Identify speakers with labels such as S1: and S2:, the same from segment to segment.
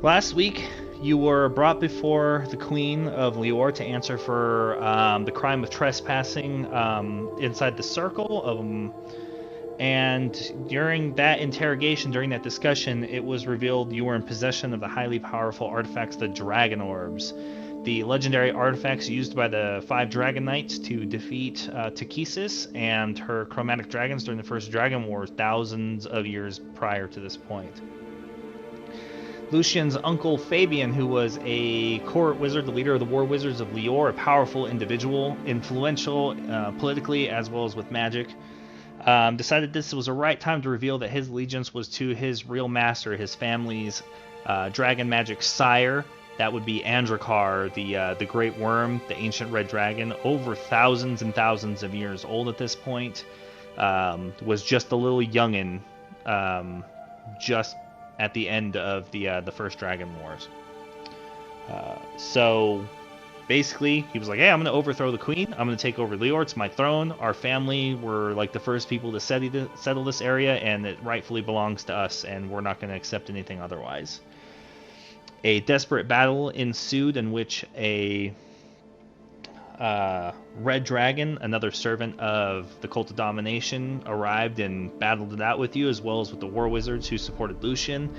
S1: Last week, you were brought before the Queen of Lior to answer for the crime of trespassing inside the circle. And during that interrogation, during that discussion, it was revealed you were in possession of the highly powerful artifacts, the Dragon Orbs. The legendary artifacts used by the 5 Dragon Knights to defeat Takesis and her chromatic dragons during the first Dragon Wars thousands of years prior to this point. Lucian's uncle Fabian, who was a court wizard, the leader of the war wizards of Lior, a powerful individual, influential politically as well as with magic, decided this was a right time to reveal that his allegiance was to his real master, his family's dragon magic sire. That would be Andrakar, the great worm, the ancient red dragon, over thousands and thousands of years old at this point, was just a little youngin', just at the end of the first Dragon Wars. So basically, he was like, hey, I'm going to overthrow the queen. I'm going to take over Lior. It's my throne. Our family were like the first people to settle this area, and it rightfully belongs to us, and we're not going to accept anything otherwise. A desperate battle ensued in which a red dragon, another servant of the Cult of Domination, arrived and battled it out with you, as well as with the war wizards who supported Lucian,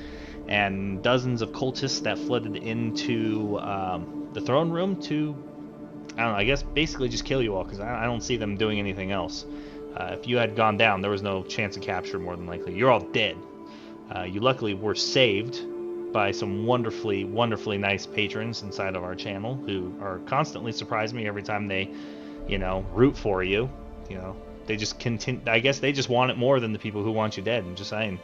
S1: and dozens of cultists that flooded into the throne room to, I don't know, I guess basically just kill you all, because I don't see them doing anything else. If you had gone down, there was no chance of capture, more than likely. You're all dead. You luckily were saved by some wonderfully, wonderfully nice patrons inside of our channel who are constantly surprising me every time they, root for you. They just continue. I guess they just want it more than the people who want you dead. I'm just saying.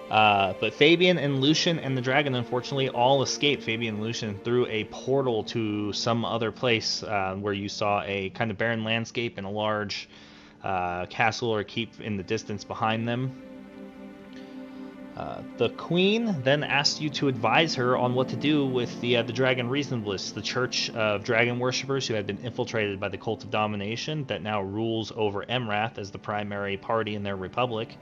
S1: But Fabian and Lucian and the dragon, unfortunately, all escaped. Fabian and Lucian through a portal to some other place where you saw a kind of barren landscape and a large castle or keep in the distance behind them. The queen then asked you to advise her on what to do with the Dragon Reasonablists, the church of dragon worshippers who had been infiltrated by the Cult of Domination that now rules over Emrath as the primary party in their republic.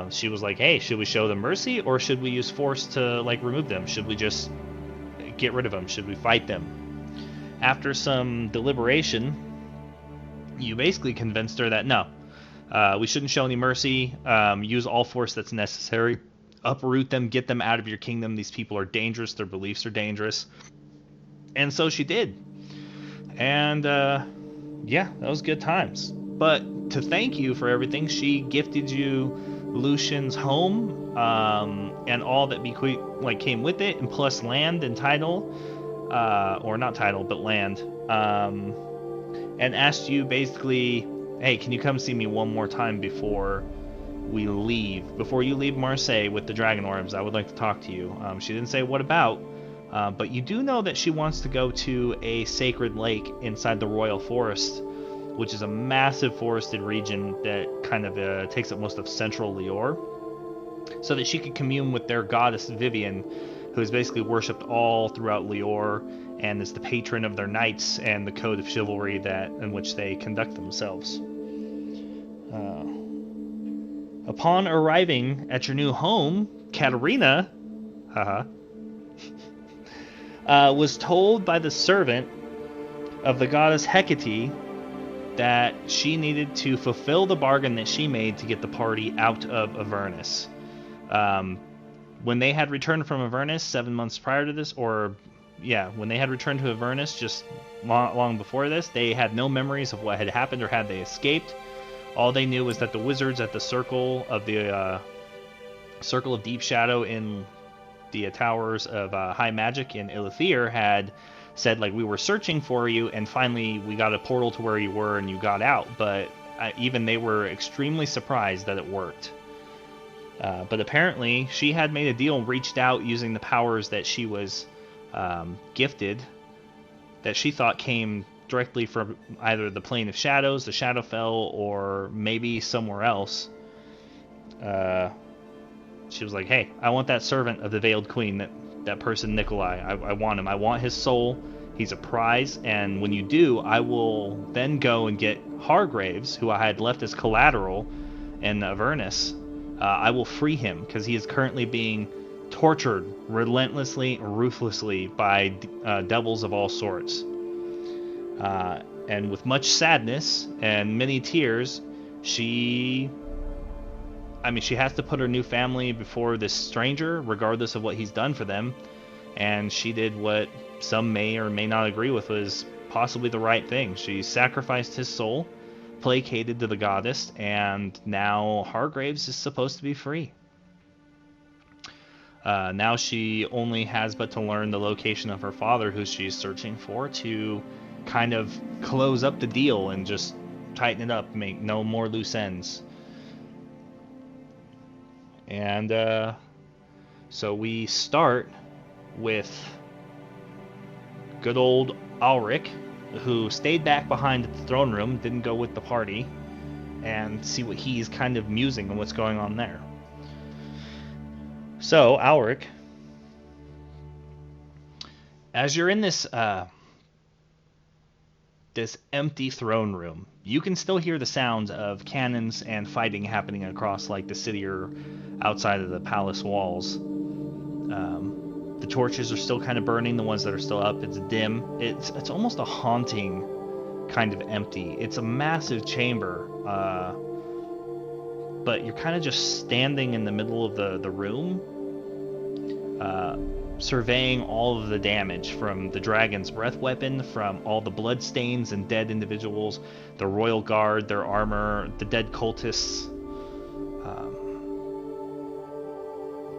S1: She was like, hey, should we show them mercy, or should we use force to remove them? Should we just get rid of them? Should we fight them? After some deliberation, you basically convinced her that no, we shouldn't show any mercy. Use all force that's necessary. Uproot them, get them out of your kingdom. These people are dangerous. Their beliefs are dangerous. And so she did. And yeah, that was good times. But to thank you for everything, she gifted you Lucian's home and all that came with it, and plus land and title, or not title, but land, and asked you basically, hey, can you come see me one more time before we leave? Before you leave Marseille with the Dragon Orbs, I would like to talk to you. She didn't say what about, but you do know that she wants to go to a sacred lake inside the Royal Forest, which is a massive forested region that kind of takes up most of central Lior, so that she could commune with their goddess Vivian, who is basically worshipped all throughout Lior and is the patron of their knights and the code of chivalry in which they conduct themselves. Upon arriving at your new home, Katerina was told by the servant of the goddess Hecate that she needed to fulfill the bargain that she made to get the party out of Avernus. When they had returned from Avernus 7 months prior to this, when they had returned to Avernus just long before this, they had no memories of what had happened or had they escaped. All they knew was that the wizards at the Circle of Deep Shadow in the Towers of High Magic in Ilithir had said, we were searching for you, and finally we got a portal to where you were and you got out. But even they were extremely surprised that it worked. But apparently she had made a deal and reached out using the powers that she was gifted, that she thought came directly from either the Plane of Shadows, the Shadowfell, or maybe somewhere else. She was like, hey, I want that servant of the Veiled Queen, that person Nikolai. I want him. I want his soul. He's a prize, and when you do, I will then go and get Hargraves, who I had left as collateral in Avernus. I will free him, because he is currently being tortured relentlessly, ruthlessly by devils of all sorts. And with much sadness and many tears, she has to put her new family before this stranger, regardless of what he's done for them. And she did what some may or may not agree with was possibly the right thing. She sacrificed his soul, placated to the goddess, and now Hargraves is supposed to be free. Now she only has but to learn the location of her father, who she's searching for, to kind of close up the deal and just tighten it up, make no more loose ends. And so we start with good old Ulrich, who stayed back behind at the throne room, didn't go with the party, and see what he's kind of musing on what's going on there. So, Ulrich, as you're in this this empty throne room, you can still hear the sounds of cannons and fighting happening across like the city or outside of the palace walls. The torches are still kind of burning, the ones that are still up. It's dim. It's almost a haunting kind of empty. It's a massive chamber, but you're kind of just standing in the middle of the room, surveying all of the damage from the dragon's breath weapon, from all the bloodstains and dead individuals, the royal guard, their armor, the dead cultists,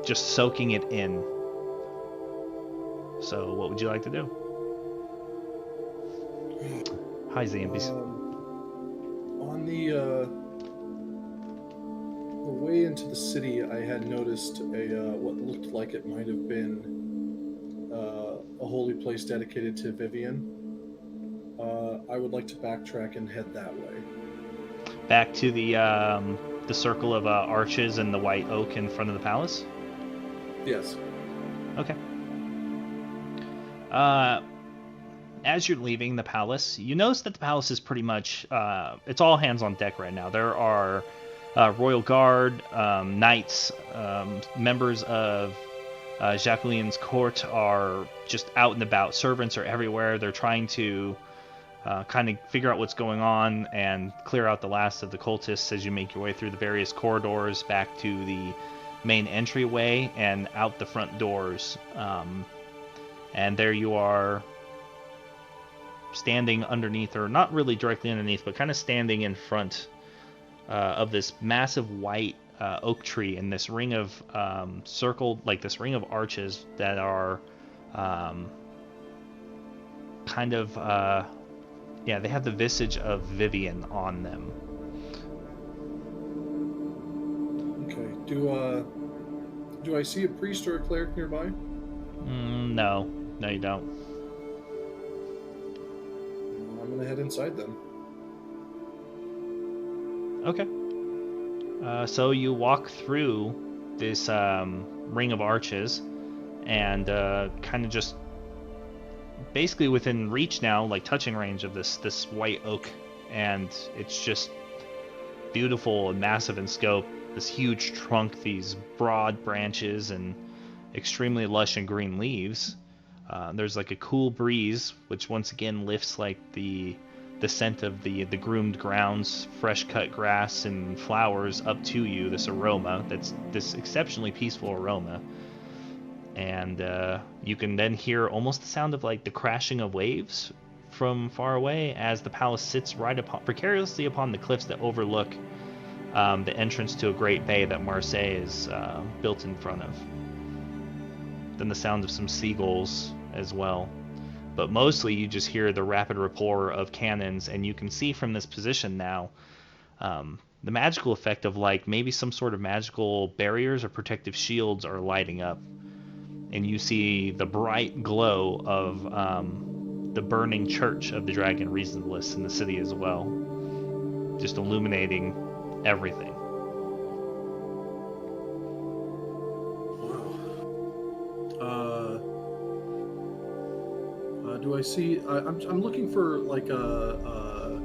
S1: just soaking it in. So what would you like to do? Hi, Zambies.
S2: On the way into the city, I had noticed what looked like it might have been a holy place dedicated to Vivian. I would like to backtrack and head that way.
S1: Back to the circle of arches and the white oak in front of the palace?
S2: Yes.
S1: Okay. As you're leaving the palace, you notice that the palace is pretty much, it's all hands on deck right now. There are royal guard, knights, members of Jacqueline's court are just out and about. Servants are everywhere. They're trying to kind of figure out what's going on and clear out the last of the cultists as you make your way through the various corridors back to the main entryway and out the front doors. And there you are, standing underneath, or not really directly underneath, but kind of standing in front of this massive white oak tree in this ring of circled, like this ring of arches that are kind of, yeah, they have the visage of Vivian on them.
S2: Okay. Do I see a priest or a cleric nearby?
S1: No, you don't.
S2: I'm gonna head inside then.
S1: Okay. So you walk through this ring of arches and kind of just basically within reach now, like touching range of this white oak, and it's just beautiful and massive in scope. This huge trunk, these broad branches, and extremely lush and green leaves. There's like a cool breeze, which once again lifts like the scent of the groomed grounds, fresh cut grass and flowers up to you. This aroma, that's this exceptionally peaceful aroma, and you can then hear almost the sound of like the crashing of waves from far away as the palace sits precariously upon the cliffs that overlook the entrance to a great bay that Marseille is built in front of. Then the sound of some seagulls as well. But mostly you just hear the rapid rapport of cannons, and you can see from this position now the magical effect of like maybe some sort of magical barriers or protective shields are lighting up. And you see the bright glow of the burning church of the Dragon Reasonless in the city as well, just illuminating everything.
S2: Do I see? I'm looking for like a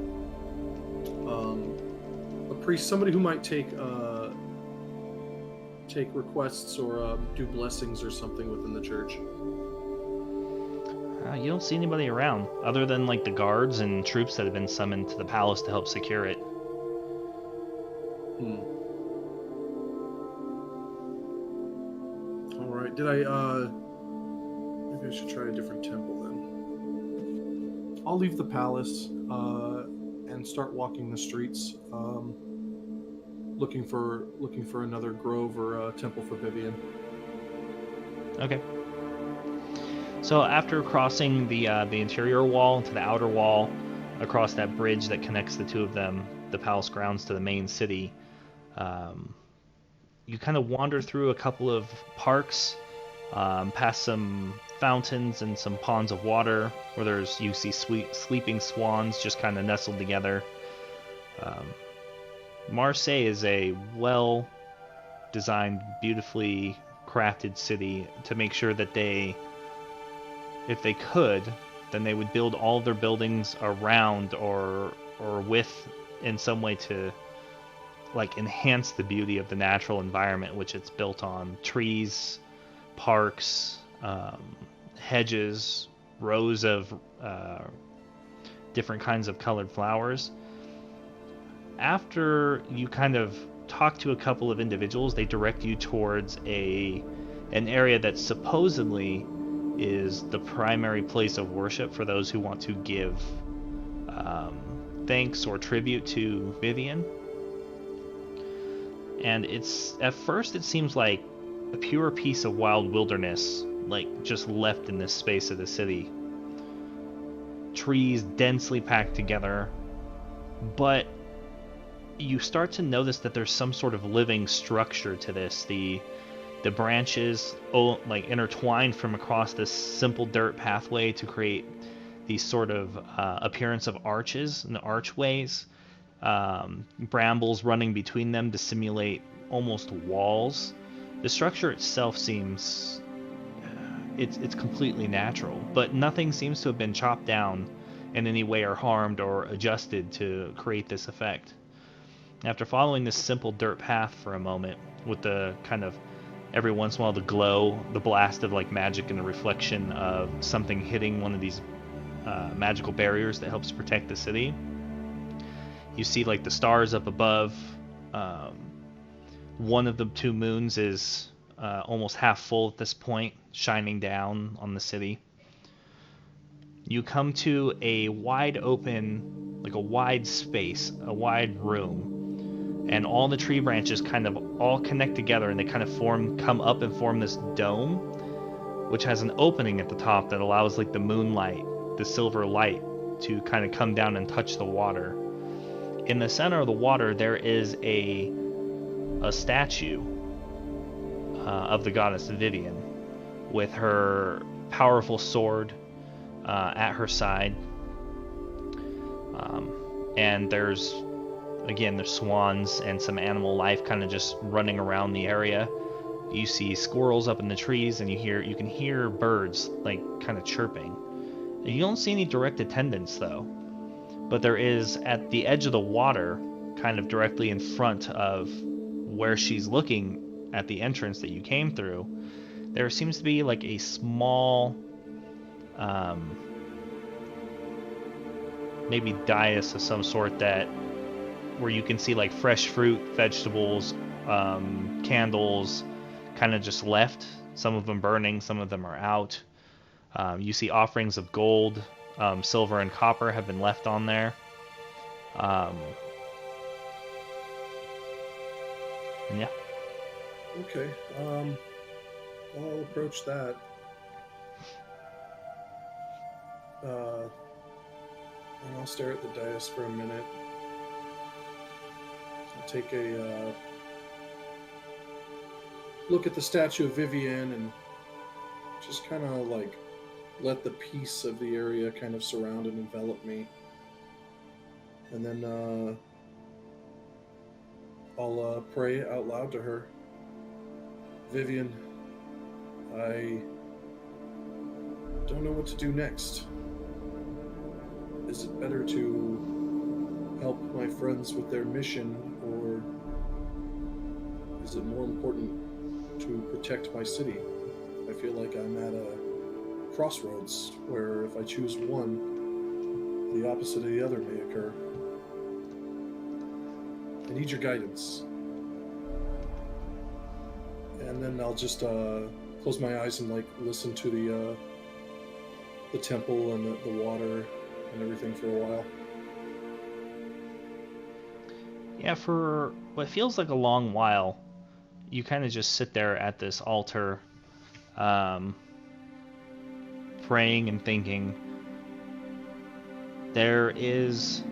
S2: priest, somebody who might take take requests or do blessings or something within the church?
S1: You don't see anybody around, other than like the guards and troops that have been summoned to the palace to help secure it.
S2: All right. Maybe I should try a different temple then. I'll leave the palace and start walking the streets, looking for another grove or temple for Vivian.
S1: Okay. So after crossing the interior wall to the outer wall, across that bridge that connects the two of them, the palace grounds to the main city, you kind of wander through a couple of parks, past some fountains and some ponds of water, where you see sleeping swans just kind of nestled together. Marseille is a well-designed, beautifully crafted city to make sure that if they could, then they would build all of their buildings around or with in some way to like enhance the beauty of the natural environment which it's built on. Trees, parks, hedges, rows of different kinds of colored flowers. After you kind of talk to a couple of individuals, they direct you towards an area that supposedly is the primary place of worship for those who want to give thanks or tribute to Vivian. And at first it seems like a pure piece of wild wilderness, like just left in this space of the city. Trees densely packed together, but you start to notice that there's some sort of living structure to this. The branches like intertwined from across this simple dirt pathway to create these sort of appearance of arches and archways. Brambles running between them to simulate almost walls. The structure itself seems it's completely natural, but nothing seems to have been chopped down in any way or harmed or adjusted to create this effect. After following this simple dirt path for a moment, with the kind of every once in a while the glow, the blast of like magic and the reflection of something hitting one of these magical barriers that helps protect the city, you see like the stars up above. One of the two moons is almost half full at this point, shining down on the city. You come to a wide open, like a wide space, a wide room, and all the tree branches kind of all connect together, and they kind of come up and form this dome, which has an opening at the top that allows like the moonlight, the silver light, to kind of come down and touch the water. In the center of the water, there is a statue of the goddess Vivian, with her powerful sword at her side. And there's swans and some animal life kind of just running around the area. You see squirrels up in the trees, and you can hear birds like kind of chirping. You don't see any direct attendants though, but there is at the edge of the water, kind of directly in front of where she's looking at the entrance that you came through, there seems to be like a small maybe dais of some sort where you can see like fresh fruit, vegetables, candles kind of just left, some of them burning, some of them are out. You see offerings of gold, silver, and copper have been left on there. And yeah.
S2: Okay. I'll approach that. And I'll stare at the dais for a minute. I'll take a look at the statue of Vivian and just kind of like let the peace of the area kind of surround and envelop me. And then I'll pray out loud to her. Vivian, I don't know what to do next. Is it better to help my friends with their mission, or is it more important to protect my city. I feel like I'm at a crossroads where if I choose one, the opposite of the other may occur. I need your guidance. And then I'll just close my eyes and listen to the temple and the water and everything for a while.
S1: Yeah, for what feels like a long while, you kind of just sit there at this altar, praying and thinking. There is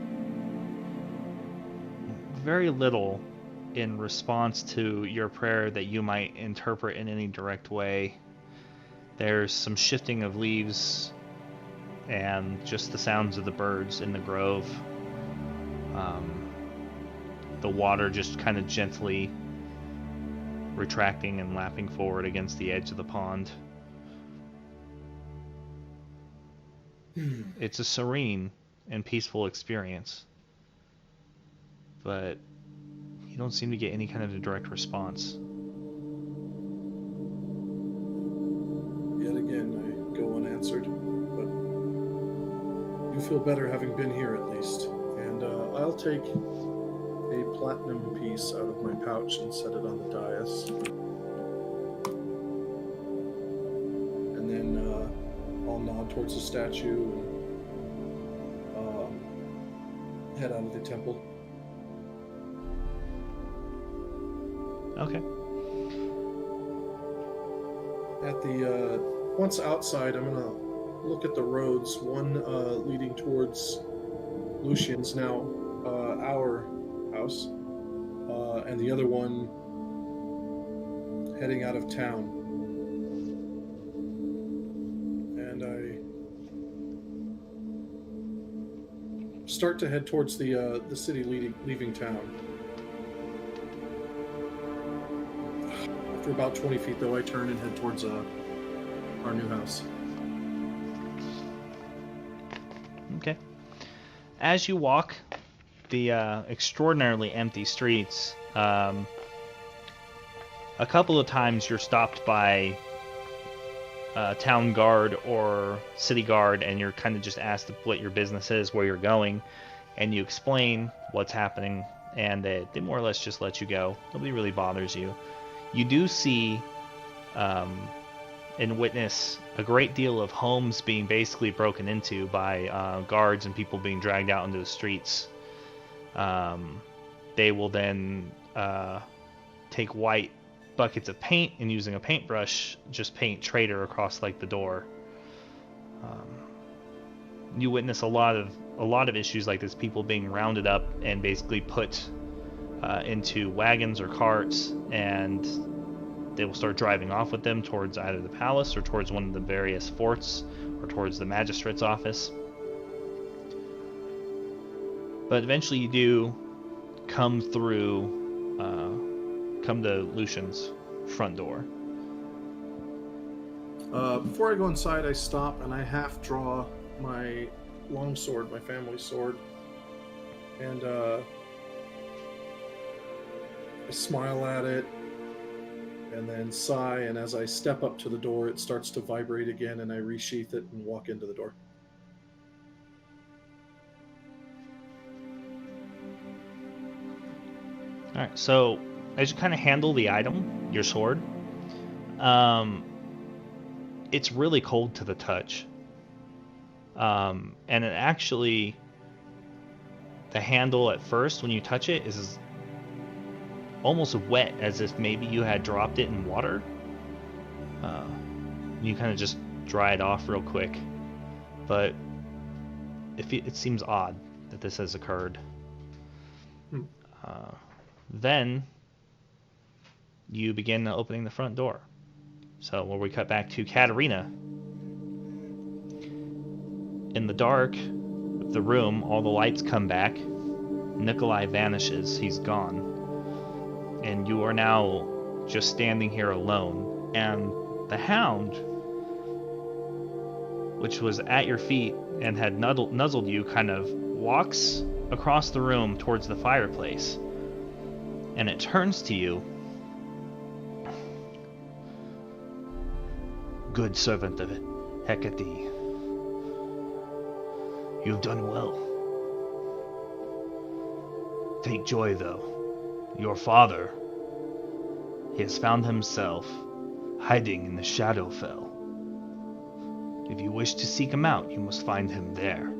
S1: very little in response to your prayer that you might interpret in any direct way. There's some shifting of leaves and just the sounds of the birds in the grove. The water just kind of gently retracting and lapping forward against the edge of the pond. It's a serene and peaceful experience, but you don't seem to get any kind of a direct response.
S2: Yet again, I go unanswered, but you feel better having been here at least. And I'll take a platinum piece out of my pouch and set it on the dais. And then I'll nod towards the statue and head out of the temple.
S1: Okay.
S2: At the once outside, I'm gonna look at the roads. One leading towards Lucian's, now our house, and the other one heading out of town. And I start to head towards the city leaving town. After about 20 feet, though, I turn and head towards our new house.
S1: Okay. As you walk the extraordinarily empty streets, a couple of times you're stopped by town guard or city guard, and you're kind of just asked what your business is, where you're going, and you explain what's happening, and they more or less just let you go. Nobody really bothers you. You do see and witness a great deal of homes being basically broken into by guards and people being dragged out into the streets. They will then take white buckets of paint and, using a paintbrush, just paint "Traitor" across the door. You witness a lot of issues like this, people being rounded up and basically put into wagons or carts, and they will start driving off with them towards either the palace or towards one of the various forts or towards the magistrate's office. But eventually you do come to Lucian's front door.
S2: Before I go inside, I stop and I half draw my longsword, my family sword, and I smile at it and then sigh, and as I step up to the door, it starts to vibrate again, and I resheath it and walk into the door.
S1: Alright, so as you kind of handle the item, your sword, it's really cold to the touch. And it actually, the handle at first, when you touch it, is almost wet, as if maybe you had dropped it in water. You kind of just dry it off real quick. But it seems odd that this has occurred. Then you begin opening the front door. So where we cut back to Katerina. In the dark of the room, all the lights come back. Nikolai vanishes. He's gone. And you are now just standing here alone. And the hound, which was at your feet and had nuzzled you, kind of walks across the room towards the fireplace. And it turns to you good servant of Hecate. You've done well. Take joy, though. Your father, he has found himself hiding in the Shadowfell. If you wish to seek him out, you must find him there.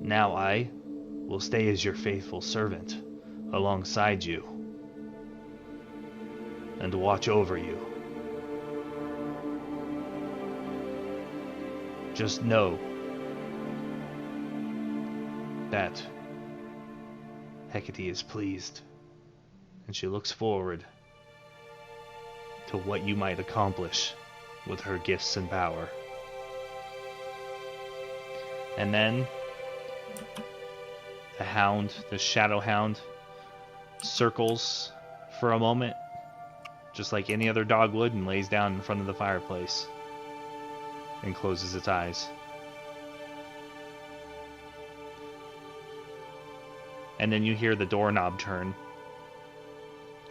S1: Now I will stay as your faithful servant alongside you and watch over you. Just know that Hecate is pleased, and she looks forward to what you might accomplish with her gifts and power. And then the hound, the shadow hound, circles for a moment, just like any other dog would, and lays down in front of the fireplace and closes its eyes. And then you hear the doorknob turn,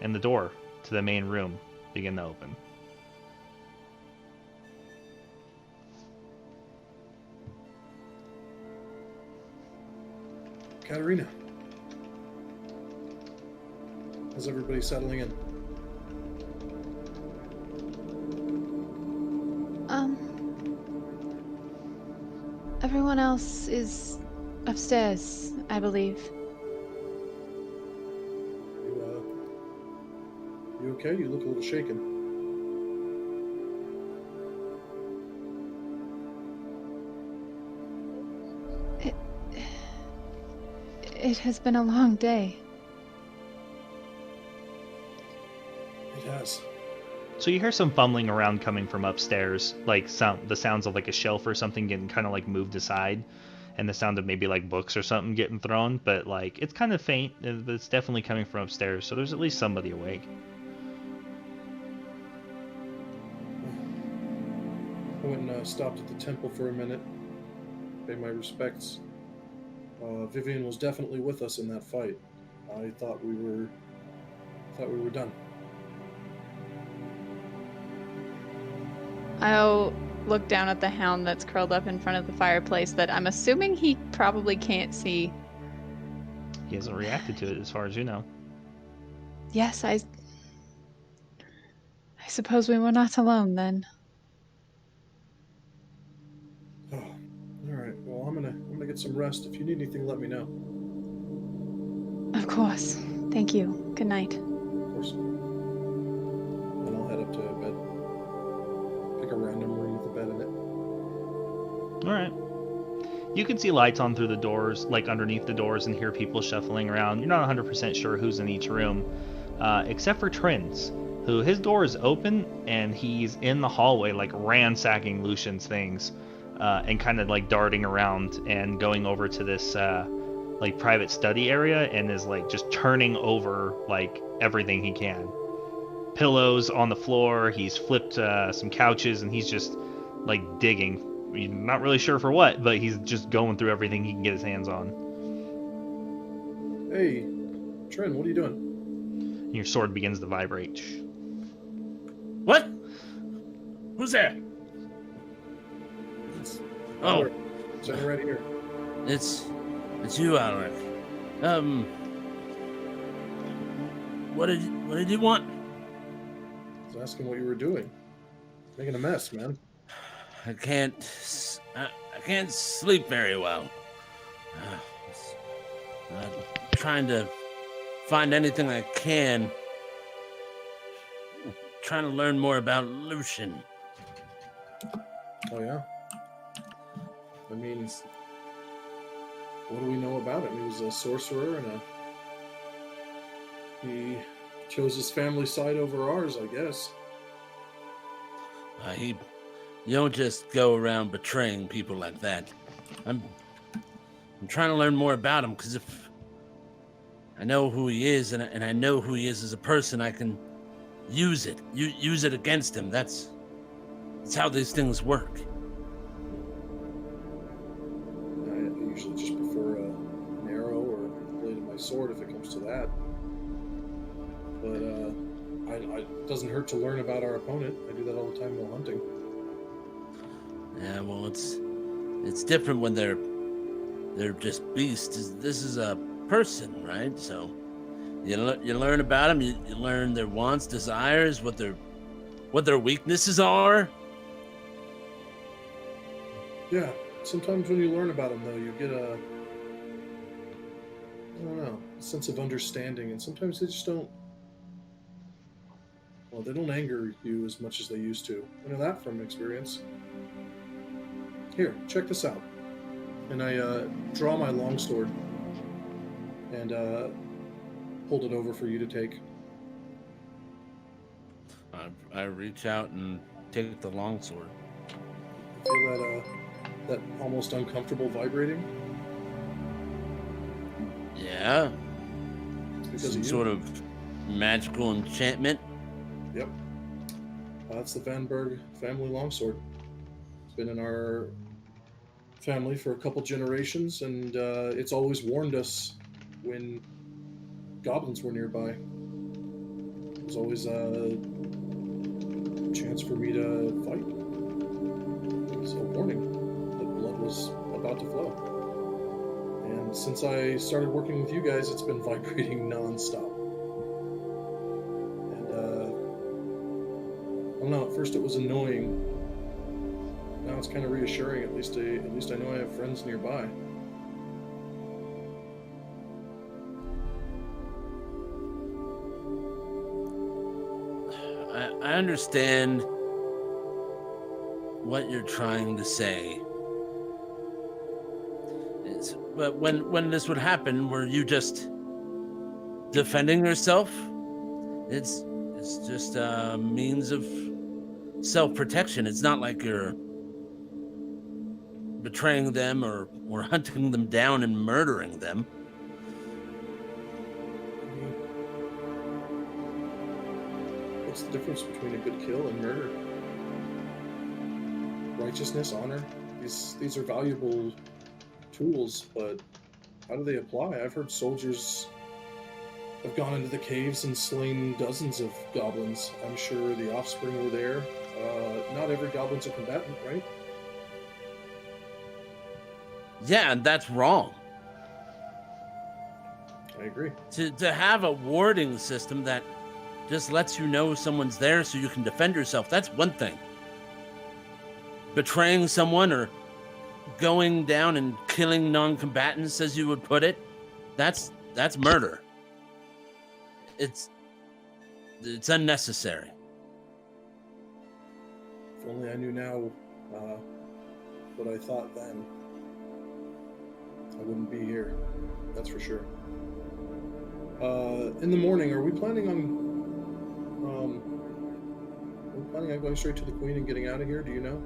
S1: and the door to the main room begin to open.
S2: Katerina, how's everybody settling in?
S3: Everyone else is upstairs, I believe.
S2: You okay? You look a little shaken.
S3: It has been a long day.
S2: It has.
S1: So you hear some fumbling around coming from upstairs, like the sounds of like a shelf or something getting kind of like moved aside, and the sound of maybe like books or something getting thrown, but like it's kind of faint, but it's definitely coming from upstairs, so there's at least somebody awake.
S2: I went and stopped at the temple for a minute, pay my respects. Vivian was definitely with us in that fight. I thought we were done.
S3: I'll look down at the hound that's curled up in front of the fireplace that I'm assuming he probably can't see.
S1: He hasn't reacted to it as far as you know.
S3: Yes, I suppose we were not alone then.
S2: Oh, all right. Well, I'm gonna get some rest. If you need anything, let me know.
S3: Of course. Thank you. Good night.
S2: Of course. And I'll head up to bed. Pick a random room with a bed in it.
S1: Alright. You can see lights on through the doors, like underneath the doors, and hear people shuffling around. You're not 100% sure who's in each room, except for Trins, who his door is open, and he's in the hallway, like ransacking Lucian's things, and kind of like darting around and going over to this like private study area, and is like just turning over like everything he can. Pillows on the floor, he's flipped some couches, and he's just like digging. You're not really sure for what, but he's just going through everything he can get his hands on.
S2: Hey, Trin, what are you doing?
S1: And your sword begins to vibrate.
S4: What? Who's there? Oh,
S2: Sitting right here.
S4: it's you, Alaric. What did you want?
S2: I was asking what you were doing. Making a mess, man.
S4: I can't sleep very well. Trying to find anything I can. Trying to learn more about Lucian.
S2: Oh yeah. I mean, what do we know about him? He was a sorcerer, and he chose his family side over ours, I guess.
S4: You don't just go around betraying people like that. I'm trying to learn more about him, because if I know who he is, and I know who he is as a person, I can use it. Use it against him. That's how these things work.
S2: I usually just prefer an arrow or a blade of my sword if it comes to that. But It doesn't hurt to learn about our opponent. I do that all the time while hunting.
S4: Yeah, well, it's different when they're just beasts. This is a person, right? So you learn about them. You learn their wants, desires, what their weaknesses are.
S2: Yeah. Sometimes when you learn about them, though, you get a sense of understanding, and sometimes they just don't. Well, they don't anger you as much as they used to. I know that from experience. Here, check this out. And I draw my longsword and hold it over for you to take.
S4: I reach out and take the longsword.
S2: Feel that almost uncomfortable vibrating?
S4: Yeah.
S2: It's because
S4: Some
S2: of you.
S4: sort of magical enchantment.
S2: Yep. That's the Vanberg family longsword. It's been in our family for a couple generations, and it's always warned us when goblins were nearby. There's always a chance for me to fight. So, warning, the blood was about to flow. And since I started working with you guys, it's been vibrating non-stop. And I don't know, at first it was annoying. Now it's kind of reassuring. At least I know I have friends nearby.
S4: I understand what you're trying to say. But when this would happen, were you just defending yourself? It's just a means of self-protection. It's not like you're betraying them or hunting them down and murdering them.
S2: What's the difference between a good kill and murder? Righteousness, honor, these are valuable tools, but how do they apply? I've heard soldiers have gone into the caves and slain dozens of goblins. I'm sure the offspring were there. Not every goblin's a combatant, right?
S4: Yeah, and that's wrong.
S2: I agree.
S4: To have a warding system that just lets you know someone's there so you can defend yourself, that's one thing. Betraying someone or going down and killing non-combatants, as you would put it, that's murder. It's unnecessary.
S2: If only I knew now what I thought then, I wouldn't be here. That's for sure. In the morning, are we planning on going straight to the Queen and getting out of here? Do you know?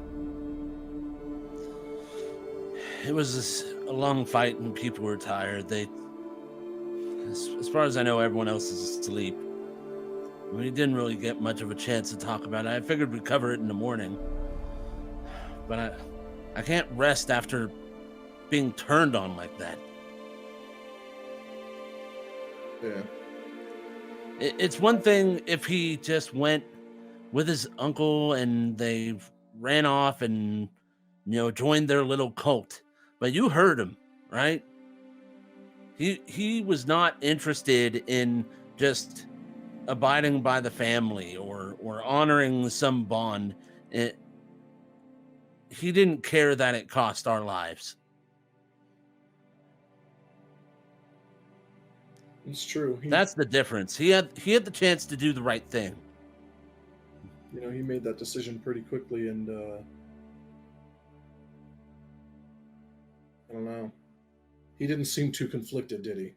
S4: It was a long fight and people were tired. As far as I know, everyone else is asleep. We didn't really get much of a chance to talk about it. I figured we'd cover it in the morning. But I can't rest after being turned on like that.
S2: Yeah.
S4: It's one thing if he just went with his uncle and they ran off and, joined their little cult. But you heard him, right? He was not interested in just abiding by the family or honoring some bond. He didn't care that it cost our lives.
S2: It's true.
S4: That's the difference. He had the chance to do the right thing.
S2: He made that decision pretty quickly, and I don't know. He didn't seem too conflicted, did he?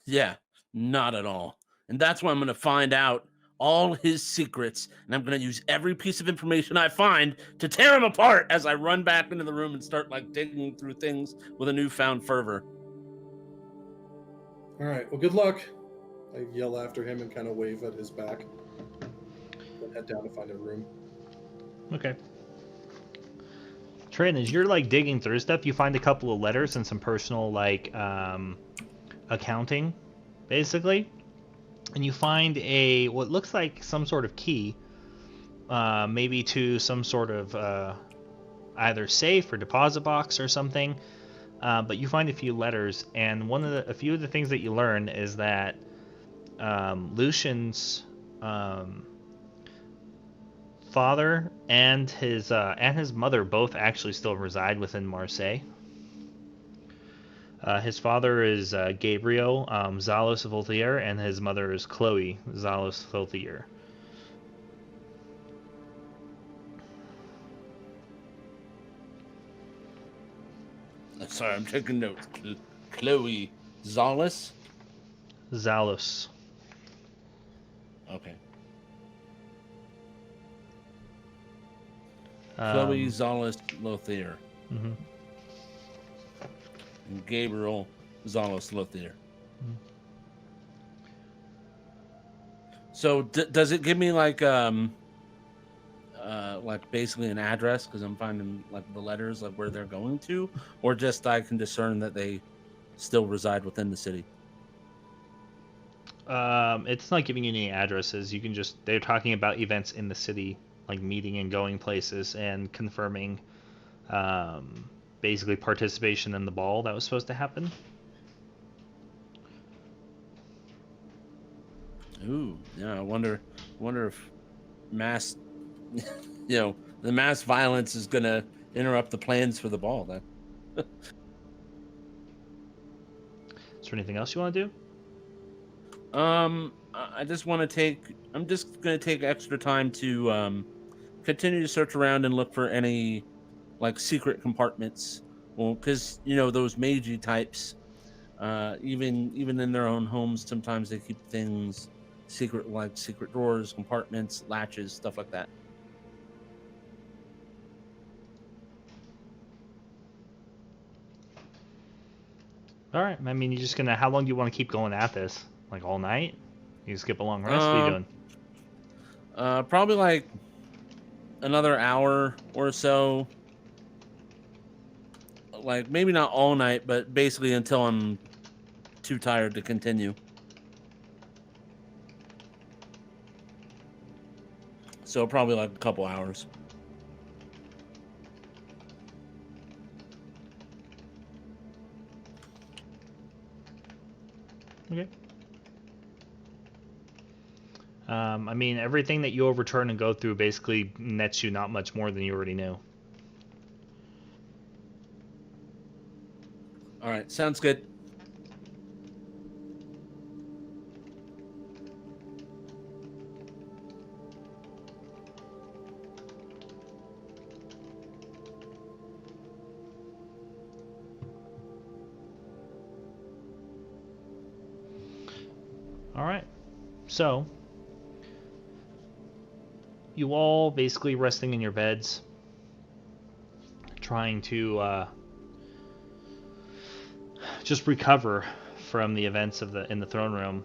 S4: Yeah, not at all. And that's why I'm going to find out all his secrets, and I'm going to use every piece of information I find to tear him apart as I run back into the room and start digging through things with a newfound fervor.
S2: All right, well, good luck. I yell after him and kind of wave at his back. Then head down to find a room.
S1: Okay. Trin, as you're digging through stuff, you find a couple of letters and some personal accounting, basically. and you find what looks like some sort of key, maybe to some sort of either safe or deposit box or something. But you find a few letters, and a few of the things that you learn is that Lucian's father and his mother both actually still reside within Marseille. His father is Gabriel Zalos Voltaire, and his mother is Chloe Zalos Voltaire.
S4: Sorry, I'm taking notes. Chloe Zalos?
S1: Zalos.
S4: Okay. Chloe Zalos Lothair.
S1: Mm-hmm.
S4: And Gabriel Zalos Lothair.
S1: Mm-hmm.
S4: So does it give me like basically an address, because I'm finding like the letters like where they're going to, or just I can discern that they still reside within the city?
S1: It's not giving you any addresses. You can they're talking about events in the city, like meeting and going places and confirming basically participation in the ball that was supposed to happen.
S4: Ooh, yeah, I wonder if mass the mass violence is gonna interrupt the plans for the ball then.
S1: Is there anything else you want to do?
S4: I'm just gonna take extra time to continue to search around and look for any like secret compartments. Well, because those magey types, even in their own homes, sometimes they keep things secret, like secret doors, compartments, latches, stuff like that.
S1: All right. I mean, how long do you want to keep going at this? Like all night? You skip a long rest? What are you doing?
S4: Probably like another hour or so. Like maybe not all night, but basically until I'm too tired to continue. So probably like a couple hours.
S1: Okay. I mean, everything that you overturn and go through basically nets you not much more than you already knew.
S4: All right, sounds good.
S1: All right. So, you all basically resting in your beds, trying to just recover from the events in the throne room.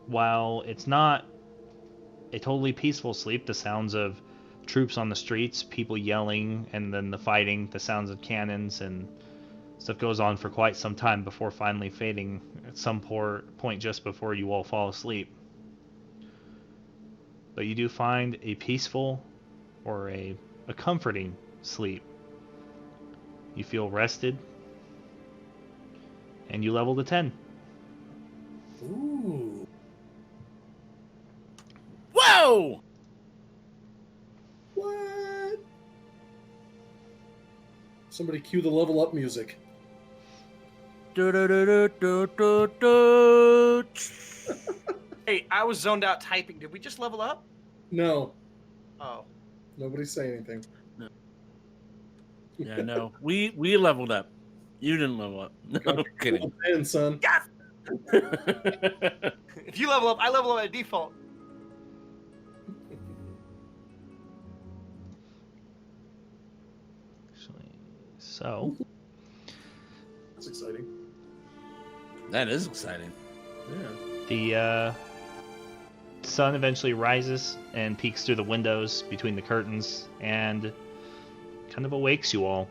S1: While it's not a totally peaceful sleep, the sounds of troops on the streets, people yelling, and then the fighting, the sounds of cannons and stuff goes on for quite some time before finally fading at some point just before you all fall asleep. But you do find a peaceful or a comforting sleep. You feel rested, and you level to 10.
S2: Ooh.
S4: Whoa!
S2: What? Somebody cue the level up music.
S5: Hey, I was zoned out typing. Did we just level up?
S2: No.
S5: Oh.
S2: Nobody say anything.
S4: No. Yeah, no. We leveled up. You didn't level up. No, I'm kidding.
S2: And son.
S5: Yes! If you level up, I level up by default.
S1: So.
S2: That's exciting.
S4: That is exciting.
S1: The
S4: Yeah.
S1: sun eventually rises and peeks through the windows between the curtains and kind of awakes you all.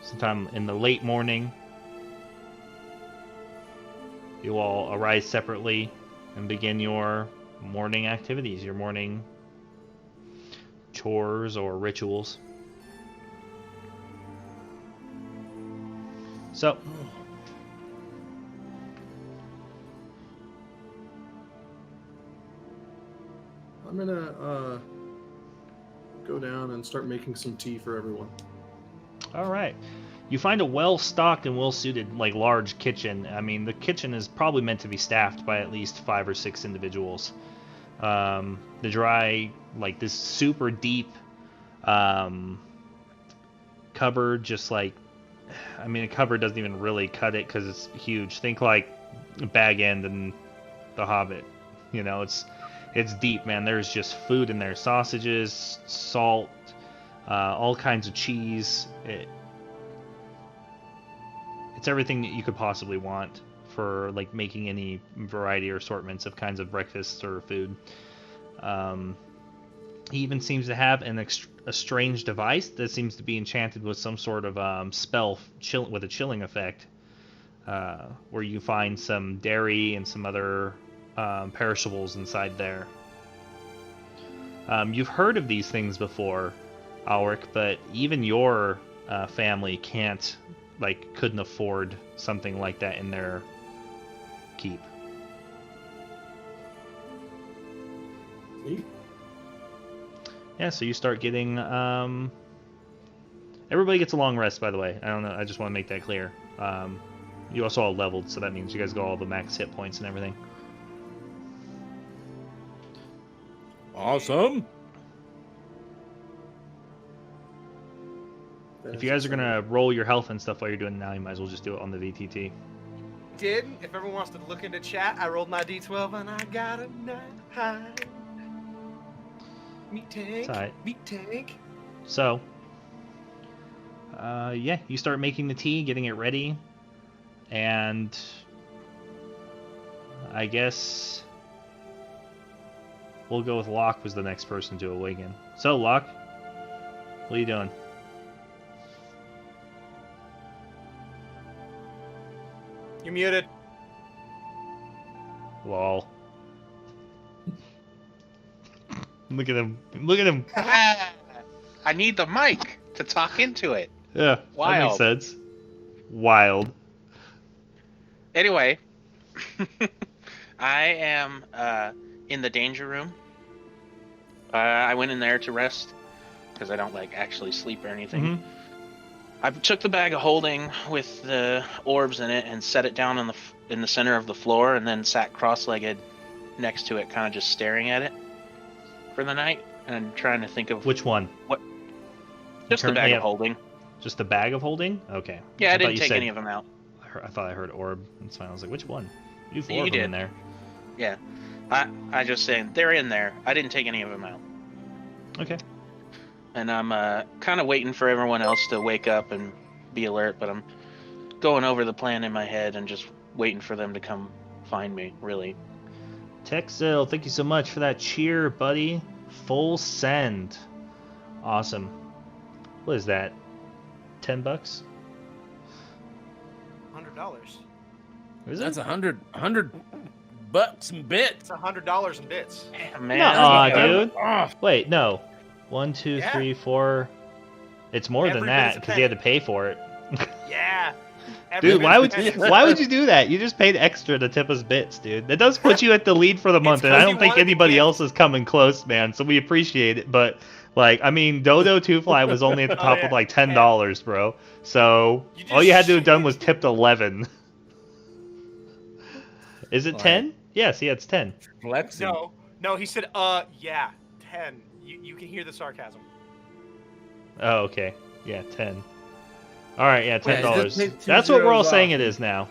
S1: Sometime in the late morning, You all arise separately and begin your morning activities, your morning chores or rituals. So,
S2: I'm gonna go down and start making some tea for everyone.
S1: all right. You find a well-stocked and well-suited, like, large kitchen. I mean, the kitchen is probably meant to be staffed by at least 5 or 6 individuals. The dry, like, this super deep cupboard, just like, I mean, a cupboard doesn't even really cut it because it's huge. Think like Bag End and The Hobbit. You know, it's deep, man. There's just food in there, sausages, salt, all kinds of cheese. It's everything that you could possibly want for like making any variety or assortments of kinds of breakfasts or food. He even seems to have a strange device that seems to be enchanted with some sort of spell with a chilling effect, where you find some dairy and some other perishables inside there. You've heard of these things before, Alric, but even your family couldn't afford something like that in their keep.
S2: Neat.
S1: Yeah, so you start getting everybody gets a long rest, by the way. I don't know, I just want to make that clear. You also all leveled, so that means you guys got all the max hit points and everything.
S4: Awesome.
S1: If you guys are gonna roll your health and stuff while you're doing it now, you might as well just do it on the VTT.
S5: Did, if everyone wants to look into chat, I rolled my D12 and I got a 9. Meat tank.
S1: It's alright.
S5: Meat tank.
S1: So, yeah, you start making the tea, getting it ready, and I guess we'll go with Locke was the next person to awaken. So, Locke, what are you doing?
S5: You're muted.
S1: Lol. Look at him. Look at him.
S6: I need the mic to talk into it.
S1: Yeah, that makes
S6: Wild.
S1: sense. Wild.
S6: Anyway, I am in the danger room. I went in there to rest because I don't actually sleep or anything.
S1: Mhm.
S6: I took the bag of holding with the orbs in it and set it down in the center of the floor, and then sat cross-legged next to it, kind of just staring at it for the night and trying to think of
S1: Which one?
S6: just the
S1: currently
S6: bag
S1: have-
S6: of holding.
S1: Just the bag of holding? Okay.
S6: Yeah, I
S1: thought
S6: didn't
S1: you
S6: take
S1: said-
S6: any of them out.
S1: I thought I heard orb. That's fine. I was like, which one? You have 4
S6: You
S1: of them
S6: did.
S1: in there.
S6: Yeah, I just saying they're in there. I didn't take any of them out.
S1: Okay.
S6: And I'm kind of waiting for everyone else to wake up and be alert, but I'm going over the plan in my head and just waiting for them to come find me, really.
S1: Texel, thank you so much for that cheer, buddy. Full send. Awesome. What is that? $10?
S5: $100.
S1: Is
S4: That's
S1: it?
S4: $100 and
S5: It's
S4: bits.
S5: $100 in bits.
S6: Damn, man.
S1: Nuh-uh,
S6: that's-
S1: dude.
S4: Oh,
S1: Wait, no. 1, 2,
S5: Yeah.
S1: 3, 4. It's more than
S5: Every bit
S1: that
S5: is a
S1: because you had to pay for it.
S5: Yeah. Every
S1: Dude,
S5: bit
S1: why
S5: is
S1: would
S5: a
S1: you,
S5: penny.
S1: why would you do that? You just paid extra to tip us bits, dude. That does put you at the lead for the month, and
S5: 'cause
S1: I
S5: you
S1: don't think
S5: wanted to
S1: anybody
S5: give.
S1: else is coming close, man. So we appreciate it, but I mean, Dodo Two Fly was only at the
S5: Oh,
S1: top
S5: yeah.
S1: with like $10, bro. So all you had to have done was tipped 11. Is it
S4: Like-
S1: 10? Yes, yeah, it's 10.
S4: flexing.
S5: No, he said, yeah, 10. You can hear the sarcasm.
S1: Oh, okay. Yeah, 10. All right, yeah,
S4: Wait,
S1: $10.
S4: just take 2
S1: That's what we're all
S4: zeros
S1: saying
S4: off.
S1: it is now.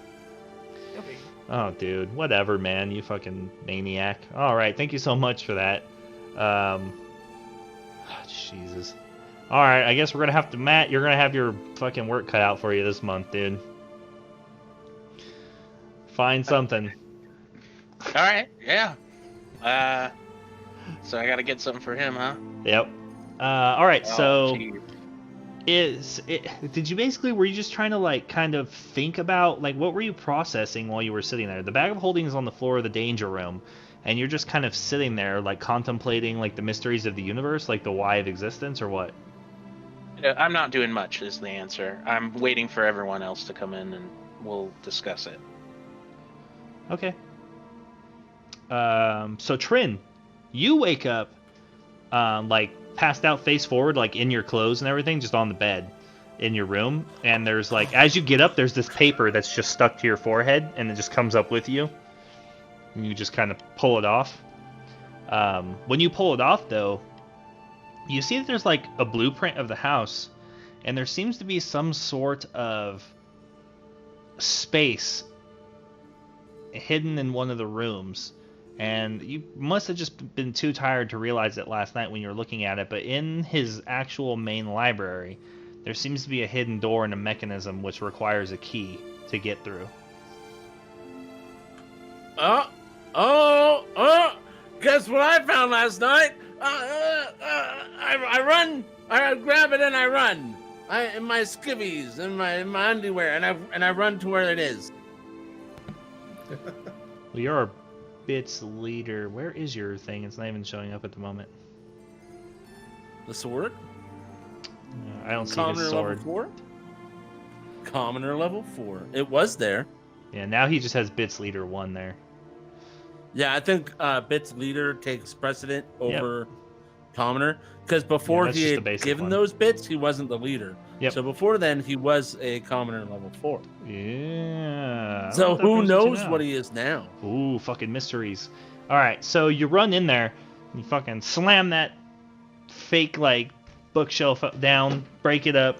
S5: Okay.
S1: Oh, dude, whatever, man. You fucking maniac. All right, thank you so much for that. Jesus. All right, I guess we're gonna have to, Matt. You're gonna have your fucking work cut out for you this month, dude. Find something.
S6: All right, yeah. So I got to get something for him, huh?
S1: Yep. All right,
S6: Oh,
S1: so
S6: gee.
S1: Did you basically, were you just trying to like kind of think about like what were you processing while you were sitting there? The bag of holding is on the floor of the danger room, and you're just kind of sitting there like contemplating like the mysteries of the universe, like the why of existence, or what?
S6: I'm not doing much is the answer. I'm waiting for everyone else to come in and we'll discuss it.
S1: Okay. So Trin, you wake up like passed out face forward, like in your clothes and everything, just on the bed in your room, and there's like, as you get up, there's this paper that's just stuck to your forehead, and it just comes up with you, and you just kind of pull it off. When you pull it off, though, you see that there's like a blueprint of the house, and there seems to be some sort of space hidden in one of the rooms. And you must have just been too tired to realize it last night when you were looking at it, but in his actual main library, there seems to be a hidden door and a mechanism which requires a key to get through.
S4: Guess what I found last night? I run, I grab it and I run. In my skivvies, in my underwear, and I run to where it is.
S1: Well, you're a Bits leader. Where is your thing? It's not even showing up at the moment.
S4: The sword?
S1: I don't see
S4: Commoner
S1: his sword.
S4: level 4? Commoner level 4. It was there.
S1: Yeah, now he just has Bits leader 1 there.
S4: Yeah, I think Bits leader takes precedent over Commoner, because before he had given those bits, he wasn't the leader.
S1: Yep.
S4: So before then, he was a Commoner level 4.
S1: Yeah.
S4: So who knows what he is now?
S1: Ooh, fucking mysteries. All right, so you run in there, and you fucking slam that fake like bookshelf down, break it up.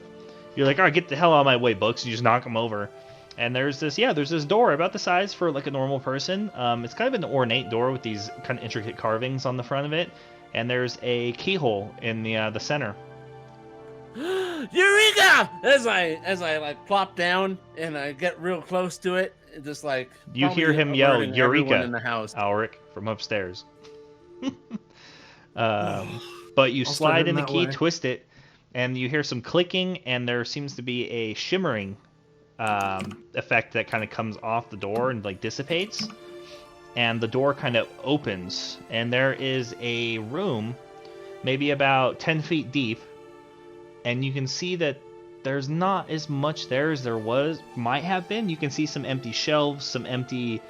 S1: You're like, all right, get the hell out of my way, books. You just knock them over. And there's this door about the size for like a normal person. It's kind of an ornate door with these kind of intricate carvings on the front of it. And there's a keyhole in the center.
S4: Eureka! As I like plop down and I get real close to it, just like
S1: you hear him yell "Eureka!"
S4: in the house.
S1: Alric from upstairs. But you slide in the key, twist it, and you hear some clicking, and there seems to be a shimmering effect that kind of comes off the door and like dissipates. And the door kind of opens, and there is a room maybe about 10 feet deep, and you can see that there's not as much there as there might have been. You can see some empty shelves, some empty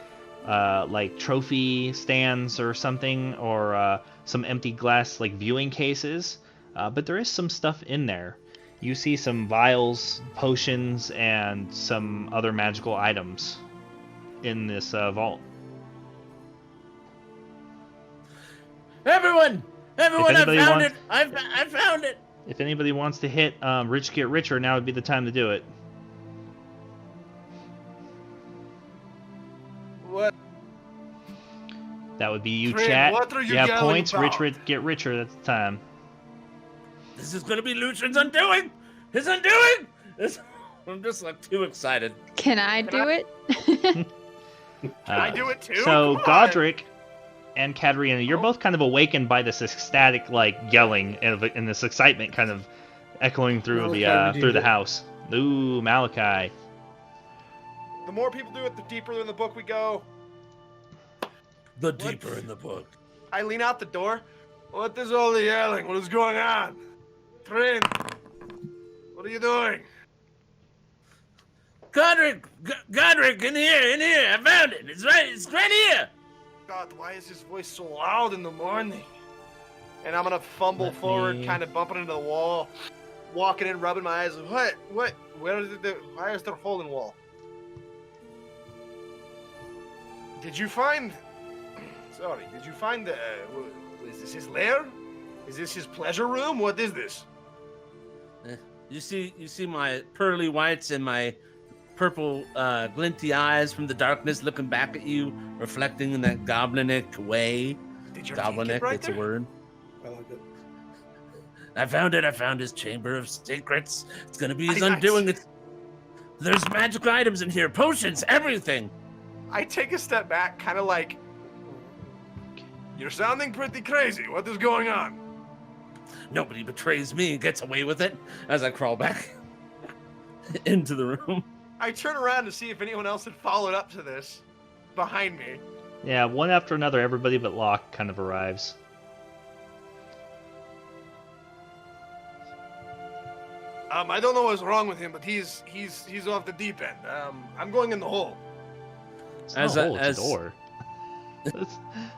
S1: like trophy stands or something, or some empty glass like viewing cases, but there is some stuff in there. You see some vials, potions, and some other magical items in this vault.
S4: Everyone, I found it! I found it!
S1: If anybody wants to hit Rich Get Richer, now would be the time to do it.
S5: What?
S1: That would be you,
S5: Trin,
S1: chat.
S5: what are you
S1: have
S5: yelling
S1: points.
S5: about?
S1: Rich Get Richer. That's the time.
S4: This is gonna be Lucian's undoing! His undoing! I'm just like too excited.
S3: Can I do it?
S5: Can I do it too?
S1: So
S5: Come on.
S1: Godric and Katerina, you're both kind of awakened by this ecstatic like yelling and this excitement kind of echoing through the house. Ooh, Malachi.
S5: The more people do it, the deeper in the book we go.
S4: The deeper in the book.
S5: I lean out the door. What is all the yelling? What is going on? Trin, what are you doing?
S4: Godric, in here! I found it. It's right here.
S5: God, why is his voice so loud in the morning? And I'm gonna fumble forward, kind of bumping into the wall, walking in, rubbing my eyes. What? Where is it? Why is there a hole in the wall? Did you find? Did you find? Is this his lair? Is this his pleasure room? What is this?
S4: You see my pearly whites and my purple glinty eyes from the darkness looking back at you, reflecting in that goblinic way.
S5: Did your
S4: Goblinic,
S5: right
S4: it's
S5: there?
S4: a word.
S2: I like it.
S4: I found it. I found his chamber of secrets. It's gonna be his undoing. There's magic items in here, potions, everything.
S5: I take a step back, kind of like, you're sounding pretty crazy. What is going on?
S4: Nobody betrays me and gets away with it. As I crawl back into the room.
S5: I turn around to see if anyone else had followed up to this behind me.
S1: Yeah, one after another, everybody but Locke kind of arrives.
S5: I don't know what's wrong with him, but he's off the deep end. I'm going in the hole.
S1: It's not a hole, it's a door.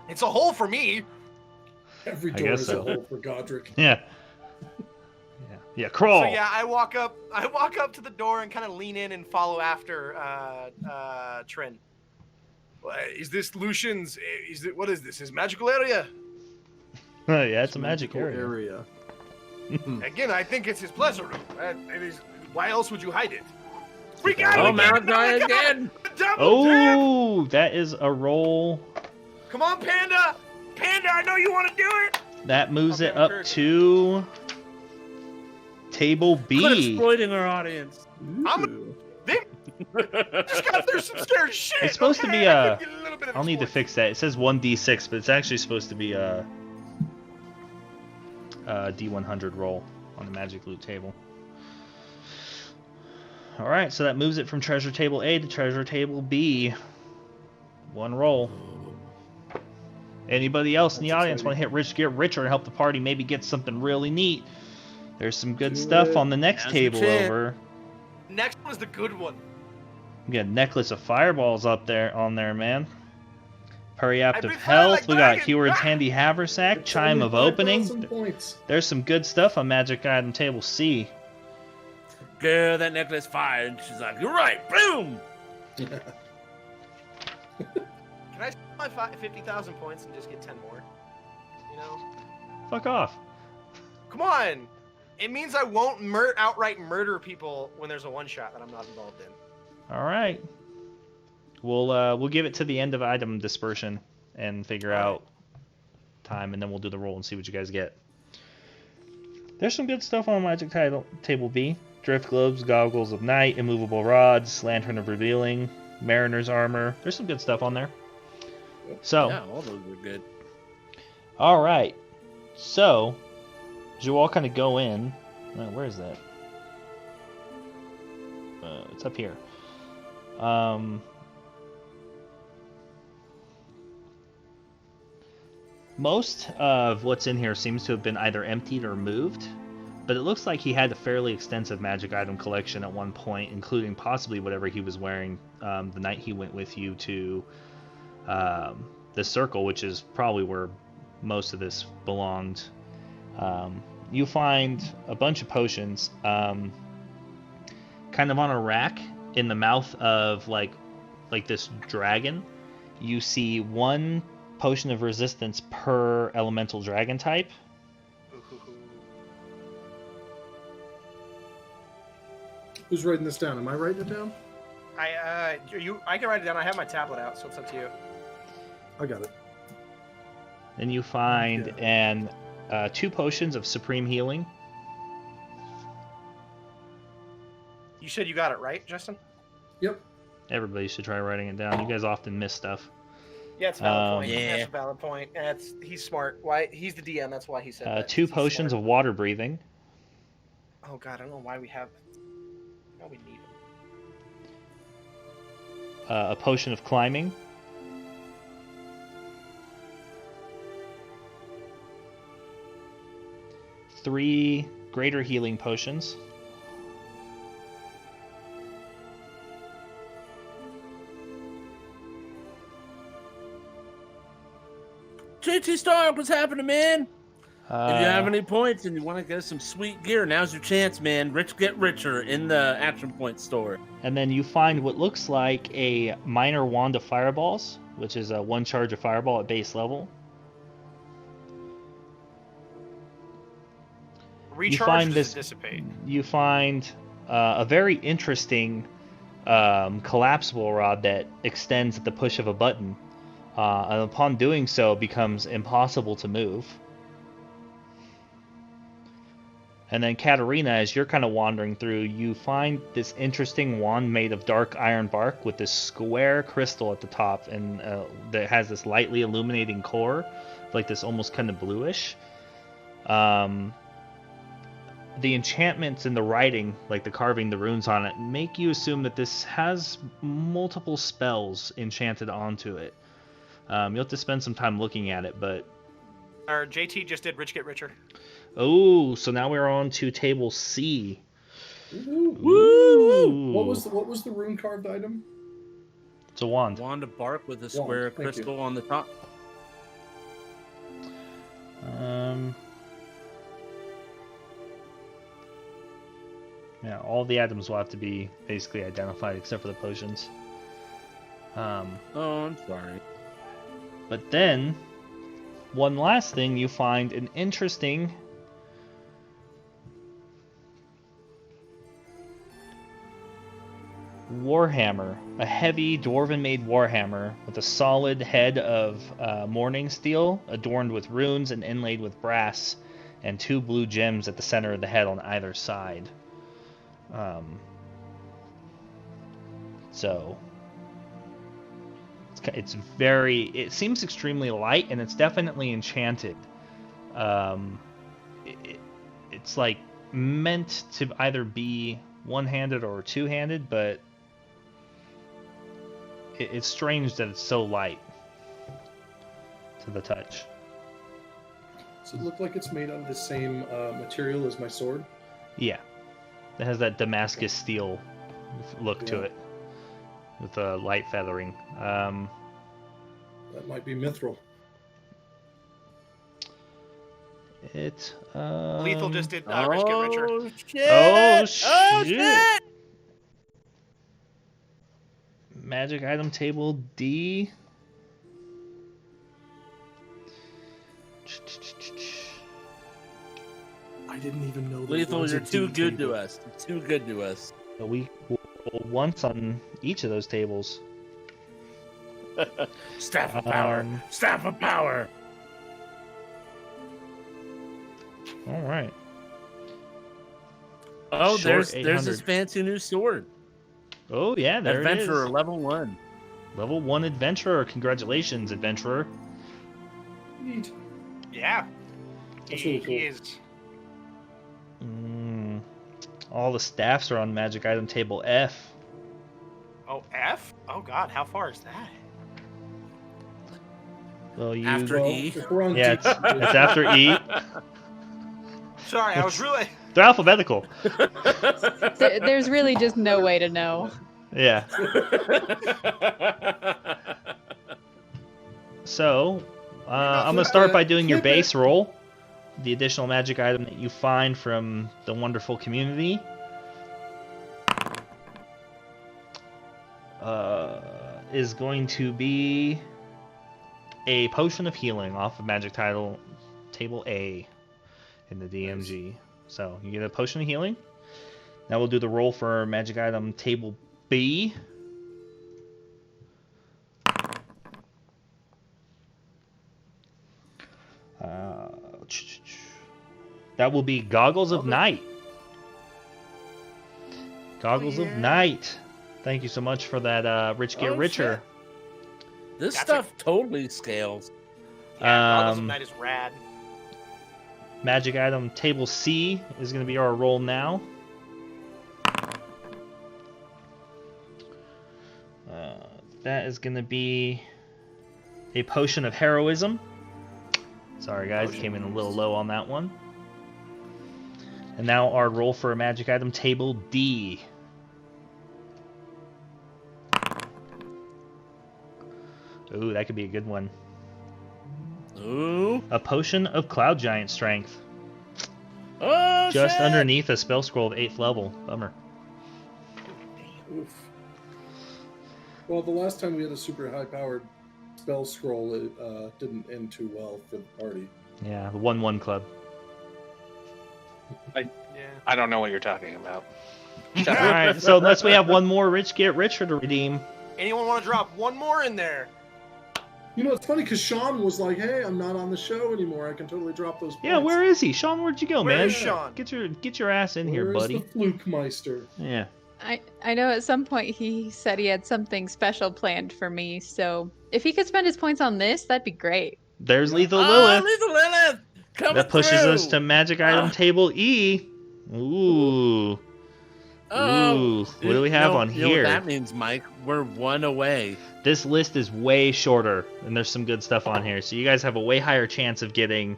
S5: It's a hole for me.
S2: Every door is a hole for Godric.
S1: Yeah. Yeah, crawl.
S5: So yeah, I walk up to the door and kind of lean in and follow after Trin. Is this Lucian's? What is this? His magical area?
S1: Yeah, it's a magic area.
S5: Again, I think it's his pleasure room. Why else would you hide it?
S4: Oh, Malachi again!
S1: Oh, that is a roll.
S5: Come on, Panda! Panda, I know you want to do it! That
S1: moves it up to table B.
S4: Quit exploiting our audience.
S5: They just got through some scary shit.
S1: It's supposed to be I'll need to fix that. It says 1d6, but it's actually supposed to be a D100 roll on the magic loot table. Alright, so that moves it from treasure table A to treasure table B. One roll. Anybody else in the audience want to get richer and help the party maybe get something really neat? There's some good stuff on the next table over.
S5: Next one's the good one.
S1: We got a necklace of fireballs on there, man. Periapt of Health. We got Keyword's Handy Haversack. Chime of Opening. There's some good stuff on Magic Item Table C.
S4: Girl, that necklace fired. And she's like, you're right. Boom!
S5: Can I spend my 50,000 points and just get 10 more? You know?
S1: Fuck off.
S5: Come on! It means I won't outright murder people when there's a one-shot that I'm not involved in.
S1: Alright. We'll give it to the end of item dispersion and figure out time, and then we'll do the roll and see what you guys get. There's some good stuff on Magic Table B. Drift Globes, Goggles of Night, Immovable Rods, Lantern of Revealing, Mariner's Armor. There's some good stuff on there. So,
S4: yeah, all those were good.
S1: Alright. So, as you all kind of go in... where is that? It's up here. Most of what's in here seems to have been either emptied or moved, but it looks like he had a fairly extensive magic item collection at one point, including possibly whatever he was wearing the night he went with you to the circle, which is probably where most of this belonged. You find a bunch of potions kind of on a rack in the mouth of like this dragon. You see one potion of resistance per elemental dragon type.
S2: Who's writing this down? Am I writing it down?
S5: I can write it down. I have my tablet out, so it's up to you.
S2: I got it.
S1: Then you find two potions of supreme healing.
S5: You said you got it right, Justin?
S2: Yep.
S1: Everybody should try writing it down. You guys often miss stuff.
S5: Yeah, it's a valid point.
S4: Yeah.
S5: That's a valid point. He's smart. Why? He's the DM. That's why he said that.
S1: Two potions of water breathing.
S5: Oh god, I don't know why we have. No, we need them.
S1: A potion of climbing. Three greater healing potions.
S4: JT Stark, what's happening, man? If you have
S1: Uh,
S4: any points and you want to get some sweet gear, now's your chance, man. Rich get richer in the Action Point store.
S1: And then you find what looks like a minor wand of fireballs, which is a one charge of fireball at base level.
S5: Recharge or dissipate?
S1: You find a very interesting collapsible rod that extends at the push of a button. And upon doing so, it becomes impossible to move. And then Katerina, as you're kind of wandering through, you find this interesting wand made of dark iron bark with this square crystal at the top, and that has this lightly illuminating core, like this almost kind of bluish. The enchantments and the writing, like the carving, the runes on it, make you assume that this has multiple spells enchanted onto it. You'll have to spend some time looking at it, but...
S5: Our JT just did Rich Get Richer.
S1: Oh, so now we're on to table C.
S2: Ooh.
S1: Ooh.
S2: What was the rune carved item?
S1: It's a wand.
S4: Wand of bark with a square crystal on the top.
S1: Yeah, all the items will have to be basically identified except for the potions.
S4: Oh, I'm sorry.
S1: But then, one last thing, you find an interesting warhammer, a heavy dwarven-made warhammer with a solid head of morning steel, adorned with runes and inlaid with brass, and 2 blue gems at the center of the head on either side. So it seems extremely light, and it's definitely enchanted. It's like meant to either be one-handed or two-handed, but it's strange that it's so light to the touch.
S2: Does it look like it's made out of the same material as my sword?
S1: Yeah. It has that Damascus steel look to it, with a light feathering.
S2: That might be mithril.
S5: Lethal just did Rich Get Richer.
S1: Oh shit! Magic item table D.
S2: I didn't even know.
S4: Lethal, you're too good to us. You're too good to us.
S1: We roll once on each of those tables.
S4: Staff of power. Staff of power.
S1: All right.
S4: Oh,
S1: Short
S4: there's this fancy new sword.
S1: Oh yeah, there
S4: Adventurer
S1: it is.
S4: level 1.
S1: Level 1 adventurer. Congratulations, adventurer.
S2: Neat.
S5: Yeah.
S2: That's really cool.
S5: He is.
S1: All the staffs are on magic item table F.
S5: Oh, F? Oh God, how far is that?
S1: Well, you
S4: After E.
S2: If we're on
S1: yeah,
S2: D-
S1: it's after E.
S5: Sorry, I was really.
S1: They're alphabetical.
S3: There's really just no way to know.
S1: Yeah. So, I'm going to start by doing your base roll. The additional magic item that you find from the wonderful community. Is going to be a potion of healing off of magic table A in the DMG. So, you get a potion of healing. Now we'll do the roll for magic item table B. That will be Goggles of Night. Goggles of Night. Thank you so much for that, Rich Get Richer.
S4: This
S5: That's
S4: stuff totally scales.
S5: Yeah, Goggles of Night is rad.
S1: Magic item table C is going to be our roll now. That is going to be a potion of heroism. Sorry guys, came in a little low on that one. And now our roll for a magic item table D. Ooh, that could be a good one.
S4: Ooh.
S1: A potion of cloud giant strength.
S4: Oh,
S1: Just
S4: shit.
S1: underneath a spell scroll of 8th level. Bummer.
S2: Oof. Well, the last time we had a super high-powered spell scroll, it didn't end too well for the party.
S1: Yeah, the 1-1 club.
S5: Yeah.
S6: I don't know what you're talking about.
S1: Alright, so unless we have one more Rich Get Richer to redeem.
S5: Anyone want to drop one more in there?
S2: You know, it's funny because Sean was like, "Hey, I'm not on the show anymore. I can totally drop those points."
S1: Yeah, where is he? Sean, where'd you go,
S5: Where
S1: man?
S5: is Sean?
S1: Get your ass in here,
S2: Where is
S1: buddy.
S2: the Fluke Meister?
S1: Yeah.
S3: I know at some point he said he had something special planned for me, so if he could spend his points on this, that'd be great.
S1: There's Lethal
S4: Oh,
S1: Lilith.
S4: Lethal Lilith.
S1: That pushes us to magic item table E. Ooh. Ooh. What do we have on
S4: You know what
S1: here?
S4: that means, Mike? We're one away.
S1: This list is way shorter, and there's some good stuff on here. So you guys have a way higher chance of getting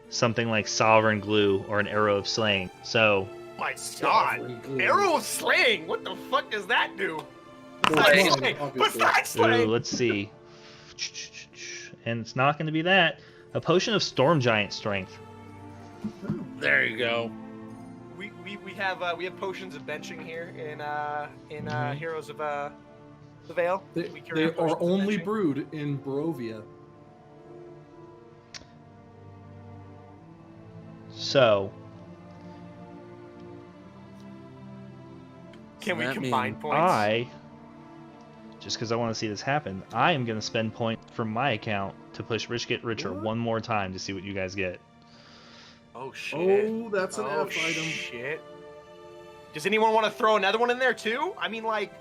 S1: something like Sovereign Glue or an Arrow of Slaying. So,
S5: My God, arrow slaying. What the fuck does that do?
S2: Well,
S5: Slaying.
S2: obviously.
S5: Besides
S1: ooh,
S5: slaying.
S1: let's see. And it's not going to be that. A potion of Storm Giant Strength.
S4: There you go.
S5: We have potions of benching here in
S1: Mm-hmm.
S5: Heroes of the Veil.
S2: They
S5: We carry
S2: are
S5: potions of
S2: only
S5: benching.
S2: brewed in Barovia.
S1: So,
S5: Can we
S4: That
S5: combine
S4: means
S5: points?
S1: just because I want to see this happen, I am going to spend points from my account to push Rich Get Richer one more time to see what you guys get.
S5: Oh shit.
S2: Oh, that's an
S5: Oh
S2: F item.
S5: shit. Does anyone want to throw another one in there too? I mean, like,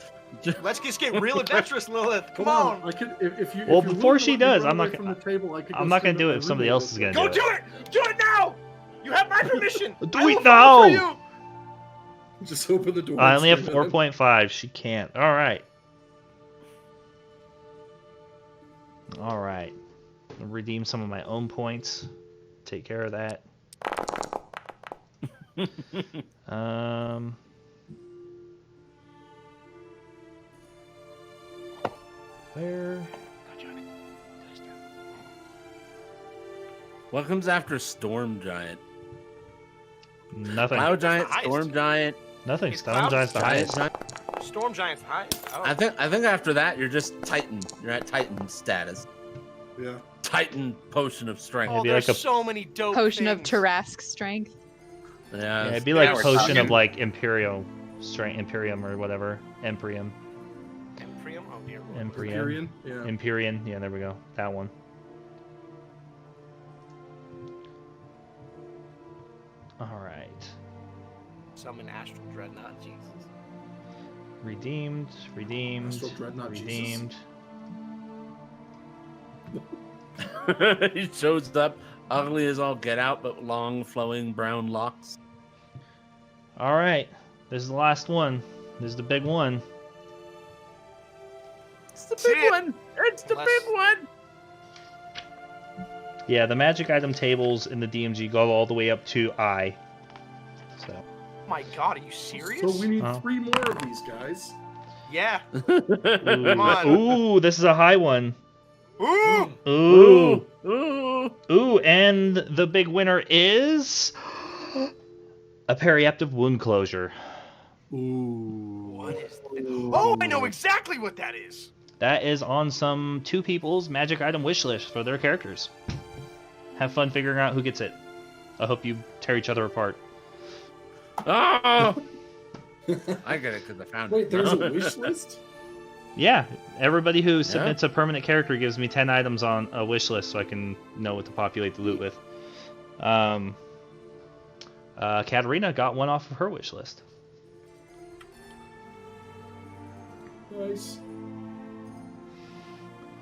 S5: let's just get real adventurous, Lilith. Come on.
S2: I could, if you.
S1: Well,
S2: if you're
S1: before
S2: willing
S1: she
S2: to let me
S1: does,
S2: run
S1: I'm not
S2: away
S1: gonna-
S2: from the table, I could
S1: I'm
S2: go
S1: not going
S2: spend
S1: to do
S2: my
S1: it if somebody
S2: reroll
S1: else is
S2: with
S1: going to
S2: it.
S1: do
S5: Go
S1: it.
S5: do it! Do it now! You have my permission.
S1: Do
S5: I
S1: it
S5: will
S1: now!
S5: vote for you.
S2: Just open the door.
S1: I
S2: and
S1: only have
S2: swing at him.
S1: 4.5. She can't. All right. All right. I'll redeem some of my own points. Take care of that. Where?
S4: What comes after Storm Giant?
S1: Nothing.
S4: Cloud Giant,
S5: highest.
S4: Storm Giant,
S1: Nothing.
S5: Is
S1: Storm
S5: Cloud
S1: Giant's the
S4: Giant.
S1: highest.
S5: Storm Giant's high. Oh.
S4: I think after that you're just Titan. You're at Titan status.
S2: Yeah.
S4: Titan Potion of Strength.
S5: Oh,
S1: Maybe
S5: there's
S1: like a-
S5: so many dope
S3: Potion of
S5: things.
S3: Tarrasque strength.
S1: Yeah, it'd be
S4: yeah,
S1: like
S6: we're
S1: potion
S6: talking.
S1: of like Imperial strength, Imperium or whatever. Empyreum.
S5: Empyrean? Oh dear.
S1: Empyrean.
S2: Empyrean? Yeah.
S1: Empyrean. Yeah, there we go. That one. All right.
S5: Summon Astral Dreadnought. Jesus.
S1: Redeemed. Redeemed.
S2: Astral Dreadnought, Jesus.
S1: Redeemed.
S4: He shows up, ugly as all get out, but long, flowing brown locks.
S1: All right. This is the last one. This is the big one.
S4: It's the
S5: big
S4: one. It's the
S5: Unless-
S4: big one.
S1: Yeah, the magic item tables in the DMG go all the way up to I. So.
S5: Oh my God, are you serious?
S2: So we need
S1: Oh.
S2: 3 more of these guys.
S5: Yeah.
S1: Ooh,
S5: on.
S1: ooh, this is a high one.
S5: Ooh.
S1: Ooh.
S4: Ooh.
S1: Ooh, and the big winner is a periaptive wound closure.
S2: Ooh.
S5: What is that? Oh, I know exactly what that is.
S1: That is on some 2 people's magic item wish list for their characters. Have fun figuring out who gets it. I hope you tear each other apart.
S4: Oh! I get it because I found
S2: Wait,
S4: it.
S2: there's a wish list?
S1: Yeah, everybody who submits a permanent character gives me 10 items on a wish list so I can know what to populate the loot with. Katerina got one off of her wish list.
S2: Nice.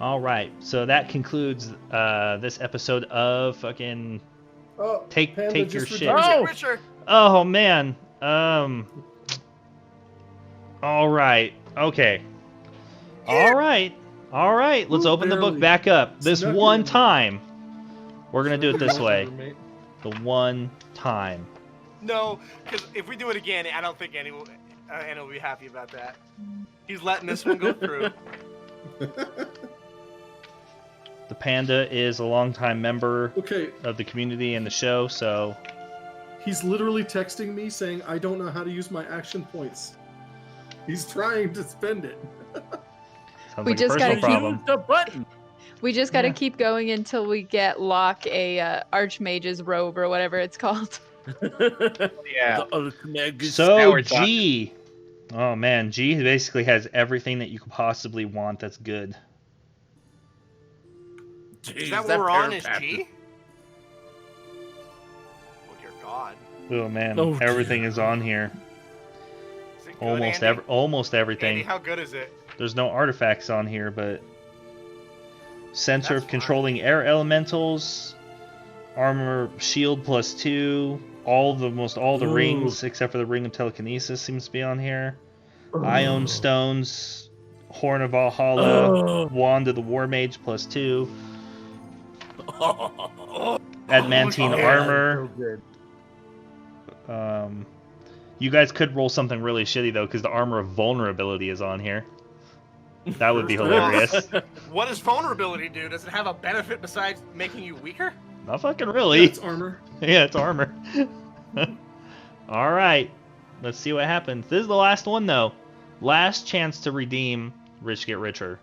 S1: All right, so that concludes this episode of fucking
S2: Oh,
S1: Take
S2: Panda
S1: your
S2: just
S1: shit.
S2: returned.
S4: Oh!
S5: Richard.
S1: Oh man. All right. Okay. All right. All right. Let's
S2: Ooh,
S1: open the book
S2: barely.
S1: back up. This
S2: Snuck
S1: one
S2: in.
S1: time. We're gonna do it this way.
S2: Mate.
S1: The one time.
S5: No, because if we do it again, I don't think anyone will be happy about that. He's letting this one go through.
S1: The panda is a longtime member
S2: Okay,
S1: of the community and the show, so
S2: he's literally texting me saying, I don't know how to use my action points. He's trying to spend it.
S1: sounds
S3: We
S1: like
S3: just
S1: a
S3: gotta
S1: personal
S3: keep-
S1: problem.
S4: Use the button.
S3: We just gotta
S1: Yeah.
S3: keep going until we get Locke a Archmage's robe or whatever it's called.
S6: Yeah.
S1: So
S6: Now we're talking.
S1: G. Oh man, G basically has everything that you could possibly want that's good.
S5: Is that what we're on? Is G? Oh dear God.
S1: Oh man,
S4: Oh, dear.
S1: everything is on here.
S5: Is it good, Andy?
S1: Almost everything.
S5: Andy, how good is it?
S1: There's no artifacts on here, but sensor
S5: That's
S1: of controlling air elementals, Armor shield +2. Almost all the
S2: Ooh.
S1: rings except for the ring of telekinesis seems to be on here. Ion stones, Horn of Valhalla, Wand of the War Mage +2. Adamantine armor. You guys could roll something really shitty though, because the armor of vulnerability is on here. That would be hilarious.
S5: What does vulnerability do? Does it have a benefit besides making you weaker?
S1: Not fucking really.
S2: Yeah, it's armor.
S1: Yeah, it's armor. All right, let's see what happens. This is the last one though. Last chance to redeem Rich Get Richer.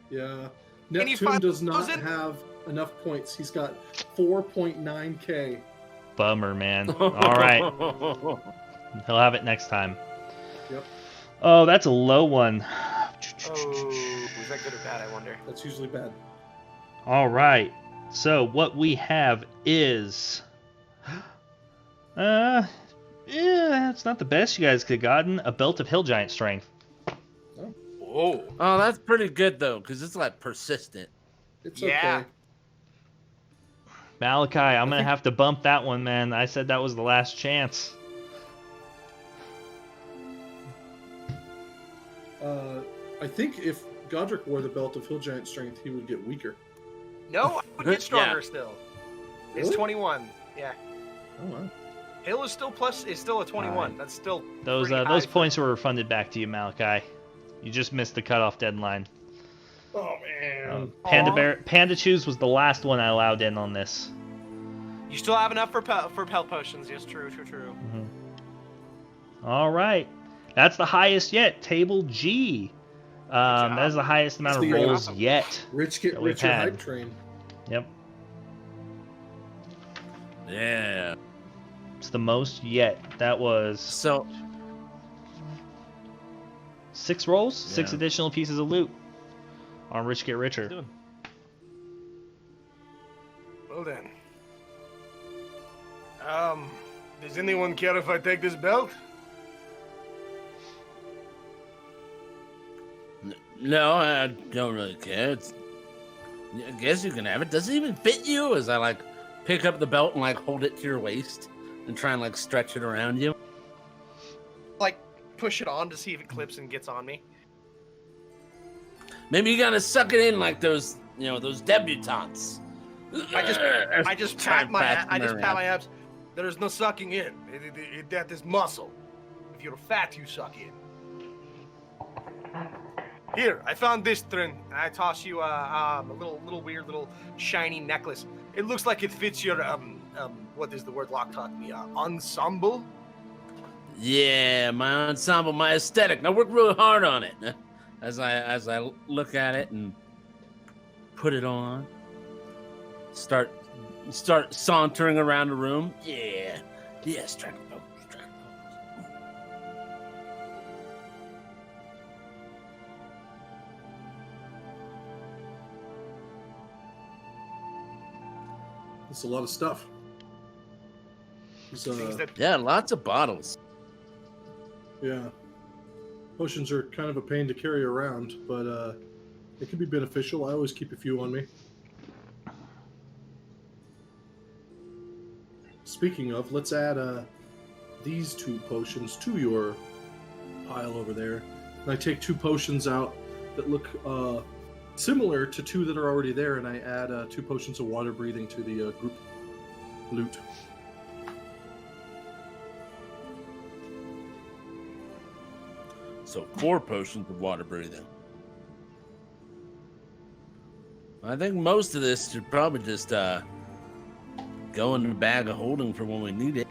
S2: Yeah.
S5: Can you
S2: Neptune
S5: find
S2: does not
S5: those in-
S2: have enough points. He's got 4.9k.
S1: Bummer, man. All right, he'll have it next time.
S2: Yep.
S1: Oh, that's a low one.
S5: Oh, is that good or bad? I wonder.
S2: That's usually bad.
S1: All right. So what we have is, yeah, it's not the best you guys could have gotten. A belt of hill giant strength.
S5: Whoa.
S4: Oh, that's pretty good though, because it's like persistent.
S2: It's
S5: Yeah.
S2: okay.
S1: Malachi, I'm gonna have to bump that one, man. I said that was the last chance.
S2: I think if Godric wore the belt of hill giant strength, he would get weaker.
S5: No, I would get stronger
S4: Yeah.
S5: still. It's
S2: Really?
S5: 21. Yeah.
S2: Oh wow.
S5: Hill is still a 21.
S1: Alright.
S5: That's still
S1: Those
S5: pretty high
S1: those
S5: for-
S1: points were refunded back to you, Malachi. You just missed the cutoff deadline.
S2: Oh man.
S1: Panda Chews was the last one I allowed in on this.
S5: You still have enough for health potions. Yes, true.
S1: All right, that's the highest yet. Table G.
S5: job.
S1: That is the highest amount of
S2: That's the
S1: rolls
S5: awesome.
S1: yet.
S2: Rich get
S1: that we've
S2: richer
S1: had.
S2: hype train.
S1: Yep,
S4: Yeah.
S1: it's the most yet. That was
S4: So
S1: 6 rolls, 6
S4: Yeah.
S1: additional pieces of loot on Rich Get Richer.
S5: Well then. Does anyone care if I take this belt?
S4: no, I don't really care. I guess you can have it. Does it even fit you? As I like pick up the belt and like hold it to your waist and try and like stretch it around you.
S5: Like push it on to see if it clips and gets on me.
S4: Maybe you gotta suck it in like those, those debutantes.
S5: I just pat my
S4: around.
S5: abs. There is no sucking in. That is muscle. If you're fat, you suck in. Here, I found this thing, and I toss you a little weird little shiny necklace. It looks like it fits your what is the word Locke taught me? Ensemble.
S4: Yeah, my ensemble, my aesthetic. I work real hard on it. As I look at it and put it on, start sauntering around the room. Yeah, strike a pose.
S2: It's a lot of stuff. It's,
S5: Things that
S4: Yeah, lots of bottles.
S2: yeah. Potions are kind of a pain to carry around, but it can be beneficial. I always keep a few on me. Speaking of, let's add these 2 potions to your pile over there. And I take 2 potions out that look similar to 2 that are already there, and I add 2 potions of water breathing to the group loot.
S4: So 4 potions of water breathing. I think most of this should probably just go in the bag of holding for when we need it.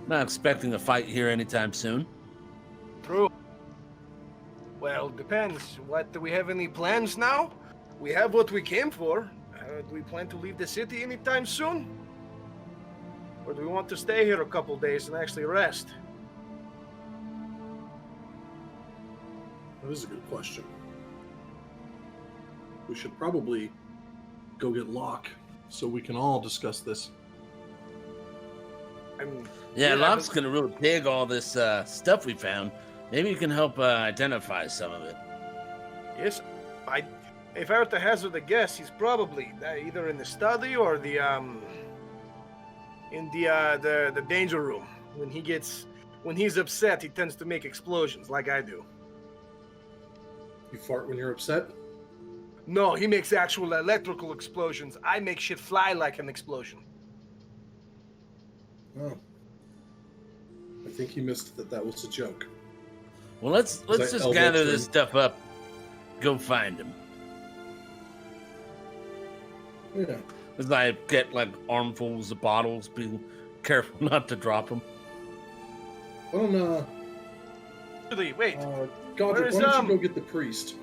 S4: Not expecting a fight here anytime soon.
S5: True. Well, depends. What, do we have any plans now? We have what we came for. Do we plan to leave the city anytime soon? Or do we want to stay here a couple days and actually rest?
S2: That is a good question. We should probably go get Locke so we can all discuss this.
S4: Yeah,
S5: Yeah,
S4: Locke's
S5: but-
S4: gonna really dig all this stuff we found. Maybe you can help identify some of it.
S5: Yes, if I were to hazard a guess, he's probably either in the study or the in the danger room. When he's upset, he tends to make explosions like I do.
S2: You fart when you're upset?
S5: No, he makes actual electrical explosions. I make shit fly like an explosion.
S2: Oh. I think he missed that was a joke.
S4: Well, let's just gather this stuff up. Go find him.
S2: Yeah.
S4: As I get like armfuls of bottles, be careful not to drop them.
S2: Why don't,
S5: Wait.
S2: Godric, why don't you go get the priest?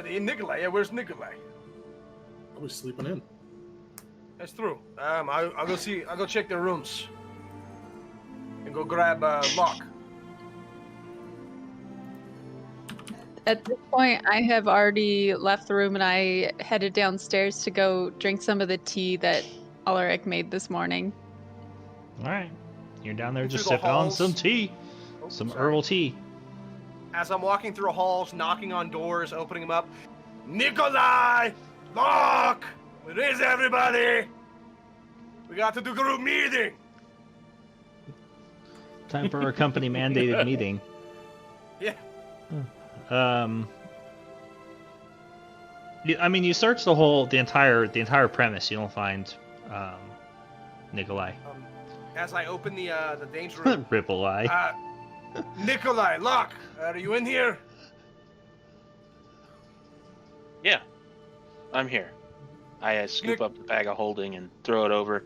S5: Nikolai, yeah, where's Nikolai?
S2: Probably sleeping in.
S5: That's true. I'll go see. I'll go check their rooms. And go grab Locke.
S3: At this point, I have already left the room and I headed downstairs to go drink some of the tea that Ulrich made this morning.
S1: All right. You're down there just
S5: Through the
S1: sipping on
S5: halls.
S1: some tea.
S5: Oh,
S1: Some
S5: sorry.
S1: herbal tea.
S5: As I'm walking through halls, knocking on doors, opening them up. Nikolai! Locke! Where is everybody? We got to do group meeting!
S1: Time for our company mandated meeting.
S5: Yeah.
S1: You search the entire premise. You don't find Nikolai.
S5: As I open the danger room.
S1: Ripple eye.
S5: Nikolai, Locke, are you in here?
S6: Yeah, I'm here. I scoop up the bag of holding and throw it over.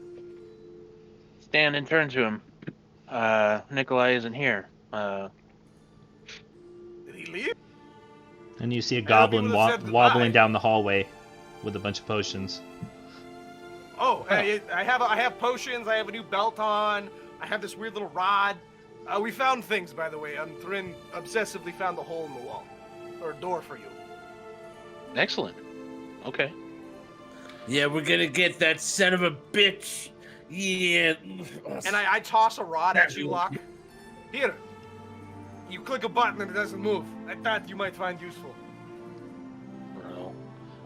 S6: Stand and turn to him. Nikolai isn't here.
S5: Did he leave?
S1: And you see a
S5: I hope
S1: goblin
S5: he would've said goodbye.
S1: wobbling down the hallway with a bunch of potions.
S5: Oh, I have potions. I have a new belt on. I have this weird little rod. We found things, by the way. Thrin obsessively found the hole in the wall, or door for you.
S6: Excellent. Okay.
S4: Yeah, we're gonna get that son of a bitch. Yeah.
S5: And I toss a rod at you, Locke. Here. You click a button and it doesn't move. I thought you might find useful.
S6: Well,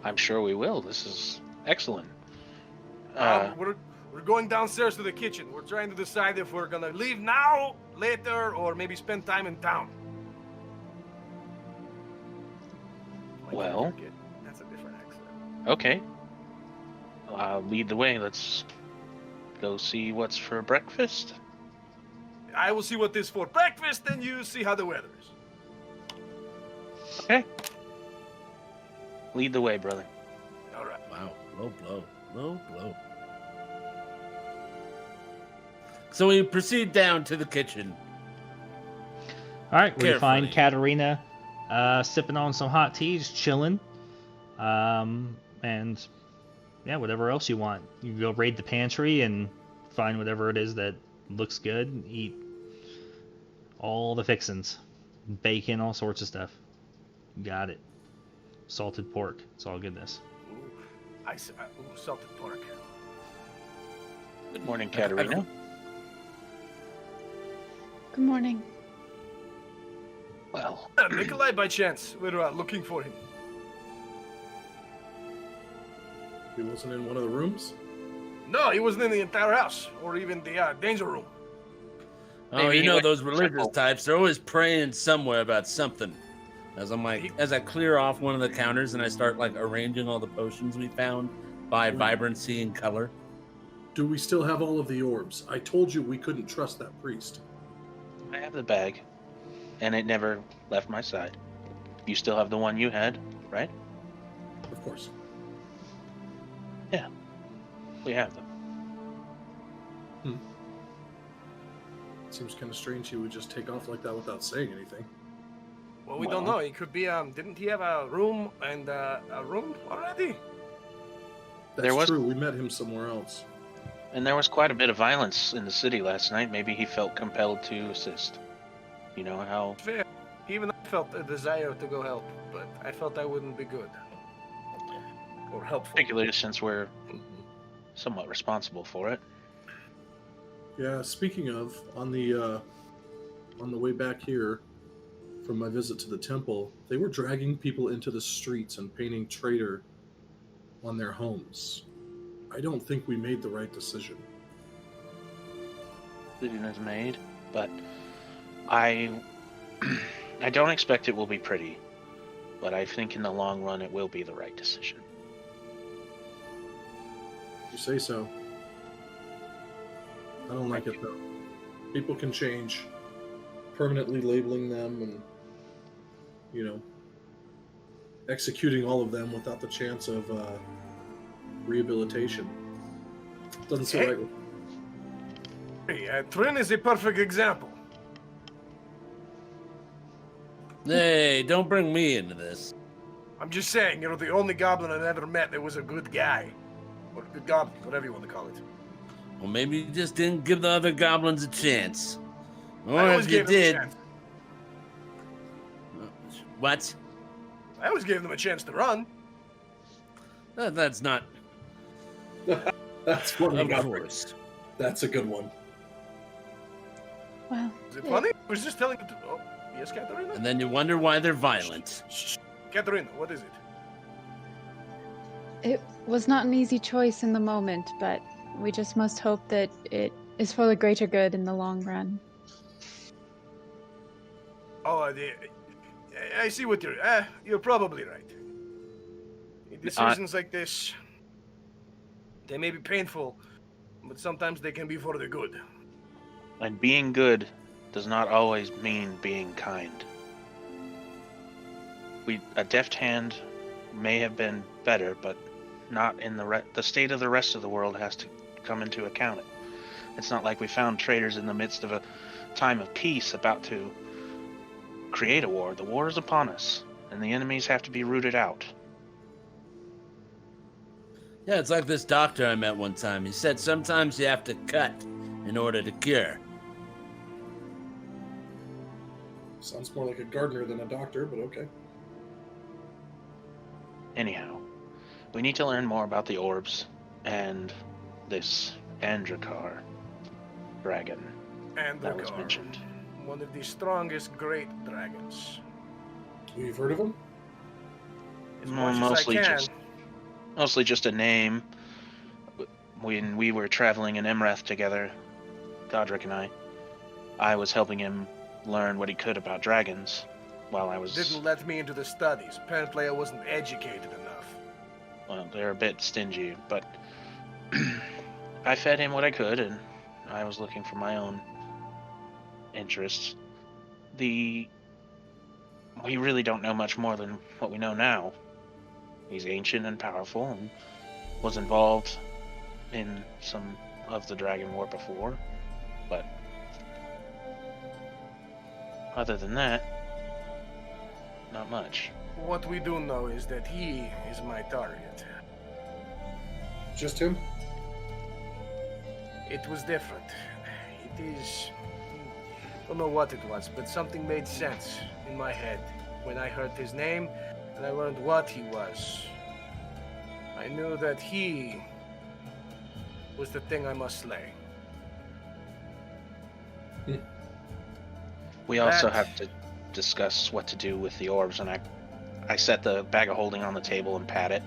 S6: I'm sure we will. This is excellent.
S5: We're going downstairs to the kitchen. We're trying to decide if we're gonna leave now, later, or maybe spend time in town.
S6: Well.
S5: That's a different accent.
S6: Okay. Lead the way. Let's go see what's for breakfast.
S5: I will see what is for breakfast, and you see how the weather is.
S6: Okay. Lead the way, brother.
S5: All right.
S4: Wow, low blow, low blow. So we proceed down to the kitchen.
S1: All right, we
S4: Carefully.
S1: find Katerina sipping on some hot tea, just chilling. And yeah, whatever else you want. You can go raid the pantry and find whatever it is that looks good. And eat all the fixins. Bacon, all sorts of stuff. Got it. Salted pork. It's all goodness.
S5: Salted pork.
S6: Good morning, Katerina.
S3: Good morning.
S6: Well,
S5: Nikolai, by chance, we're looking for him.
S2: He wasn't in one of the rooms?
S5: No, he wasn't in the entire house, or even the danger room.
S4: Oh,
S6: Maybe
S4: you
S6: he
S4: know
S6: went
S4: those
S6: to
S4: religious
S6: temple.
S4: types, they're always praying somewhere about something. As I clear off one of the counters and I start like arranging all the potions we found by vibrancy and color.
S2: Do we still have all of the orbs? I told you we couldn't trust that priest.
S6: I have the bag, and it never left my side. You still have the one you had, right?
S2: Of course.
S6: Yeah, we have them.
S2: Seems kind of strange he would just take off like that without saying anything.
S5: Well, we don't know. It could be. Didn't he have a room and a room already?
S2: That's
S6: There was-
S2: true. We met him somewhere else.
S6: And there was quite a bit of violence in the city last night. Maybe he felt compelled to assist. You know how...
S5: Fair. Even I felt a desire to go help, but I felt that wouldn't be good or helpful.
S6: Particularly since we're somewhat responsible for it.
S2: Yeah. Speaking of, on the way back here from my visit to the temple, they were dragging people into the streets and painting traitor on their homes. I don't think we made the right decision.
S6: decision is made, but I don't expect it will be pretty, but I think in the long run it will be the right decision.
S2: You say so. I don't like it though. People can change. Permanently labeling them and, executing all of them without the chance of rehabilitation. Doesn't seem right.
S7: Hey, Trin is a perfect example.
S4: Hey, don't bring me into this.
S7: I'm just saying, the only goblin I ever met that was a good guy. Or a good goblin, whatever you want to call it.
S4: Well, maybe you just didn't give the other goblins a chance. Or
S7: I always
S4: if you
S7: gave them a
S4: did...
S7: chance.
S4: What?
S7: I always gave them a chance to run.
S4: That's not...
S2: That's funny.
S4: Of course.
S2: That's a good one.
S3: Well,
S7: Is it funny? I was just telling you to... Oh, yes, Katerina?
S4: And then you wonder why they're violent.
S7: Shh. Katerina, what is it?
S3: it was not an easy choice in the moment, but we just must hope that it is for the greater good in the long run.
S7: Oh, I see what you're probably right. Decisions like this, they may be painful, but sometimes they can be for the good.
S6: And being good does not always mean being kind. A deft hand may have been better, but not in the state of the rest of the world has to come into account. It's not like we found traitors in the midst of a time of peace about to create a war. The war is upon us, and the enemies have to be rooted out.
S4: Yeah, it's like this doctor I met one time. He said sometimes you have to cut in order to cure.
S2: Sounds more like a gardener than a doctor, but okay.
S6: Anyhow, we need to learn more about the orbs and this Andrakar dragon that was mentioned.
S7: One of the strongest great dragons.
S2: You've heard of him?
S7: As much as I can.
S6: Mostly just a name. When we were traveling in Emrath together, Godric and I was helping him learn what he could about dragons while I was...
S7: Didn't let me into the studies. Apparently I wasn't educated enough.
S6: Well, they're a bit stingy, but I fed him what I could, and I was looking for my own interests. We really don't know much more than what we know now. He's ancient and powerful, and was involved in some of the Dragon War before, but other than that, not much.
S7: What we do know is that he is my target.
S2: Just him?
S7: It was different. It is... I don't know what it was, but something made sense in my head when I heard his name and I learned what he was. I knew that he was the thing I must slay.
S6: We also have to discuss what to do with the orbs, and I set the bag of holding on the table and pat it.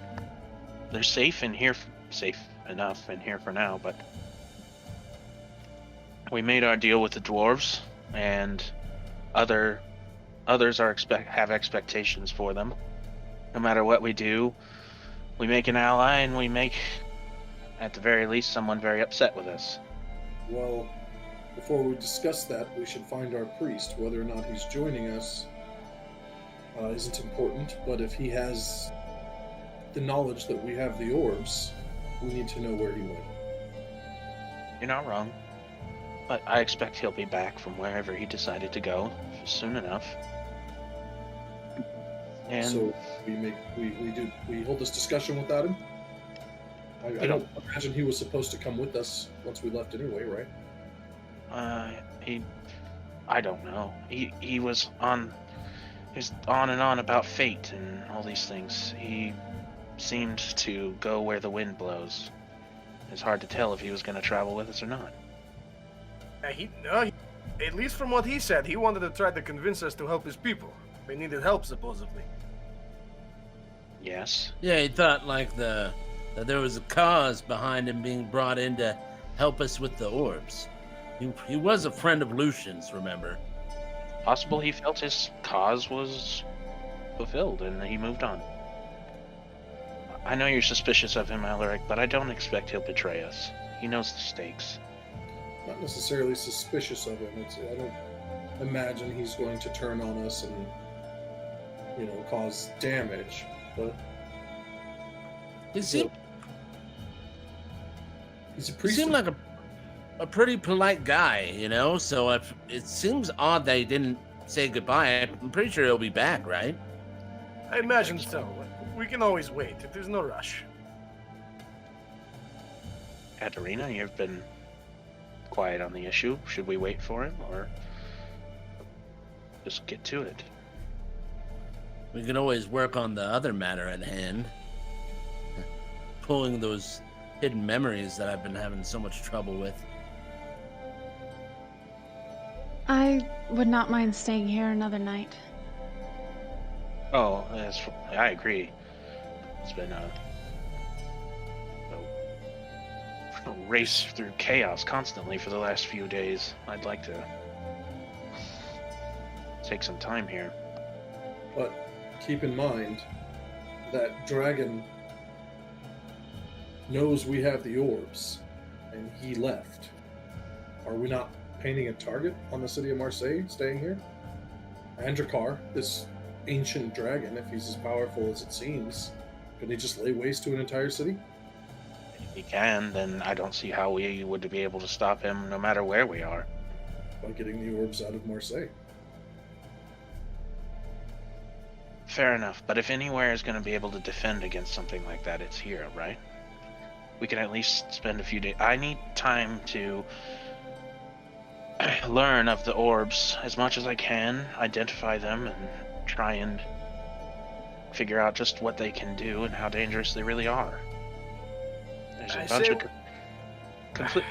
S6: They're safe in here, safe enough in here for now, but we made our deal with the dwarves, and others have expectations for them. No matter what we do, we make an ally, and we make, at the very least, someone very upset with us.
S2: Well, before we discuss that, we should find our priest. Whether or not he's joining us isn't important, but if he has the knowledge that we have the orbs, we need to know where he went.
S6: You're not wrong, but I expect he'll be back from wherever he decided to go soon enough. And
S2: so we hold this discussion without him? I don't imagine he was supposed to come with us once we left anyway, right?
S6: I don't know. He was on and on about fate and all these things. He seemed to go where the wind blows. It's hard to tell if he was going to travel with us or not.
S7: At least from what he said, he wanted to try to convince us to help his people. They needed help, supposedly.
S6: Yes.
S4: Yeah, he thought that there was a cause behind him being brought in to help us with the orbs. He was a friend of Lucian's, remember?
S6: Possible he felt his cause was fulfilled and he moved on. I know you're suspicious of him, Alaric, but I don't expect he'll betray us. He knows the stakes.
S2: Not necessarily suspicious of him. I don't imagine he's going to turn on us and, cause damage. But
S4: He's
S2: he's a
S4: He
S2: priest.
S4: seemed like a pretty polite guy, so it seems odd that he didn't say goodbye. I'm pretty sure he'll be back, right?
S7: I imagine so. We can always wait. There's no rush.
S6: Katerina, you've been quiet on the issue. Should we wait for him, or just get to it?
S4: We can always work on the other matter at hand. Pulling those hidden memories that I've been having so much trouble with.
S3: I would not mind staying here another night.
S6: Oh, I agree. It's been a race through chaos constantly for the last few days. I'd like to take some time here.
S2: But keep in mind that dragon knows we have the orbs, and he left. Are we not painting a target on the city of Marseille staying here? Andrakar, this ancient dragon, if he's as powerful as it seems, can he just lay waste to an entire city?
S6: If he can, then I don't see how we would be able to stop him no matter where we are.
S2: By getting the orbs out of Marseille.
S6: Fair enough, but if anywhere is going to be able to defend against something like that, it's here, right? We can at least spend a few days. I need time to learn of the orbs as much as I can, identify them, and try and figure out just what they can do and how dangerous they really are. There's a bunch of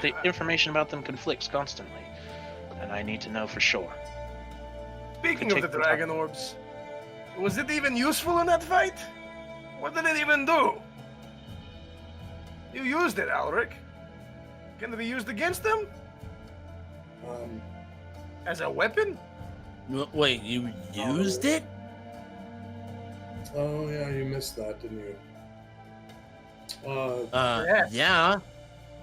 S6: the information about them conflicts constantly, and I need to know for sure.
S7: Speaking of the Dragon Orbs, was it even useful in that fight? What did it even do? You used it, Alaric. Can it be used against them? As a weapon?
S4: Wait, you used it?
S2: Oh yeah, you missed that, didn't you?
S7: Yes.
S4: Yeah.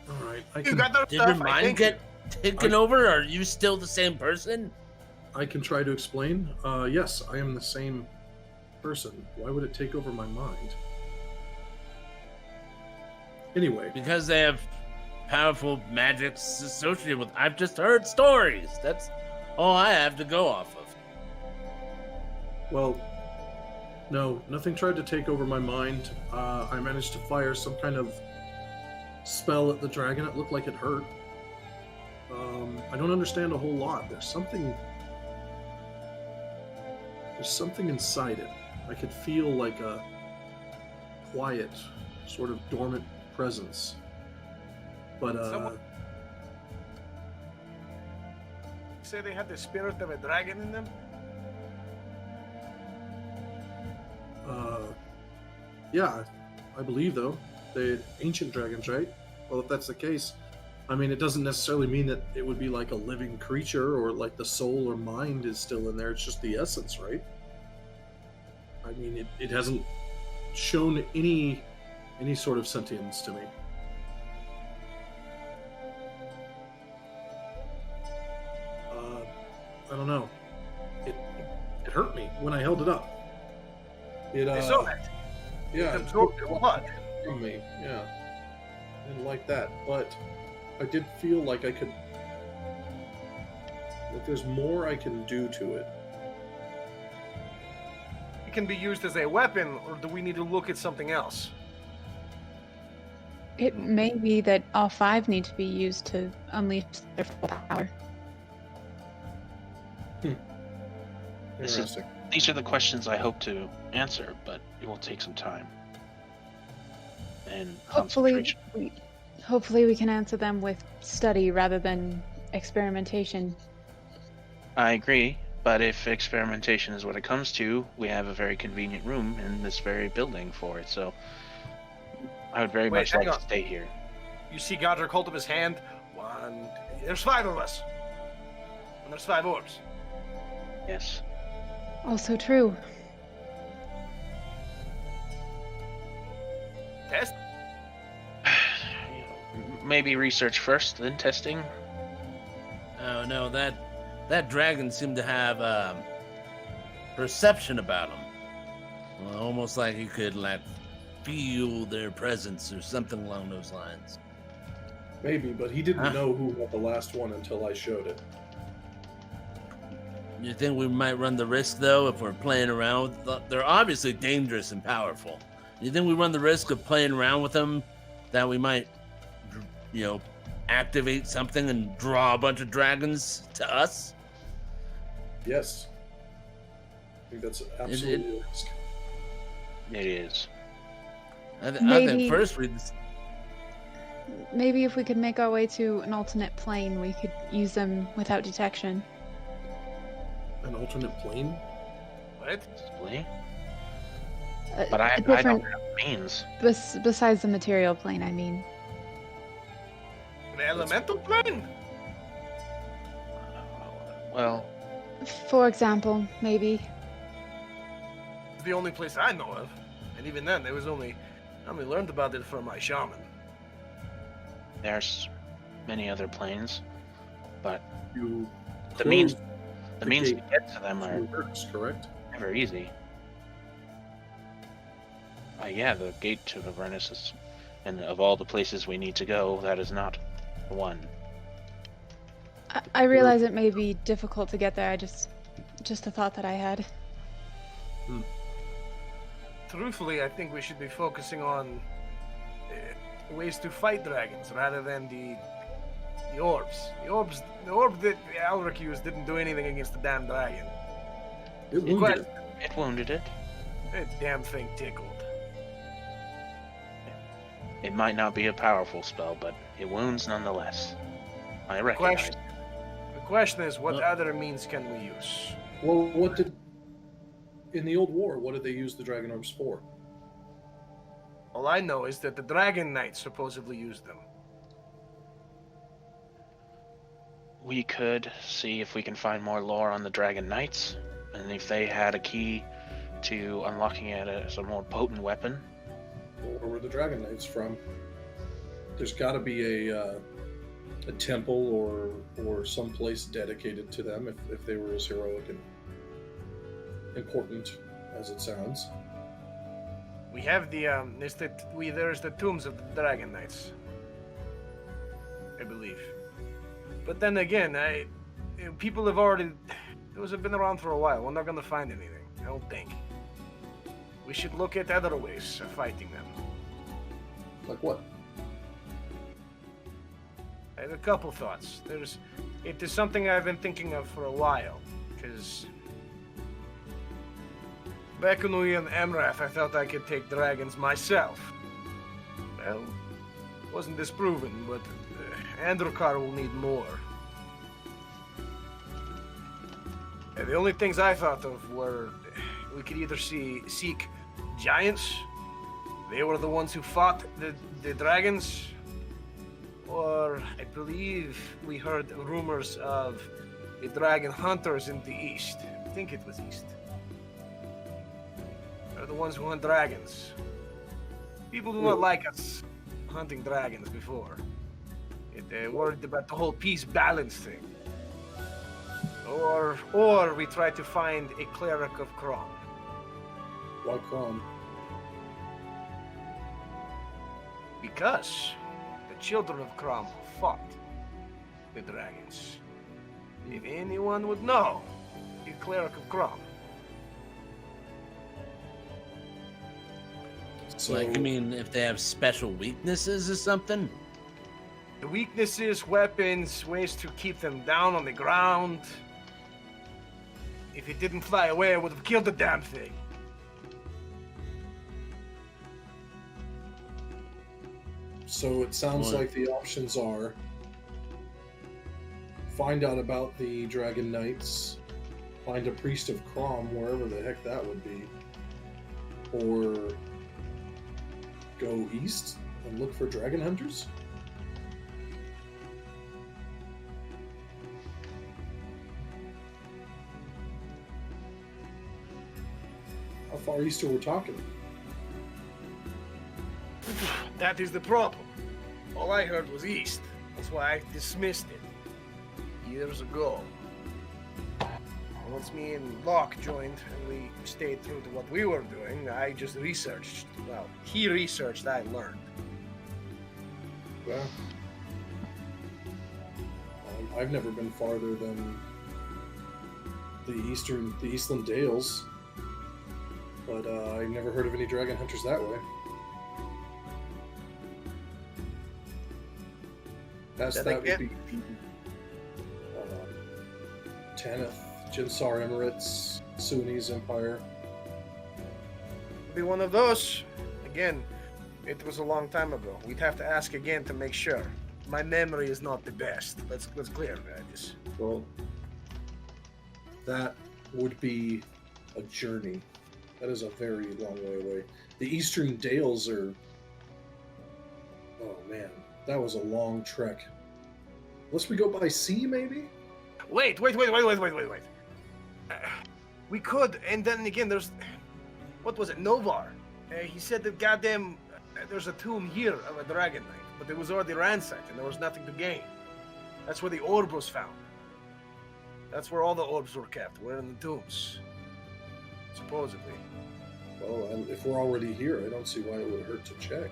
S2: Alright,
S7: You got those
S4: Did
S7: stuff,
S4: your
S7: I
S4: mind
S7: think.
S4: get taken over? Are you still the same person?
S2: I can try to explain. Yes, I am the same person. Why would it take over my mind? Anyway,
S4: Because they have powerful magics associated with. I've just heard stories. That's all I have to go off of.
S2: well, no, nothing tried to take over my mind. I managed to fire some kind of spell at the dragon. It looked like it hurt. I don't understand a whole lot. There's something inside it. I could feel like a quiet, sort of dormant presence. But
S7: Say they had the spirit of a dragon in them?
S2: yeah, I believe though. The ancient dragons, right? Well, if that's the case, I mean, it doesn't necessarily mean that it would be like a living creature or like the soul or mind is still in there. It's just the essence, right? I mean, it hasn't shown any sort of sentience to me. I don't know. It hurt me when I held it up.
S7: I saw that.
S2: Yeah,
S7: It absorbed your blood.
S2: from me. Yeah, I didn't like that, but I did feel like I could. Like there's more I can do to it.
S7: It can be used as a weapon, or do we need to look at something else?
S3: It may be that all 5 need to be used to unleash their full power.
S2: Interesting.
S6: These are the questions I hope to answer, but it will take some time. And
S3: Hopefully,
S6: concentration.
S3: we can answer them with study rather than experimentation.
S6: I agree, but if experimentation is what it comes to, we have a very convenient room in this very building for it, so I would very much
S7: hang
S6: like
S7: on.
S6: to stay here.
S7: You see Godric hold up his hand. 1, There's 5 of us. And there's 5 orbs.
S6: Yes.
S3: Also true.
S7: Test?
S6: Maybe research first, then testing.
S4: Oh no, that dragon seemed to have perception about him. Well, almost like he could like feel their presence or something along those lines.
S2: Maybe, but he didn't know who had the last one until I showed it.
S4: You think we might run the risk though if we're playing around with them? They're obviously dangerous and powerful. You think we run the risk of playing around with them that we might, activate something and draw a bunch of dragons to us?
S2: Yes. I think that's absolutely a risk.
S6: It is.
S4: I think first we
S3: Maybe if we could make our way to an alternate plane, we could use them without detection.
S2: An alternate plane?
S7: What?
S6: Possibly.
S3: A
S6: But I
S3: different,
S6: don't know what it means.
S3: besides the material plane, I mean.
S7: The elemental plane?
S6: Well,
S3: For example, maybe.
S7: It's the only place I know of. And even then, I only learned about it from my shaman.
S6: there's many other planes, but
S2: You
S6: the means
S2: closed
S6: to
S2: the gate
S6: get to them
S2: to
S6: are
S2: works, correct?
S6: never easy. Yeah, the gate to Avernus is, and of all the places we need to go, that is not one.
S3: I realize it may be difficult to get there. Just a thought that I had.
S7: Truthfully, I think we should be focusing on ways to fight dragons rather than the orbs. The orb that Alric used didn't do anything against the damn dragon.
S2: It wounded it.
S6: It wounded it.
S7: That damn thing tickled.
S6: It might not be a powerful spell, but it wounds nonetheless. I recognize.
S7: The question is, what other means can we use?
S2: Well, in the old war, what did they use the Dragon Orbs for?
S7: All I know is that the Dragon Knights supposedly used them.
S6: We could see if we can find more lore on the Dragon Knights, and if they had a key to unlocking it as a more potent weapon.
S2: Where were the Dragon Knights from? There's got to be a temple or some place dedicated to them if they were as heroic and important as it sounds.
S7: We have there's the tombs of the Dragon Knights, I believe. But then again, people have already, those have been around for a while. We're not gonna find anything, I don't think. We should look at other ways of fighting them.
S2: Like what?
S7: I have a couple thoughts. It is something I've been thinking of for a while, because back when we were in Emrath, I thought I could take dragons myself. Well, wasn't disproven, but Androkar will need more. And the only things I thought of were we could either seek giants. They were the ones who fought the dragons. Or I believe we heard rumors of the dragon hunters in the east. I think it was east. They're the ones who hunt dragons. People do not like us hunting dragons before. They're worried about the whole peace balance thing. Or we try to find a cleric of Krom.
S2: Why Krom?
S7: Because the children of Krom fought the dragons. If anyone would know, the cleric of Krom.
S2: So,
S4: like, you mean if they have special weaknesses or something?
S7: The weaknesses, weapons, ways to keep them down on the ground. If it didn't fly away, I would have killed the damn thing.
S2: So it sounds like the options are find out about the Dragon Knights, find a priest of Krom, wherever the heck that would be, or go east and look for dragon hunters? far east are we talking?
S7: That is the problem. All I heard was east. That's why I dismissed it years ago. Once me and Locke joined and we stayed true to what we were doing, I just researched. Well, he researched, I learned.
S2: Well, I've never been farther than the Eastland Dales, but I've never heard of any dragon hunters that way. Past that would be Tanith, Jinsar Emirates, Sunnis Empire.
S7: Be one of those. Again, it was a long time ago. We'd have to ask again to make sure. My memory is not the best. Let's clear that.
S2: Well, that would be a journey. That is a very long way away. The Eastern Dales are... Oh man, that was a long trek. Unless we go by sea, maybe?
S7: Wait. We could, and then again, there's... What was it? Novar. He said that goddamn... there's a tomb here of a Dragon Knight, but it was already ransacked and there was nothing to gain. That's where the orb was found. That's where all the orbs were kept. We're in the tombs. Supposedly.
S2: Well, if we're already here, I don't see why it would hurt to check.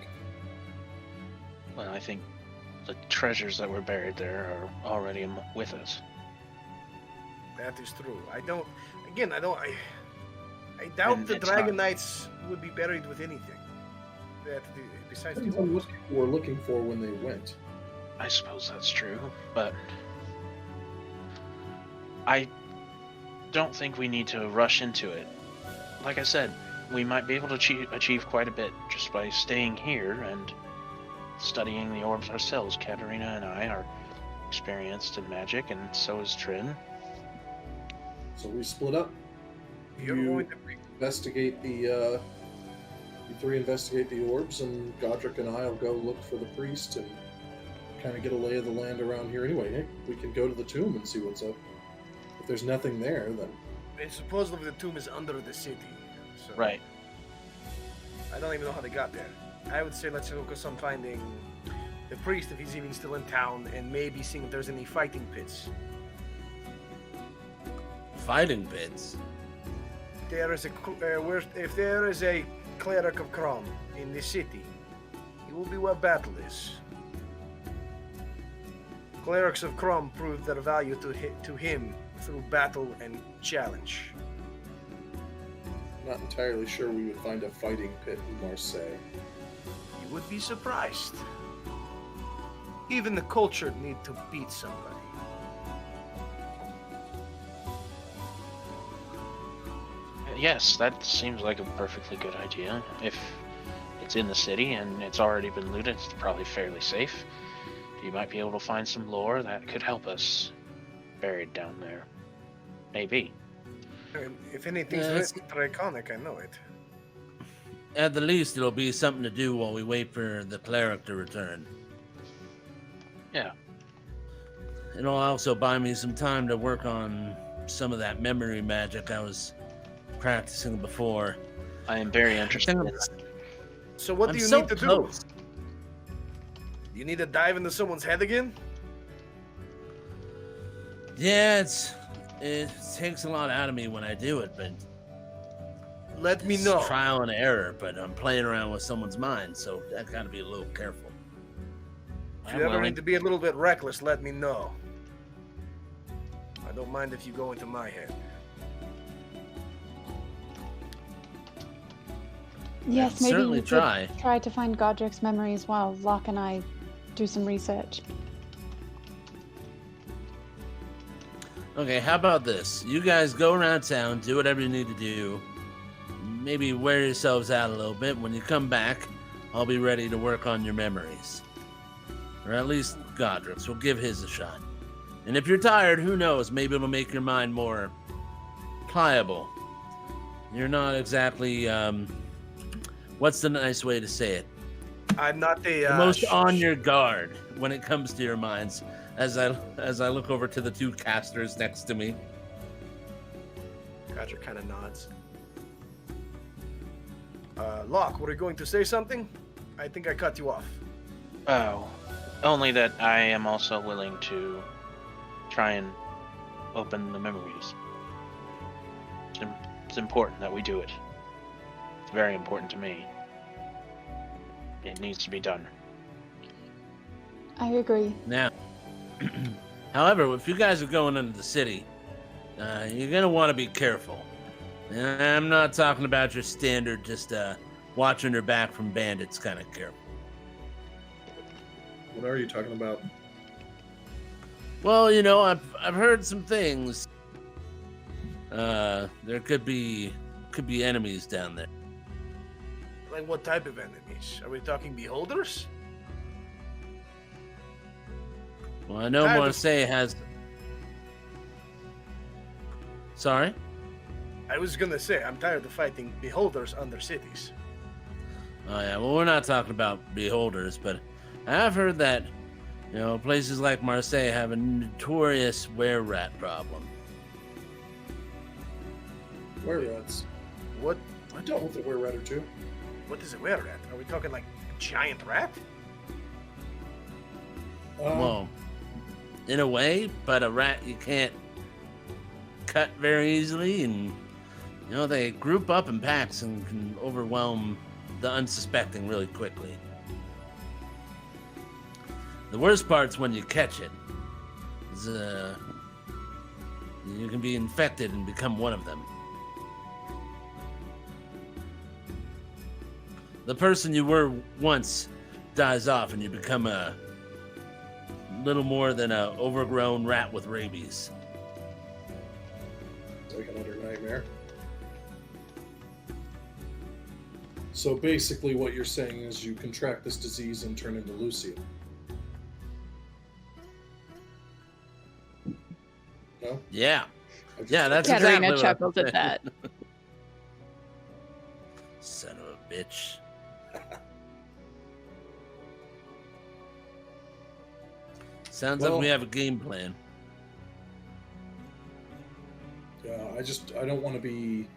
S6: Well, I think the treasures that were buried there are already with us.
S7: That is true. I doubt
S6: And
S7: the
S6: it's
S7: Dragon
S6: not-
S7: Knights would be buried with anything. Besides
S2: Depends
S7: the
S2: on
S7: orbs.
S2: what people were looking for when they went.
S6: I suppose that's true, but I don't think we need to rush into it. Like I said, we might be able to achieve quite a bit just by staying here and studying the orbs ourselves. Katerina and I are experienced in magic, and so is Trin.
S2: So we split up.
S7: You're
S2: You
S7: going to
S2: investigate the... You three investigate the orbs, and Godric and I will go look for the priest and kind of get a lay of the land around here. Anyway, Nick, we can go to the tomb and see what's up. If there's nothing there, then...
S7: And supposedly the tomb is under the city. So
S6: Right.
S7: I don't even know how they got there. I would say let's focus on finding the priest if he's even still in town, and maybe seeing if there's any fighting pits.
S4: Fighting pits.
S7: There is if there is a cleric of Crom in the city, it will be where battle is. Clerics of Crom prove their value to him through battle and challenge.
S2: Not entirely sure we would find a fighting pit in Marseille.
S7: You would be surprised. Even the cultured need to beat somebody.
S6: Yes, that seems like a perfectly good idea. If it's in the city and it's already been looted, it's probably fairly safe. You might be able to find some lore that could help us buried down there. Maybe.
S7: If anything's
S4: it's-
S7: written draconic, I know it.
S4: At the least, it'll be something to do while we wait for the cleric to return.
S6: Yeah.
S4: It'll also buy me some time to work on some of that memory magic I was practicing before.
S6: I am very interested in that.
S7: So what
S4: I'm
S7: do you
S4: so
S7: need to
S4: close.
S7: do? You need to dive into someone's head again?
S4: Yeah, it takes a lot out of me when I do it, but
S7: Let me
S4: it's
S7: know.
S4: trial and error. But I'm playing around with someone's mind, so I gotta be a little careful.
S7: If you ever need to be a little bit reckless, let me know. I don't mind if you go into my head.
S3: Yes, maybe
S4: certainly
S3: you could
S4: try.
S3: try to find Godric's memories while Locke and I do some research.
S4: Okay, how about this? You guys go around town, do whatever you need to do. Maybe wear yourselves out a little bit. When you come back, I'll be ready to work on your memories. Or at least Godric's. We'll give his a shot. And if you're tired, who knows? Maybe it'll make your mind more pliable. You're not exactly, what's the nice way to say it?
S7: I'm not
S4: The most on your guard when it comes to your minds. As I look over to the two casters next to me.
S7: Roger kind of nods. Locke, were you going to say something? I think I cut you off.
S6: Oh, only that I am also willing to try and open the memories. It's important that we do it. It's very important to me. It needs to be done.
S3: I agree.
S4: Now, however, if you guys are going into the city, you're gonna want to be careful. And I'm not talking about your standard just watching your back from bandits kind of careful.
S2: What are you talking about?
S4: Well, I've heard some things. There could be enemies down there.
S7: Like what type of enemies? Are we talking beholders?
S4: Well, I know
S7: Kind of.
S4: Marseille has. Sorry?
S7: I was gonna say, I'm tired of fighting beholders under cities.
S4: Oh yeah, well we're not talking about beholders, but I have heard that, places like Marseille have a notorious were-rat problem.
S2: Were-rats?
S7: What?
S2: I dealt with a were-rat or two.
S7: What is a were-rat? Are we talking like a giant rat?
S4: Well, in a way, but a rat you can't cut very easily, and they group up in packs and can overwhelm the unsuspecting really quickly. The worst part's when you catch it. You can be infected and become one of them. The person you were once dies off and you become a little more than a overgrown rat with rabies.
S2: Like another nightmare. So basically what you're saying is you contract this disease and turn into Lucio. No?
S4: Yeah.
S2: Okay.
S4: Yeah, that's
S3: Katerina
S4: exactly what
S3: chuckled
S4: I'm
S3: at that.
S4: Son of a bitch. Sounds like
S2: Well-
S4: we have a game plan.
S2: I don't want to be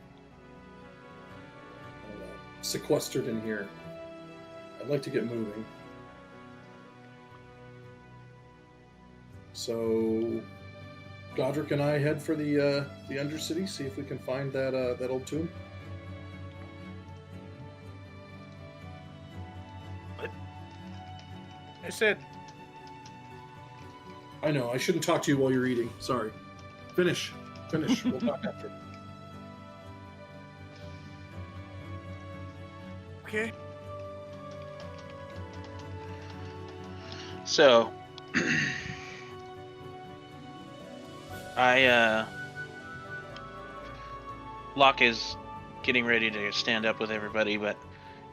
S2: sequestered in here. I'd like to get moving. So, Godric and I head for the Undercity, see if we can find that old tomb.
S7: I said,
S2: I know, I shouldn't talk to you while you're eating. Sorry. Finish. We'll talk after.
S7: okay.
S6: So, Locke is getting ready to stand up with everybody, but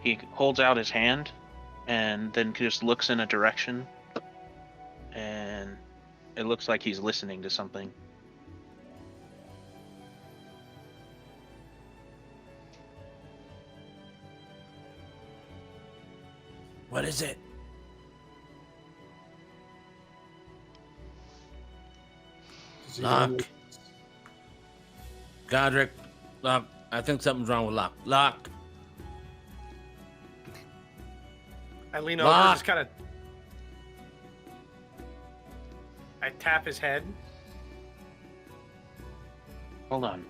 S6: he holds out his hand and then just looks in a direction, and it looks like he's listening to something.
S4: What is it?
S2: Does he know-
S4: Locke. Godric. Locke. I think something's wrong with Locke. Locke.
S7: I lean over,
S4: Locke.
S7: just kind of. I tap his head.
S6: Hold on.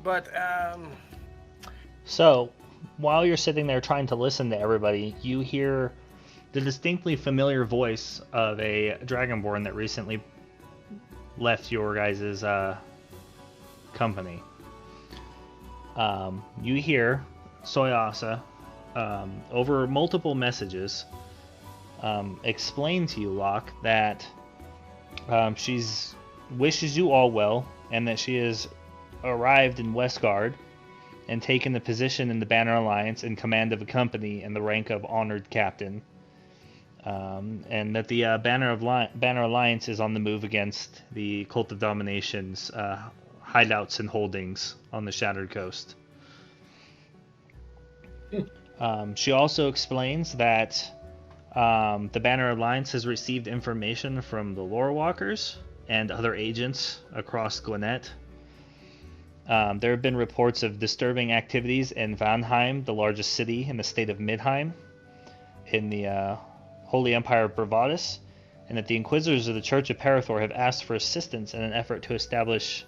S7: But,
S1: So, while you're sitting there trying to listen to everybody, you hear the distinctly familiar voice of a Dragonborn that recently left your guys' company. You hear Soyasa, over multiple messages, explain to you, Locke, that she's wishes you all well, and that she has arrived in Westgard and taken the position in the Banner Alliance in command of a company in the rank of honored captain, and that the Banner Alliance is on the move against the Cult of Domination's hideouts and holdings on the Shattered Coast. She also explains that the Banner Alliance has received information from the Lore Walkers and other agents across Gwinnett, There have been reports of disturbing activities in Vanheim, the largest city in the state of Midheim, in the Holy Empire of Bravadis, and that the Inquisitors of the Church of Parathor have asked for assistance in an effort to establish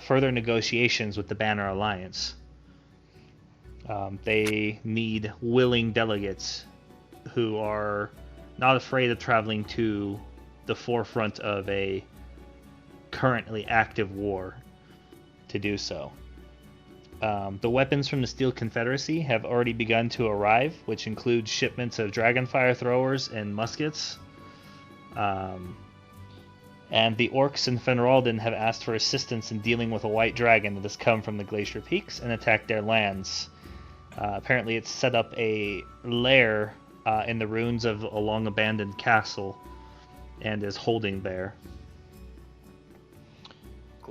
S1: further negotiations with the Banner Alliance. They need willing delegates who are not afraid of traveling to the forefront of a currently active war to do so. The weapons from the Steel Confederacy have already begun to arrive, which includes shipments of dragonfire throwers and muskets. And the orcs in Fenralden have asked for assistance in dealing with a white dragon that has come from the Glacier Peaks and attacked their lands. Apparently it's set up a lair in the ruins of a long-abandoned castle and is holding there.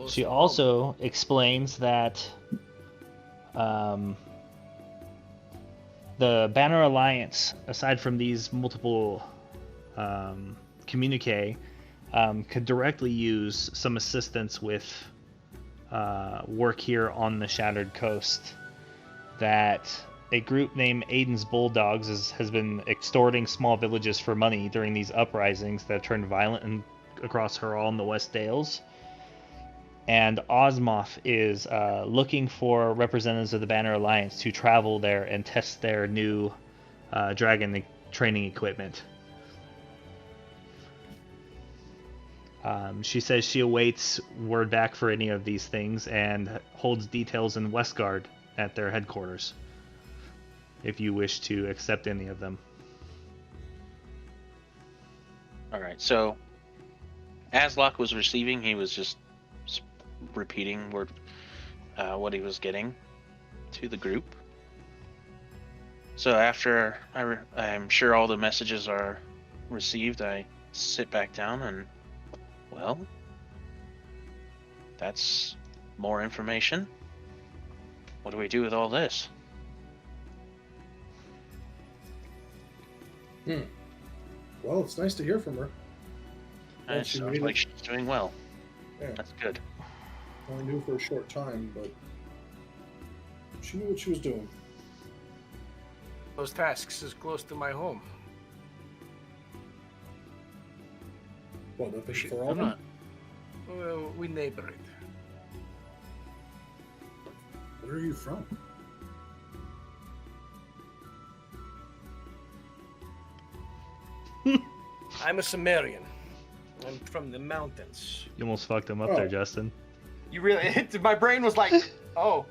S1: She also explains that the Banner Alliance, aside from these multiple communique, could directly use some assistance with work here on the Shattered Coast. That a group named Aiden's Bulldogs has been extorting small villages for money during these uprisings that have turned violent across Hural and the West Dales. And Osmoth is looking for representatives of the Banner Alliance to travel there and test their new dragon training equipment. She says she awaits word back for any of these things and holds details in Westguard at their headquarters, if you wish to accept any of them.
S6: Alright, so as Locke was receiving, he was just repeating what he was getting to the group. So after I'm sure all the messages are received, I sit back down and, well, that's more information. What do we do with all this?
S2: Well, it's nice to hear from her.
S6: It sounds like she's doing well.
S2: Yeah.
S6: That's good.
S2: I knew for a short time, but she knew what she was doing.
S7: Those tasks is close to my home.
S2: What, up in
S7: She-
S2: Thoralden?
S7: Well, we neighbor it.
S2: Where are you from?
S7: I'm a Sumerian. I'm from the mountains.
S1: You almost fucked him up
S2: Oh.
S1: there, Justin.
S5: You really? My brain was like, oh,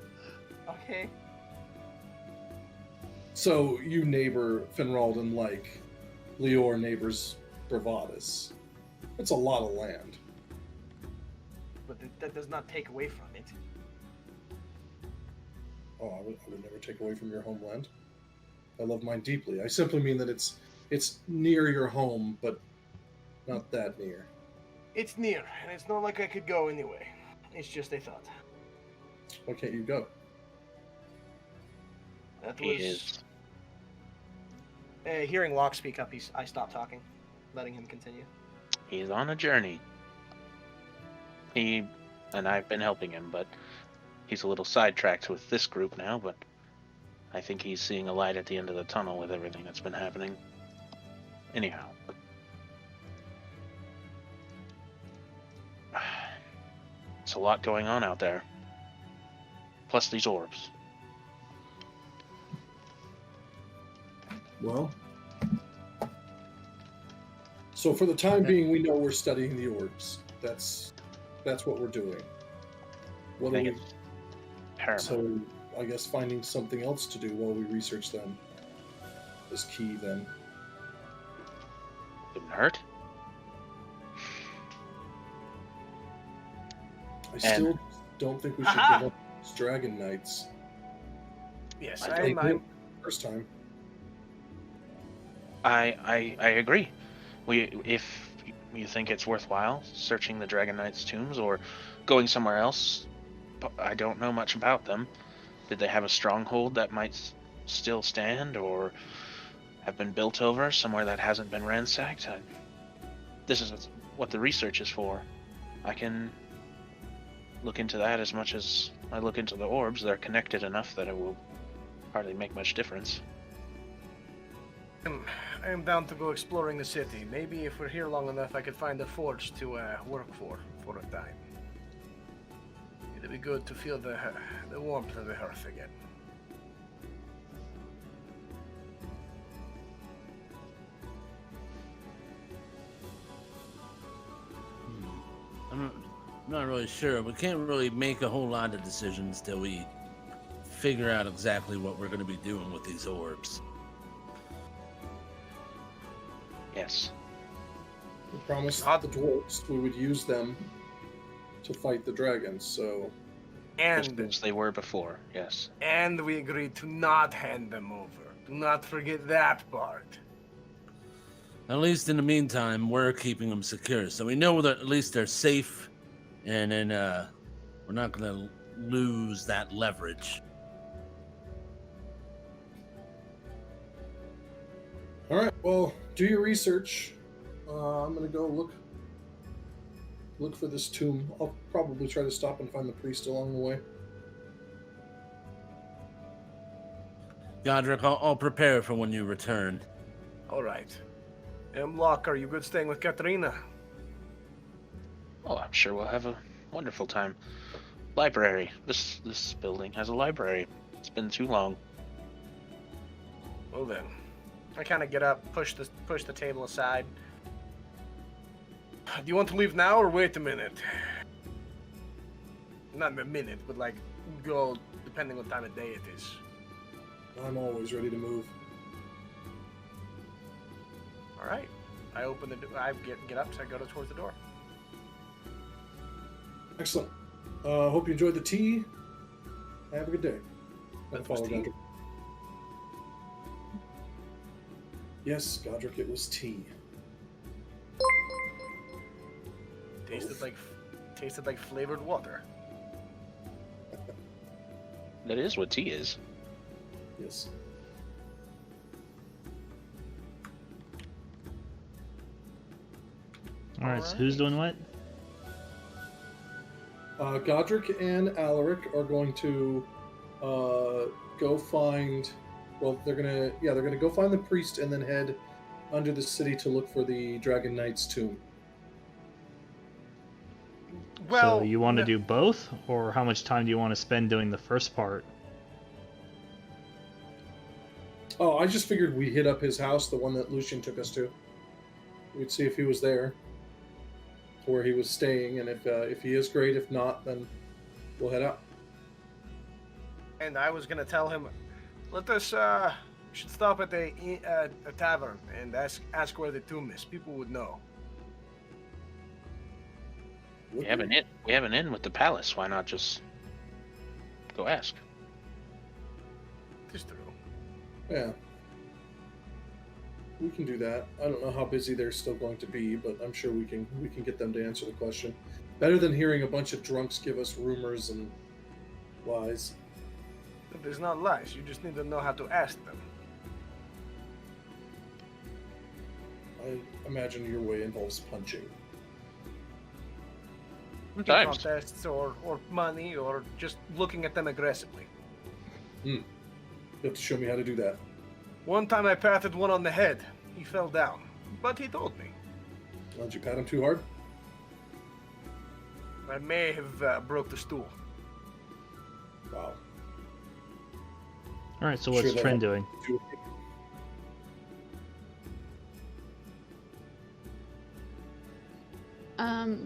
S5: okay.
S2: So you neighbor Fenralden like Lior neighbors Bravadis. It's a lot of land.
S5: But that does not take away from it.
S2: Oh, I would never take away from your homeland. I love mine deeply. I simply mean that it's near your home, but not that near.
S5: It's near, and it's not like I could go anyway. It's just a thought.
S2: Why can't you go?
S5: That
S6: He
S5: was.
S6: is.
S5: Hearing Locke speak up, I stopped talking, letting him continue.
S6: He's on a journey. And I've been helping him, but he's a little sidetracked with this group now, but I think he's seeing a light at the end of the tunnel with everything that's been happening. Anyhow. It's a lot going on out there. Plus these orbs.
S2: Well, so for the time being, we know we're studying the orbs. That's what we're doing. What
S6: I
S2: do
S6: think
S2: we?
S6: it's paramount.
S2: So I guess finding something else to do while we research them is key. Then
S6: Couldn't hurt.
S2: I still don't think we should
S5: Aha!
S2: give up these Dragon Knights.
S7: Yes,
S6: I
S2: They
S7: I'm
S2: did first time.
S6: I agree. If you think it's worthwhile searching the Dragon Knight's tombs or going somewhere else, I don't know much about them. Did they have a stronghold that might still stand, or have been built over somewhere that hasn't been ransacked? This is what the research is for. I can look into that as much as I look into the orbs. They're connected enough that it will hardly make much difference.
S7: I am down to go exploring the city. Maybe if we're here long enough, I could find a forge to work for a time. It'd be good to feel the warmth of the hearth again.
S4: I'm not really sure. We can't really make a whole lot of decisions till we figure out exactly what we're going to be doing with these orbs.
S6: Yes.
S2: We promised the dwarves we would use them to fight the dragons, so...
S7: And
S6: As they were before, yes.
S7: And we agreed to not hand them over. Do not forget that part.
S4: At least in the meantime, we're keeping them secure, so we know that at least they're safe, and then we're not going to lose that leverage.
S2: All right, well, do your research. I'm gonna go look for this tomb. I'll probably try to stop and find the priest along the way.
S4: Godric, I'll prepare for when you return.
S7: All right. Locke, are you good staying with Katerina?
S6: Oh, I'm sure we'll have a wonderful time. Library. This building has a library. It's been too long.
S7: Well then, I kind of get up, push the table aside. Do you want to leave now or wait a minute? Not a minute, but like go depending what time of day it is.
S2: I'm always ready to move.
S7: All right. I open the door. I get up, so I go towards the door.
S2: Excellent. Hope you enjoyed the tea. Have a good day.
S7: That was tea?
S2: Godric. Yes, Godric, it was tea.
S7: Tasted like flavored water.
S6: That is what tea is.
S2: Yes.
S1: All right, so who's doing what?
S2: Godric and Alaric are going to go find. Well, they're gonna go find the priest and then head under the city to look for the Dragon Knight's tomb.
S1: So you want to do both, or how much time do you want to spend doing the first part?
S2: Oh, I just figured we'd hit up his house, the one that Lucian took us to. We'd see if he was there, where he was staying, and if he is, great. If not, then we'll head out.
S7: And I was gonna tell him, let us should stop at a tavern and ask where the tomb is. People would know.
S6: We have an inn with the palace. Why not just go ask?
S7: Just true.
S2: Yeah. We can do that. I don't know how busy they're still going to be, but I'm sure we can get them to answer the question. Better than hearing a bunch of drunks give us rumors and lies.
S7: But there's not lies. You just need to know how to ask them.
S2: I imagine your way involves punching.
S6: Sometimes.
S7: Contests or money or just looking at them aggressively.
S2: You have to show me how to do that.
S7: One time I patted one on the head. He fell down, but he told me.
S2: Why don't you pat him too hard?
S7: I may have broke the stool.
S2: Wow.
S1: All right, so what's
S2: Sure,
S1: Trent doing?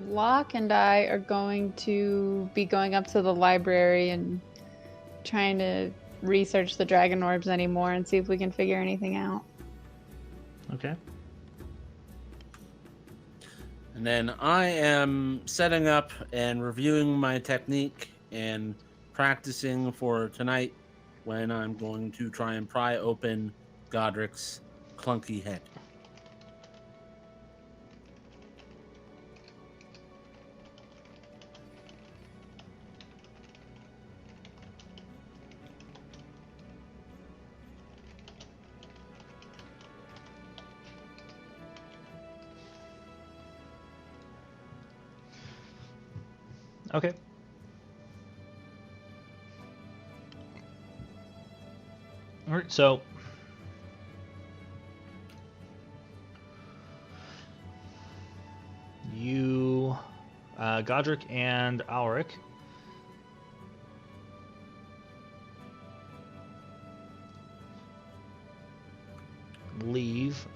S3: Locke and I are going to be going up to the library and trying to research the Dragon Orbs anymore and see if we can figure anything out.
S1: Okay.
S4: And then I am setting up and reviewing my technique and practicing for tonight when I'm going to try and pry open Godric's clunky head.
S1: Okay. All right, so you, Godric and Alric, leave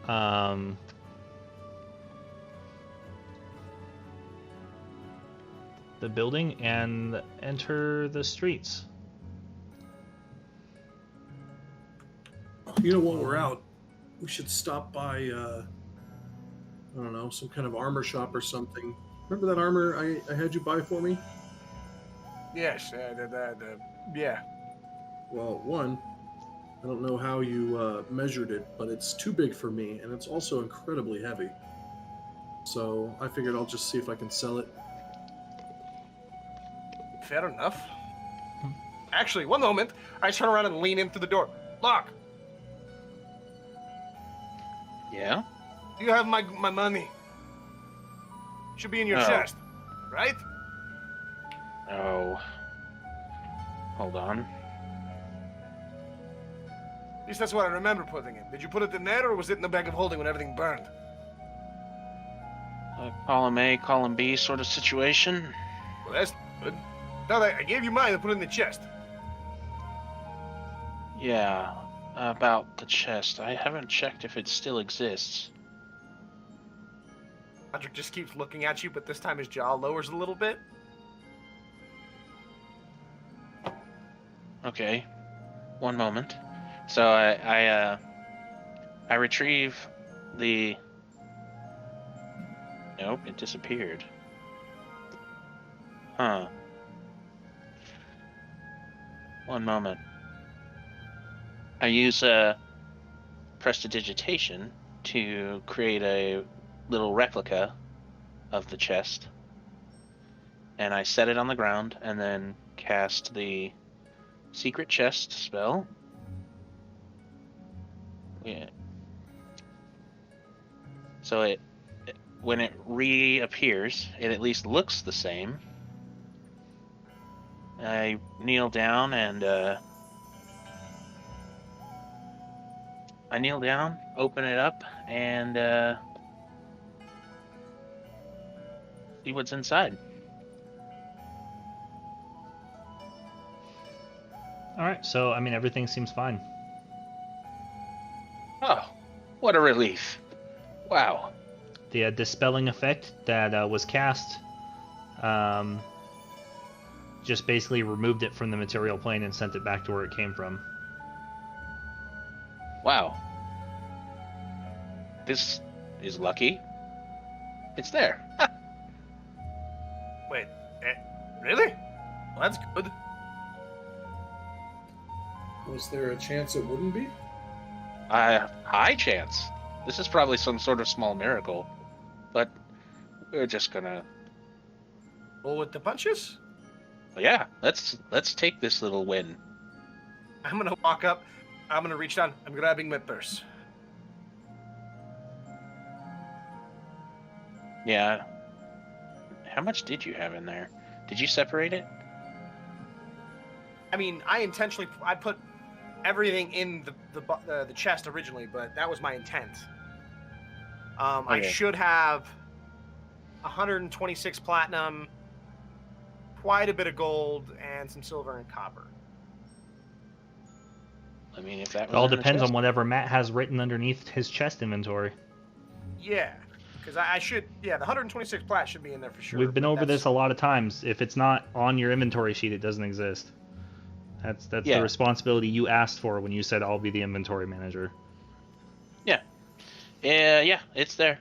S1: the building and enter the streets.
S2: You know, while we're out, we should stop by, I don't know, some kind of armor shop or something. Remember that armor I had you buy for me?
S7: Yes, yeah.
S2: Well, one, I don't know how you measured it, but it's too big for me, and it's also incredibly heavy. So I figured I'll just see if I can sell it.
S7: Fair enough. Actually, one moment. I turn around and lean in through the door. Lock!
S6: Yeah?
S7: You have my money. Should be in your
S6: Oh.
S7: chest, right?
S6: Oh. Hold on.
S7: At least that's what I remember putting it. Did you put it in there, or was it in the bag of holding when everything burned?
S6: Column A, column B sort of situation.
S7: Well, that's good. Now that I gave you mine and put it in the chest.
S6: Yeah, about the chest. I haven't checked if it still exists.
S7: Patrick just keeps looking at you, but this time his jaw lowers a little bit.
S6: Okay, one moment. So I retrieve the. Nope, it disappeared. Huh. One moment. I use prestidigitation to create a little replica of the chest, and I set it on the ground, and then cast the secret chest spell. Yeah. So it when it reappears, it at least looks the same. I kneel down and open it up, and see what's inside.
S1: All right, so I mean everything seems fine.
S6: Oh, what a relief! Wow.
S1: The dispelling effect that was cast just basically removed it from the material plane and sent it back to where it came from.
S6: Wow. This is lucky. It's there. Ha!
S7: Wait, really? Well, that's good.
S2: Was there a chance it wouldn't be?
S6: High chance. This is probably some sort of small miracle, but we're just gonna.
S7: Roll with the punches?
S6: Yeah, let's take this little win.
S7: I'm gonna walk up. I'm gonna reach down. I'm grabbing my purse.
S6: Yeah. How much did you have in there? Did you separate it?
S7: I mean, I put everything in the chest originally, but that was my intent. I
S6: Okay.
S7: should have 126 platinum, quite a bit of gold, and some silver and copper.
S6: I mean, if that
S1: It
S6: was
S1: all
S6: in the
S1: depends on
S6: chest-
S1: whatever Matt has written underneath his chest inventory.
S7: Yeah, because I should. Yeah, the 126 plat should be in there for sure.
S1: We've been
S7: but
S1: over
S7: that's-
S1: this a lot of times. If it's not on your inventory sheet, it doesn't exist. That's
S6: Yeah.
S1: the responsibility you asked for when you said I'll be the inventory manager.
S6: Yeah, it's there.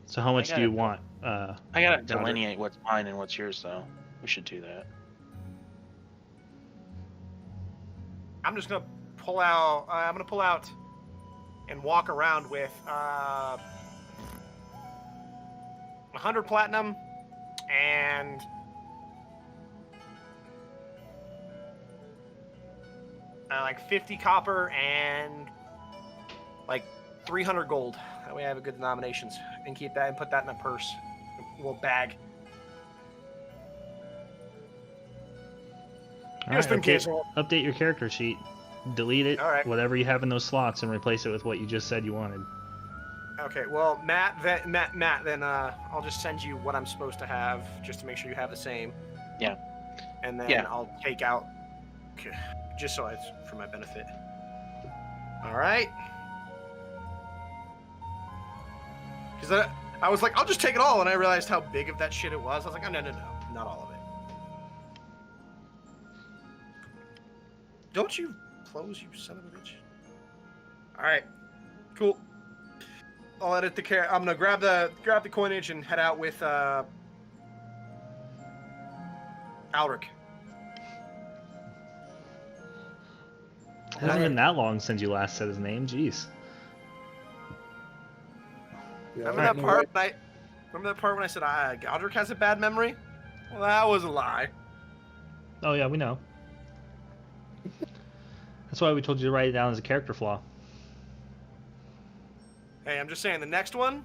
S1: So how much do
S6: got
S1: you
S6: it.
S1: want?
S6: I gotta
S1: Godric?
S6: delineate what's mine and what's yours, though. We should do that.
S7: I'm just gonna pull out. I'm gonna pull out and walk around with 100 platinum and like 50 copper and like 300 gold. That way I have a good denominations and keep that and put that in a purse, a little bag.
S5: Just in case.
S1: Update your character sheet. Delete it,
S5: All right.
S1: whatever you have in those slots, and replace it with what you just said you wanted.
S5: Okay, well, Matt, then I'll just send you what I'm supposed to have, just to make sure you have the same.
S6: Yeah.
S5: And then
S6: Yeah.
S5: I'll take out, just so it's for my benefit. All right. Because I was like, I'll just take it all, and I realized how big of that shit it was. I was like, oh, no, not all of it. Don't you close, you son of a bitch. All right, cool. I'll edit the I'm gonna grab the coinage and head out with Alric.
S1: It hasn't been that long since you last said his name. Jeez.
S2: Yeah,
S5: Remember that part when I said Godric has a bad memory? Well, that was a lie.
S1: Oh yeah, we know. That's why we told you to write it down as a character flaw.
S5: Hey, I'm just saying, the next one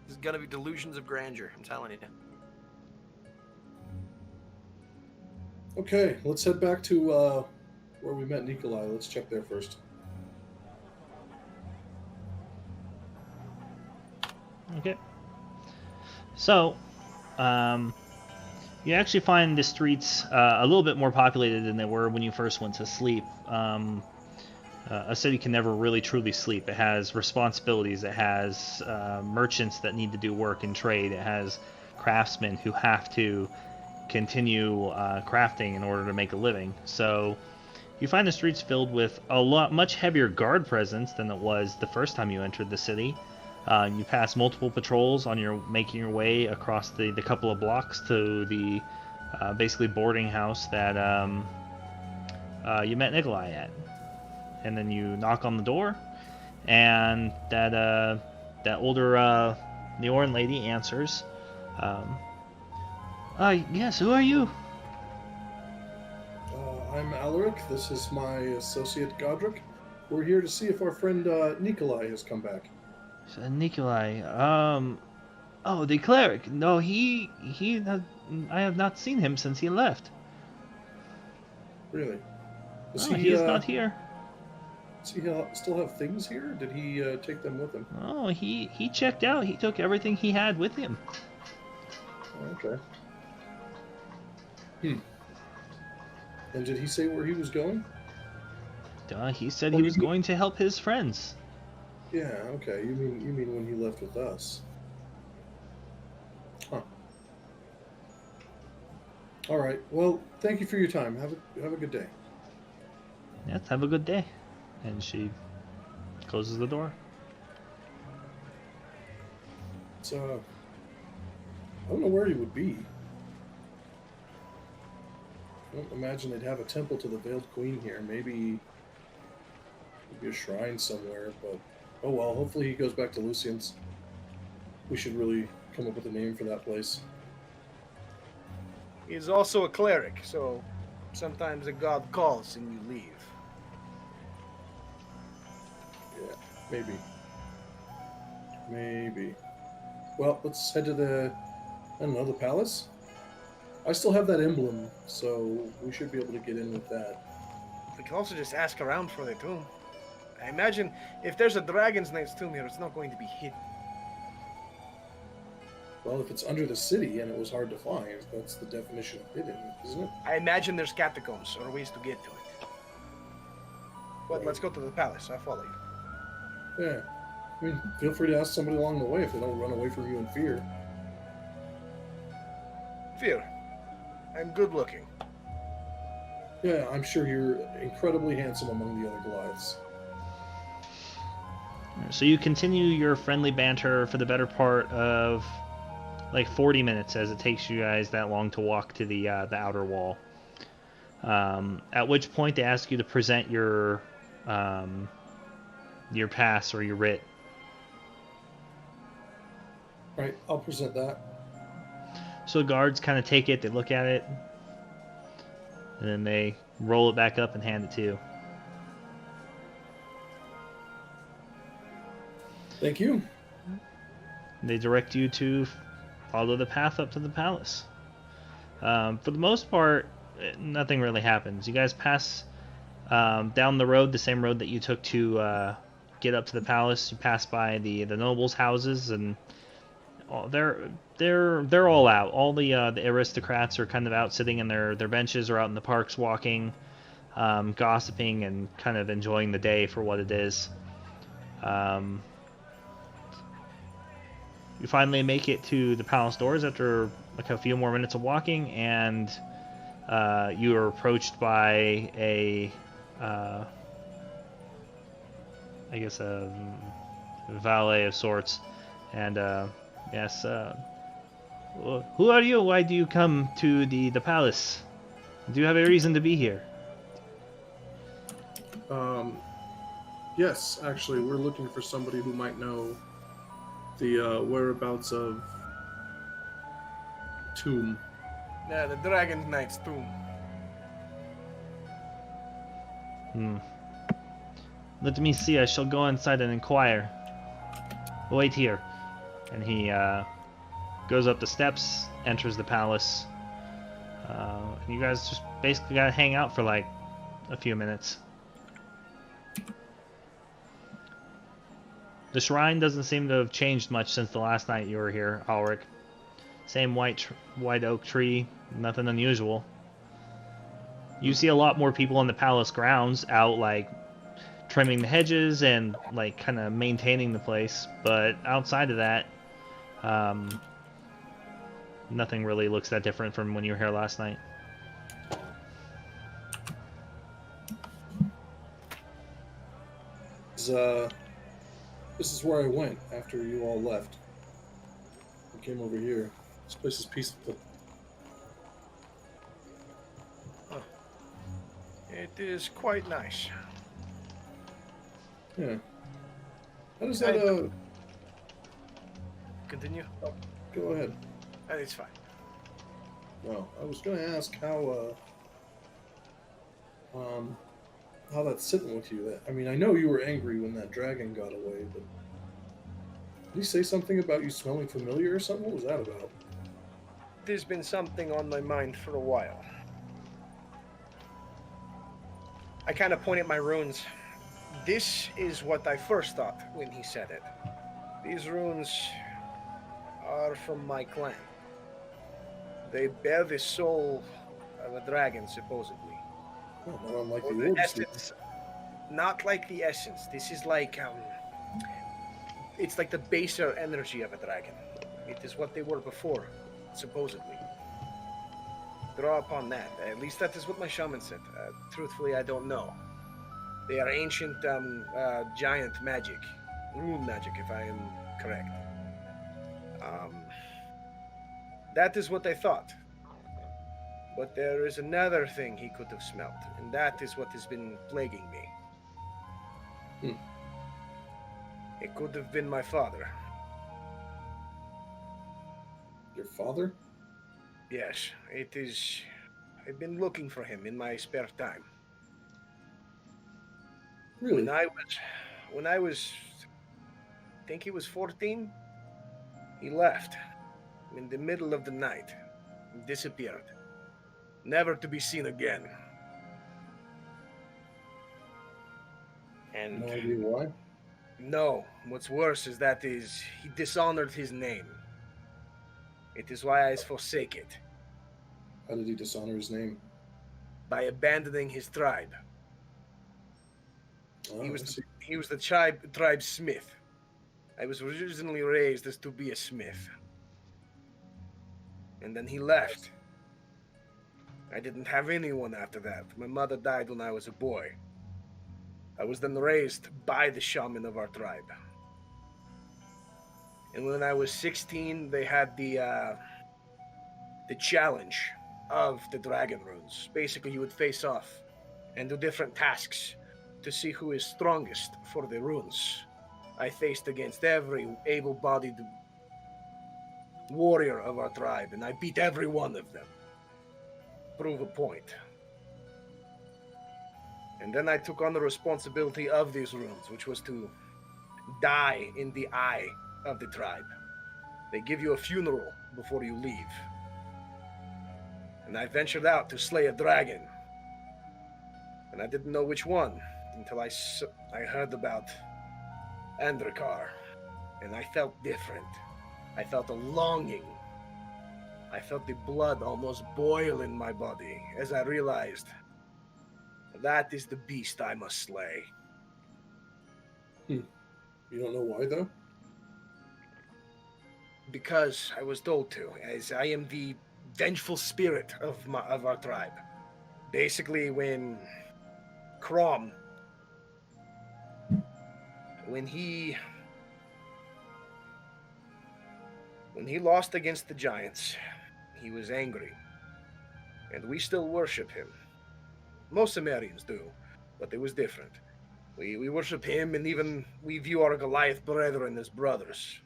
S5: is gonna be delusions of grandeur. I'm telling you.
S2: Okay, let's head back to where we met Nikolai. Let's check there first.
S1: Okay. So, you actually find the streets a little bit more populated than they were when you first went to sleep. A city can never really truly sleep. It has responsibilities. It has merchants that need to do work and trade. It has craftsmen who have to continue crafting in order to make a living. So you find the streets filled with much heavier guard presence than it was the first time you entered the city. You pass multiple patrols on making your way across the couple of blocks to the basically boarding house that you met Nikolai at. And then you knock on the door, and that older Neoran lady answers. Yes, who are you?
S2: I'm Alaric. This is my associate Godric. We're here to see if our friend Nikolai has come back.
S1: Nikolai. Oh, the cleric. No, I have not seen him since he left.
S2: Really?
S1: He is not here.
S2: Does he still have things here? Did he take them with him?
S1: Oh, he checked out. He took everything he had with him.
S2: Okay. And did he say where he was going?
S1: He said he was going to help his friends.
S2: Yeah, okay. You mean when he left with us? Huh. All right. Well, thank you for your time. Have a good day.
S1: Yes, have a good day. And she closes the door.
S2: So, I don't know where he would be. I don't imagine they'd have a temple to the Veiled Queen here. Maybe a shrine somewhere, but oh well, hopefully he goes back to Lucian's. We should really come up with a name for that place.
S7: He's also a cleric, so sometimes a god calls and you leave.
S2: Yeah, maybe. Well, let's head to the palace. I still have that emblem, so we should be able to get in with that.
S7: We can also just ask around for the tomb. I imagine if there's a Dragon's Knight's tomb here, it's not going to be hidden.
S2: Well, if it's under the city and it was hard to find, that's the definition of hidden, isn't it?
S7: I imagine there's catacombs or ways to get to it. But let's go to the palace. I'll follow you.
S2: Yeah. I mean, feel free to ask somebody along the way if they don't run away from you in fear.
S7: Fear. I'm good looking.
S2: Yeah, I'm sure you're incredibly handsome among the other Goliaths.
S1: So you continue your friendly banter for the better part of like 40 minutes, as it takes you guys that long to walk to the outer wall. At which point they ask you to present your pass or your writ.
S2: Right, I'll present that.
S1: So the guards kind of take it, they look at it, and then they roll it back up and hand it to you.
S2: Thank you.
S1: They direct you to follow the path up to the palace. For the most part, nothing really happens. You guys pass down the road, the same road that you took to get up to the palace. You pass by the nobles' houses, and they're all out. All the aristocrats are kind of out sitting in their benches or out in the parks walking, gossiping, and kind of enjoying the day for what it is. You finally make it to the palace doors after like a few more minutes of walking, and you are approached by a I guess a valet of sorts, and yes, who are you? Why do you come to the palace? Do you have a reason to be here?
S2: Yes, actually, we're looking for somebody who might know the whereabouts of tomb.
S7: Yeah, the Dragon Knight's tomb.
S1: Let me see. I shall go inside and inquire. Wait here. And he goes up the steps, enters the palace. And you guys just basically gotta hang out for like a few minutes. The shrine doesn't seem to have changed much since the last night you were here, Ulrich. Same white oak tree, nothing unusual. You see a lot more people on the palace grounds out like trimming the hedges and like kind of maintaining the place, but outside of that, nothing really looks that different from when you were here last night.
S2: This is where I went after you all left. I came over here. This place is peaceful.
S7: It is quite nice.
S2: Yeah. How does that,
S7: Continue?
S2: Oh, go ahead.
S7: It's fine.
S2: Well, I was going to ask how that's sitting with you. I mean, I know you were angry when that dragon got away, but did he say something about you smelling familiar or something? What was that about?
S7: There's been something on my mind for a while. I kind of point at my runes. This is what I first thought when he said it. These runes are from my clan. They bear the soul of a dragon, supposedly.
S2: Oh, not unlike
S7: Or
S2: the
S7: the
S2: orbs.
S7: essence. Not like the essence. This is like, it's like the baser energy of a dragon. It is what they were before, supposedly. Draw upon that. At least that is what my shaman said. Truthfully, I don't know. They are ancient giant magic. Rune magic, if I am correct. That is what I thought. But there is another thing he could have smelt, and that is what has been plaguing me. It could have been my father.
S2: Your father?
S7: Yes, it is. I've been looking for him in my spare time.
S2: Really?
S7: When I was, I think he was 14, he left in the middle of the night, disappeared, never to be seen again. And
S2: No idea why?
S7: no, what's worse is that he dishonored his name. It is why I forsake it.
S2: How did he dishonor his name?
S7: By abandoning his tribe.
S2: Oh,
S7: He was the tribe smith. I was originally raised as to be a smith. And then he left. I didn't have anyone after that. My mother died when I was a boy. I was then raised by the shaman of our tribe. And when I was 16, they had the challenge of the dragon runes. Basically, you would face off and do different tasks to see who is strongest for the runes. I faced against every able-bodied warrior of our tribe, and I beat every one of them. Prove a point. And then I took on the responsibility of these runes, which was to die in the eye of the tribe. They give you a funeral before you leave. and I ventured out to slay a dragon. And I didn't know which one until I heard about Andrakar, and I felt different. I felt a longing. I felt the blood almost boil in my body as I realized that is the beast I must slay.
S2: You don't know why, though?
S7: Because I was told to, as I am the vengeful spirit of our tribe. Basically, when Crom, when he lost against the giants, he was angry, and we still worship him. Most Sumerians do, but it was different. We worship him, and even we view our Goliath brethren as brothers.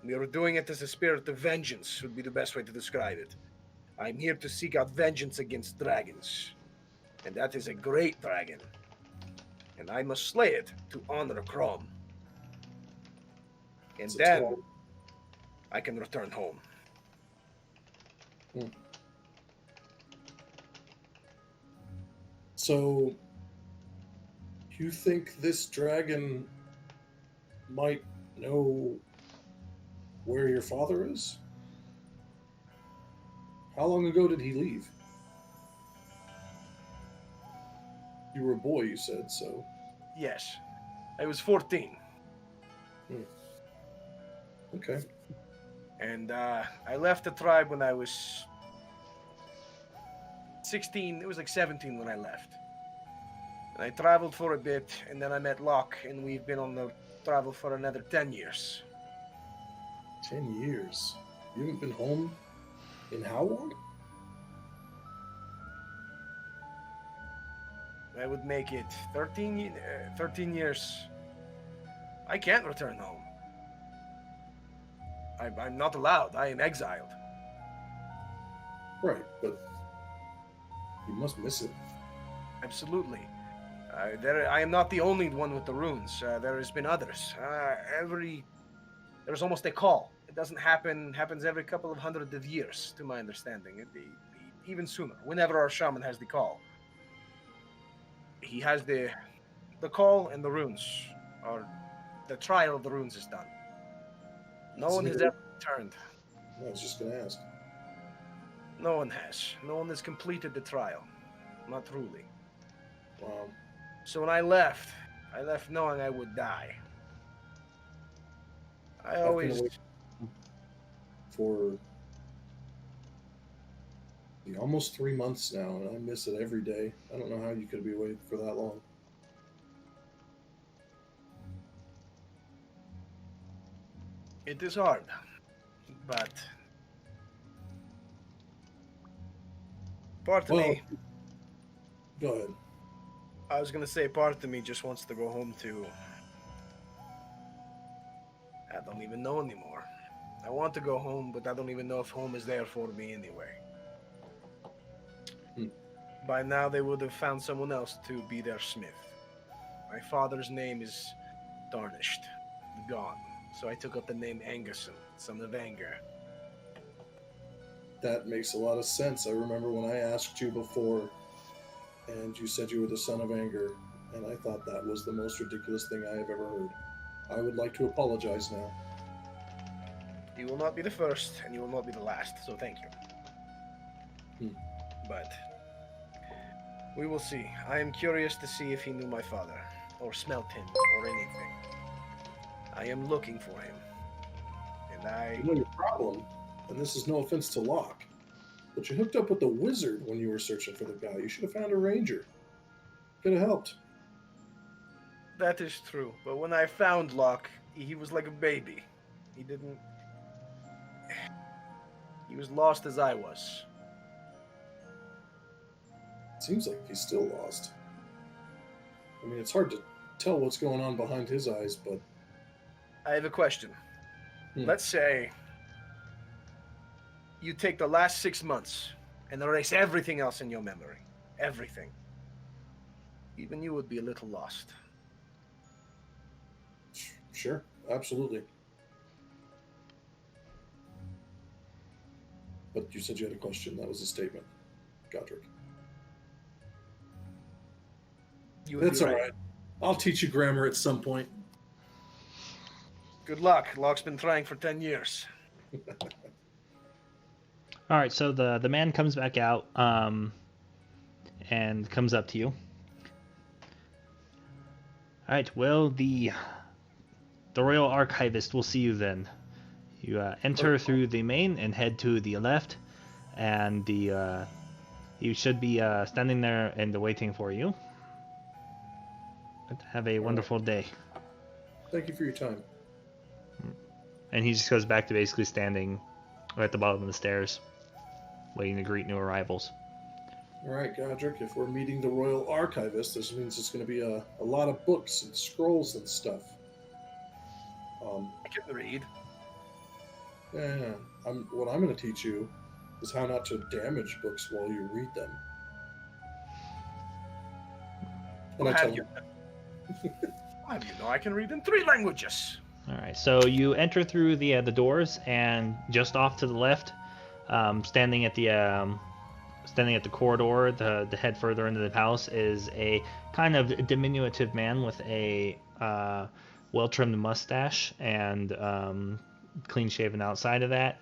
S7: We are doing it as a spirit of vengeance, would be the best way to describe it. I'm here to seek out vengeance against dragons, and that is a great dragon, and I must slay it to honor Crom. And then I can return home.
S2: So, you think this dragon might know where your father is? How long ago did he leave? You were a boy, you said, so...
S7: Yes, I was 14.
S2: Okay.
S7: And I left the tribe when I was 16. It was like 17 when I left. And I traveled for a bit, and then I met Locke, and we've been on the travel for another 10 years.
S2: 10 years? You haven't been home in how long?
S7: I would make it 13 years. I can't return home. I'm not allowed. I am exiled.
S2: Right, but you must miss it.
S7: Absolutely. I am not the only one with the runes. There has been others. There's almost a call. It doesn't happens every couple of hundred of years, to my understanding. It'd be even sooner, whenever our shaman has the call. He has the call and the runes, or the trial of the runes is done. No one has ever returned.
S2: I was just going to ask.
S7: No one has. No one has completed the trial. Not truly.
S2: Wow.
S7: So when I left knowing I would die.
S2: I've been away for almost 3 months now, and I miss it every day. I don't know how you could be away for that long.
S7: It is hard, but part of me...
S2: Go ahead.
S7: I was going to say part of me just wants to go home to... I don't even know anymore. I want to go home, but I don't even know if home is there for me anyway. By now, they would have found someone else to be their smith. My father's name is tarnished, gone. So I took up the name Angerson, son of Anger.
S2: That makes a lot of sense. I remember when I asked you before, and you said you were the son of Anger, and I thought that was the most ridiculous thing I have ever heard. I would like to apologize now.
S7: You will not be the first, and you will not be the last, so thank you. But we will see. I am curious to see if he knew my father, or smelt him, or anything. I am looking for him. And
S2: You know your problem, and this is no offense to Locke, but you hooked up with the wizard when you were searching for the guy. You should have found a ranger. Could have helped.
S7: That is true, but when I found Locke, he was like a baby. He was lost as I was.
S2: Seems like he's still lost. I mean, it's hard to tell what's going on behind his eyes, but...
S7: I have a question. Let's say you take the last 6 months and erase everything else in your memory. Everything. Even you would be a little lost.
S2: Sure, absolutely. But you said you had a question. That was a statement, Godric. That's all right. I'll teach you grammar at some point.
S7: Good luck. Locke's been trying for 10 years.
S1: All right, so the man comes back out and comes up to you. All right, well, the Royal Archivist will see you then. You enter through the main and head to the left, and you should be standing there and waiting for you. Have a wonderful day.
S2: Thank you for your time.
S1: And he just goes back to basically standing at the bottom of the stairs, waiting to greet new arrivals.
S2: All right, Godric, if we're meeting the Royal Archivist, this means it's going to be a lot of books and scrolls and stuff.
S7: I can read.
S2: Yeah, what I'm going to teach you is how not to damage books while you read them. And I tell you.
S7: How do you know I can read in 3 languages?
S1: All right, so you enter through the doors, and just off to the left, standing at the corridor, the head further into the palace, is a kind of diminutive man with a well-trimmed mustache and clean-shaven outside of that,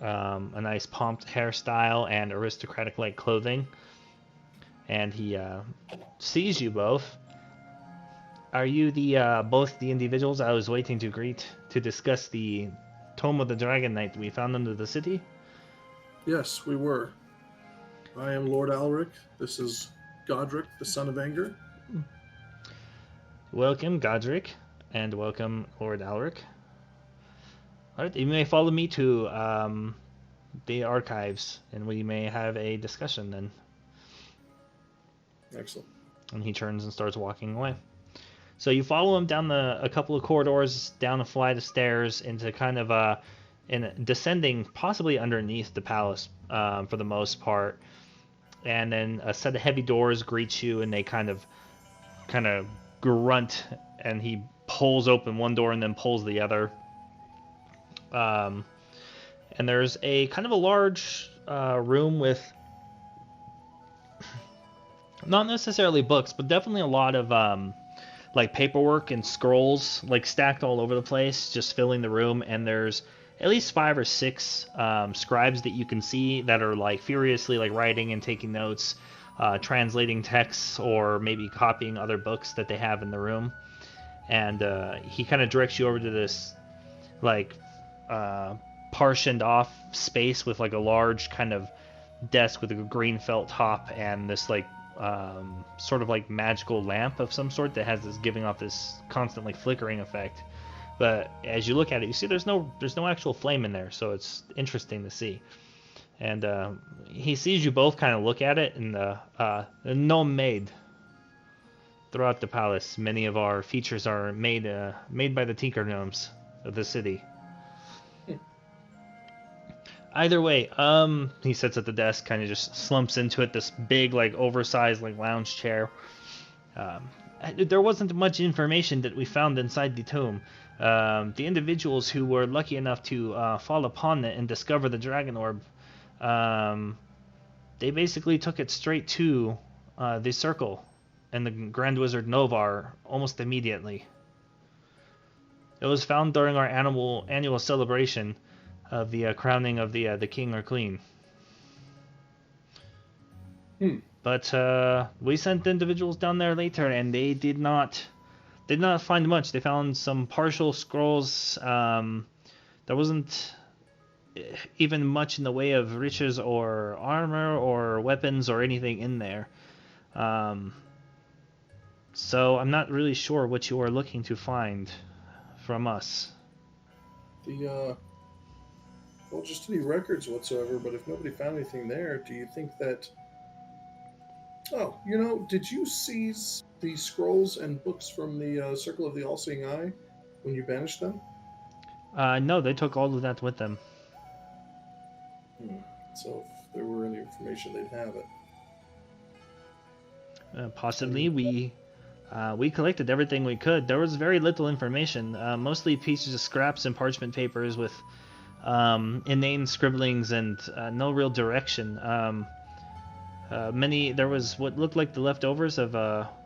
S1: a nice pomped hairstyle and aristocratic-like clothing. And he sees you both. Are you both the individuals I was waiting to greet to discuss the Tome of the Dragon Knight we found under the city?
S2: Yes, we were. I am Lord Alric. This is Godric, the son of Anger.
S1: Welcome, Godric, and welcome, Lord Alric. All right, you may follow me to the archives, and we may have a discussion then.
S2: Excellent.
S1: And he turns and starts walking away. So you follow him down a couple of corridors, down a flight of stairs, into kind of descending possibly underneath the palace for the most part. And then a set of heavy doors greet you, and they kind of grunt, and he pulls open one door and then pulls the other. And there's a kind of a large room with not necessarily books, but definitely a lot of like paperwork and scrolls like stacked all over the place, just filling the room. And there's at least 5 or 6 scribes that you can see that are like furiously like writing and taking notes, translating texts, or maybe copying other books that they have in the room. And he kind of directs you over to this like partitioned off space with like a large kind of desk with a green felt top and this like sort of like magical lamp of some sort that has this giving off this constantly flickering effect. But as you look at it, you see there's no actual flame in there, so it's interesting to see. And he sees you both kind of look at it, and no made throughout the palace. Many of our features are made by the tinker gnomes of the city. Either way, he sits at the desk, kind of just slumps into it, this big, like, oversized, like, lounge chair. There wasn't much information that we found inside the tomb. The individuals who were lucky enough to fall upon it and discover the Dragon Orb, they basically took it straight to the Circle and the Grand Wizard Novar almost immediately. It was found during our annual celebration of the crowning of the king or queen. But we sent individuals down there later, and they did not find much. They found some partial scrolls. There wasn't even much in the way of riches or armor or weapons or anything in there. So I'm not really sure what you are looking to find from us.
S2: Well, just any records whatsoever, but if nobody found anything there, do you think that... Oh, did you seize the scrolls and books from the Circle of the All-Seeing Eye when you banished them?
S1: No, they took all of that with them.
S2: So if there were any information, they'd have it.
S1: Possibly. We collected everything we could. There was very little information, mostly pieces of scraps and parchment papers with inane scribblings and no real direction. There was what looked like the leftovers of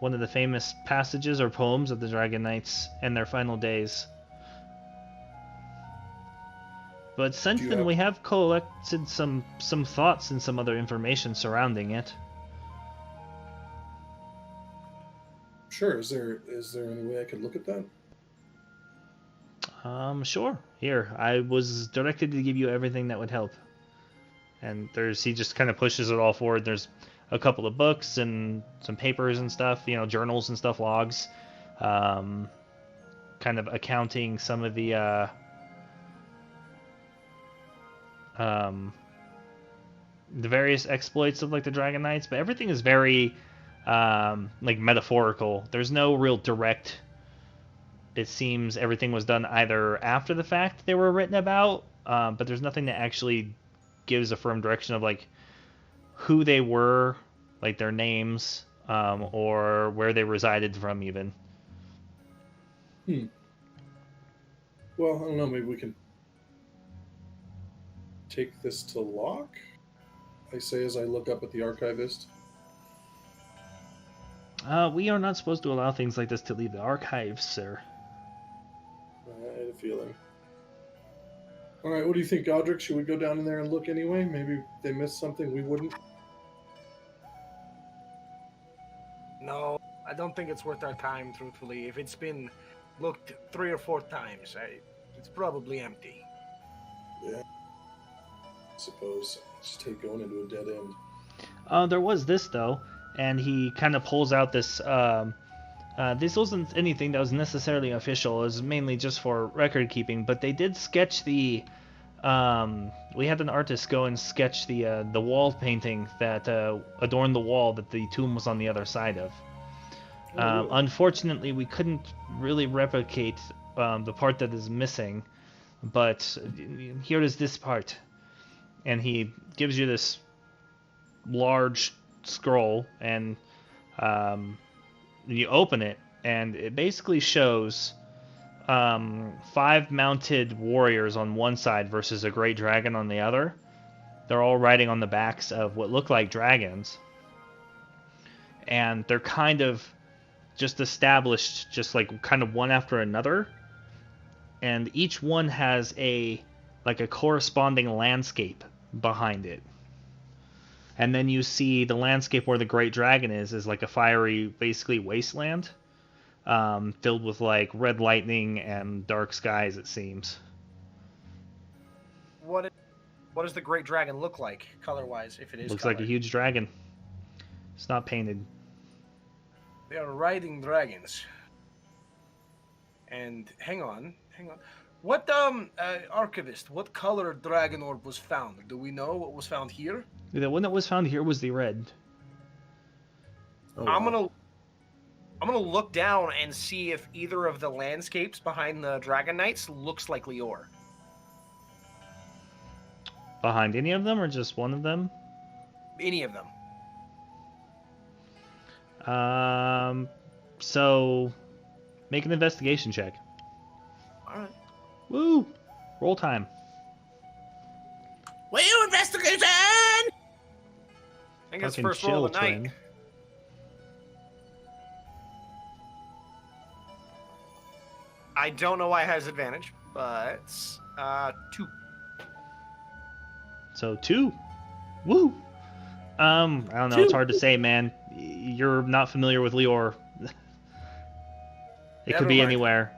S1: one of the famous passages or poems of the Dragon Knights and their final days. But since then, we have collected some thoughts and some other information surrounding it.
S2: Sure. Is there any way I could look at that?
S1: Sure. Here, I was directed to give you everything that would help. And he just kind of pushes it all forward. There's a couple of books and some papers and stuff, journals and stuff, logs, kind of accounting some of the various exploits of like the Dragon Knights, but everything is very like metaphorical. There's no real direct. It seems everything was done either after the fact they were written about, but there's nothing that actually gives a firm direction of like who they were, like their names, or where they resided from even.
S2: Well, I don't know, maybe we can take this to Locke, I say as I look up at the archivist.
S1: We are not supposed to allow things like this to leave the archives, sir.
S2: I had a feeling. Alright, what do you think, Godric? Should we go down in there and look anyway? Maybe they missed something we wouldn't?
S7: No, I don't think it's worth our time, truthfully. If it's been looked 3 or 4 times, it's probably empty.
S2: Yeah. I suppose. Just take going into a dead end.
S1: There was this, though, and he kind of pulls out this... this wasn't anything that was necessarily official. It was mainly just for record keeping, but they did sketch the... we had an artist go and sketch the wall painting that adorned the wall that the tomb was on the other side of. Unfortunately, we couldn't really replicate the part that is missing, but here is this part. And he gives you this large scroll, and you open it, and it basically shows 5 mounted warriors on one side versus a great dragon on the other. They're all riding on the backs of what look like dragons. And they're kind of just established, just like kind of one after another. And each one has a corresponding landscape behind it. And then you see the landscape where the great dragon is like a fiery, basically wasteland, filled with like red lightning and dark skies, it seems.
S7: What does the great dragon look like, color-wise, if it is
S1: Looks
S7: colored?
S1: like a huge dragon. It's not painted.
S7: They are riding dragons. And hang on. What archivist? What color Dragon Orb was found? Do we know what was found here?
S1: The one that was found here was the red.
S2: Oh,
S7: I'm gonna look down and see if either of the landscapes behind the Dragon Knights looks like Lior.
S1: Behind any of them, or just one of them?
S7: Any of them.
S1: So make an investigation check.
S7: All right.
S1: Woo! Roll time.
S4: Woo, investigation!
S7: I think it's
S1: Fucking
S7: first roll of the
S1: chill,
S7: night.
S1: twin.
S7: I don't know why it has advantage, but 2.
S1: So 2. Woo! I don't know. It's hard to say, man. You're not familiar with Lior. It
S7: Never
S1: could be
S7: mind.
S1: anywhere.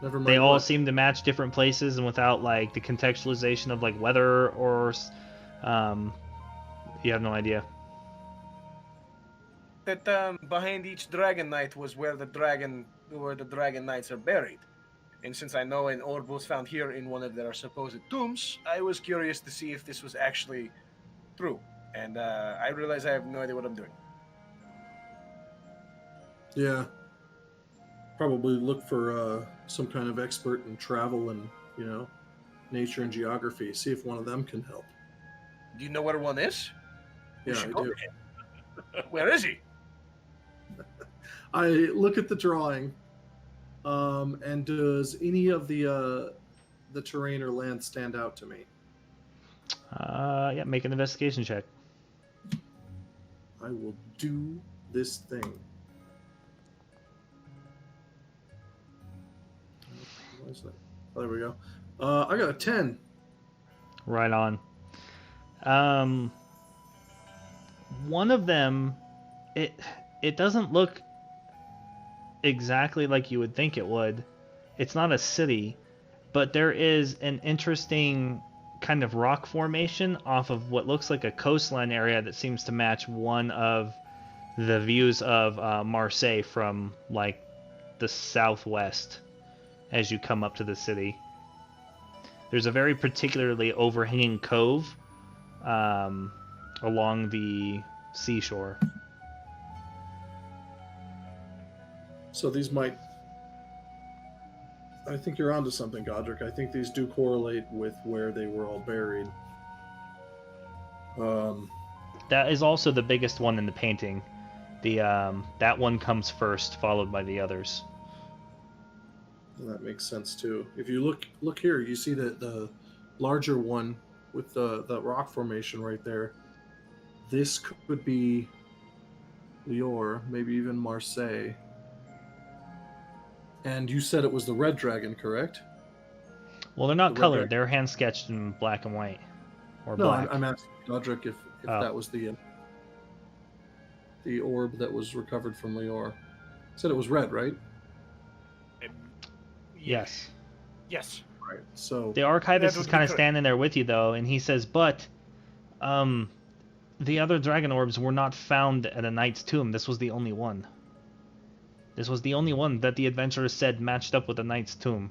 S2: Never mind.
S1: They all
S2: what?
S1: seem to match different places, and without like the contextualization of like weather or, you have no idea.
S7: That behind each Dragon Knight was where the Dragon Knights are buried. And since I know an orb was found here in one of their supposed tombs, I was curious to see if this was actually true. And I realize I have no idea what I'm doing.
S2: Yeah. Probably look for some kind of expert in travel and, nature and geography. See if one of them can help.
S7: Do you know where one is? We
S2: Yeah,
S7: should
S2: I
S7: go
S2: do.
S7: to him. Where is he?
S2: I look at the drawing, and does any of the the terrain or land stand out to me?
S1: Yeah, make an investigation check.
S2: I will do this thing. What is that? Oh, there we go. I got a 10.
S1: Right on. One of them, it doesn't look exactly like you would think it would. It's not a city, but there is an interesting kind of rock formation off of what looks like a coastline area that seems to match one of the views of Marseille from like the southwest as you come up to the city. There's a very particularly overhanging cove along the seashore.
S2: So these might... I think you're onto something, Godric. I think these do correlate with where they were all buried.
S1: That is also the biggest one in the painting. That one comes first, followed by the others.
S2: That makes sense too. If you look here, you see the larger one with the rock formation right there. This could be Lior, maybe even Marseille. And you said it was the red dragon, correct?
S1: Well, they're not colored. They're hand sketched in black and white, or black.
S2: No, I'm asking Godric if that was the orb that was recovered from Lior. Said it was red, right?
S1: Yes.
S7: Yes.
S2: Right. So
S1: the archivist is kind of standing there with you, though, and he says, "But, the other Dragon Orbs were not found at a knight's tomb. This was the only one. This was the only one that the adventurers said matched up with a knight's tomb."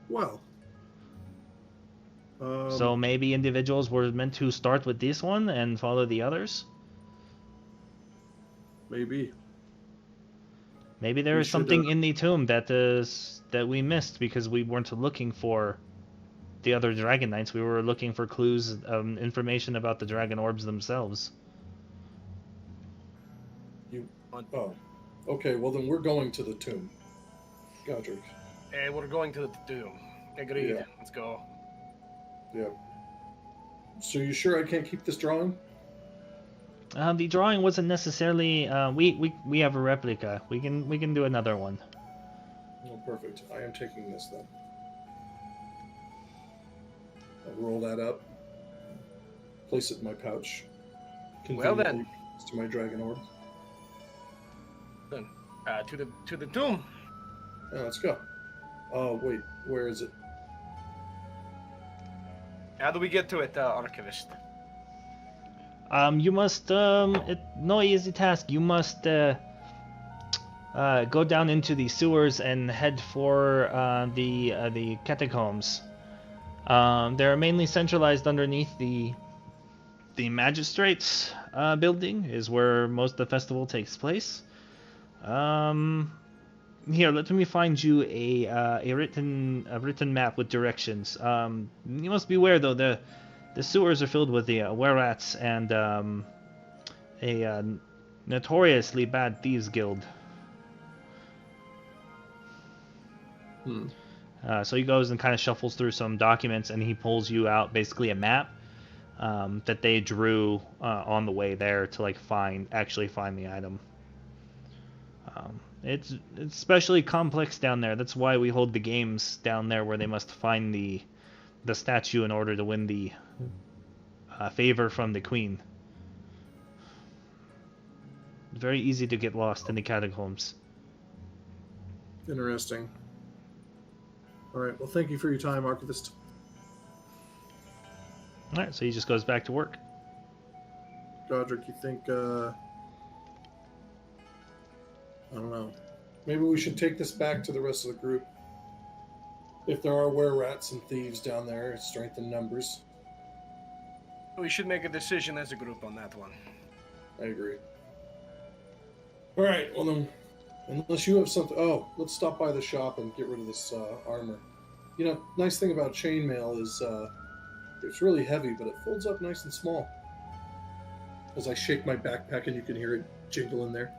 S2: Well.
S1: So maybe individuals were meant to start with this one and follow the others?
S2: Maybe.
S1: Maybe there is something in the tomb that we missed because we weren't looking for the other Dragon Knights. We were looking for clues, information about the Dragon Orbs themselves.
S2: Oh. Okay, well then we're going to the tomb. Godric.
S7: Hey, we're going to the tomb. Agreed.
S2: Yeah.
S7: Let's go.
S2: Yeah. So you sure I can't keep this drawing?
S1: The drawing wasn't necessarily. We have a replica. We can do another one.
S2: Oh, perfect. I am taking this then. I'll roll that up. Place it in my pouch.
S7: Well then.
S2: To my Dragon Orb.
S7: Then, to the tomb.
S2: Yeah, let's go. Oh wait, where is it?
S7: How do we get to it, Archivist?
S1: You must no easy task. You must go down into the sewers and head for the catacombs. They're mainly centralized underneath the magistrates building is where most of the festival takes place. Here, let me find you a written map with directions. You must beware though, the sewers are filled with the were-rats and a notoriously bad thieves guild. So he goes and kind of shuffles through some documents, and he pulls you out basically a map that they drew on the way there to actually find the item. It's especially complex down there. That's why we hold the games down there, where they must find the statue in order to win the favor from the queen. It's very easy to get lost in the catacombs.
S2: Interesting. All right. Well, thank you for your time, Archivist.
S1: All right. So he just goes back to work.
S2: Godric, you think? I don't know. Maybe we should take this back to the rest of the group. If there are were-rats and thieves down there, strength in numbers.
S7: We should make a decision as a group on that one.
S2: I agree. All right, well then, unless you have something... Oh, let's stop by the shop and get rid of this armor. You know, nice thing about chainmail is it's really heavy, but it folds up nice and small. As I shake my backpack and you can hear it jingle in there.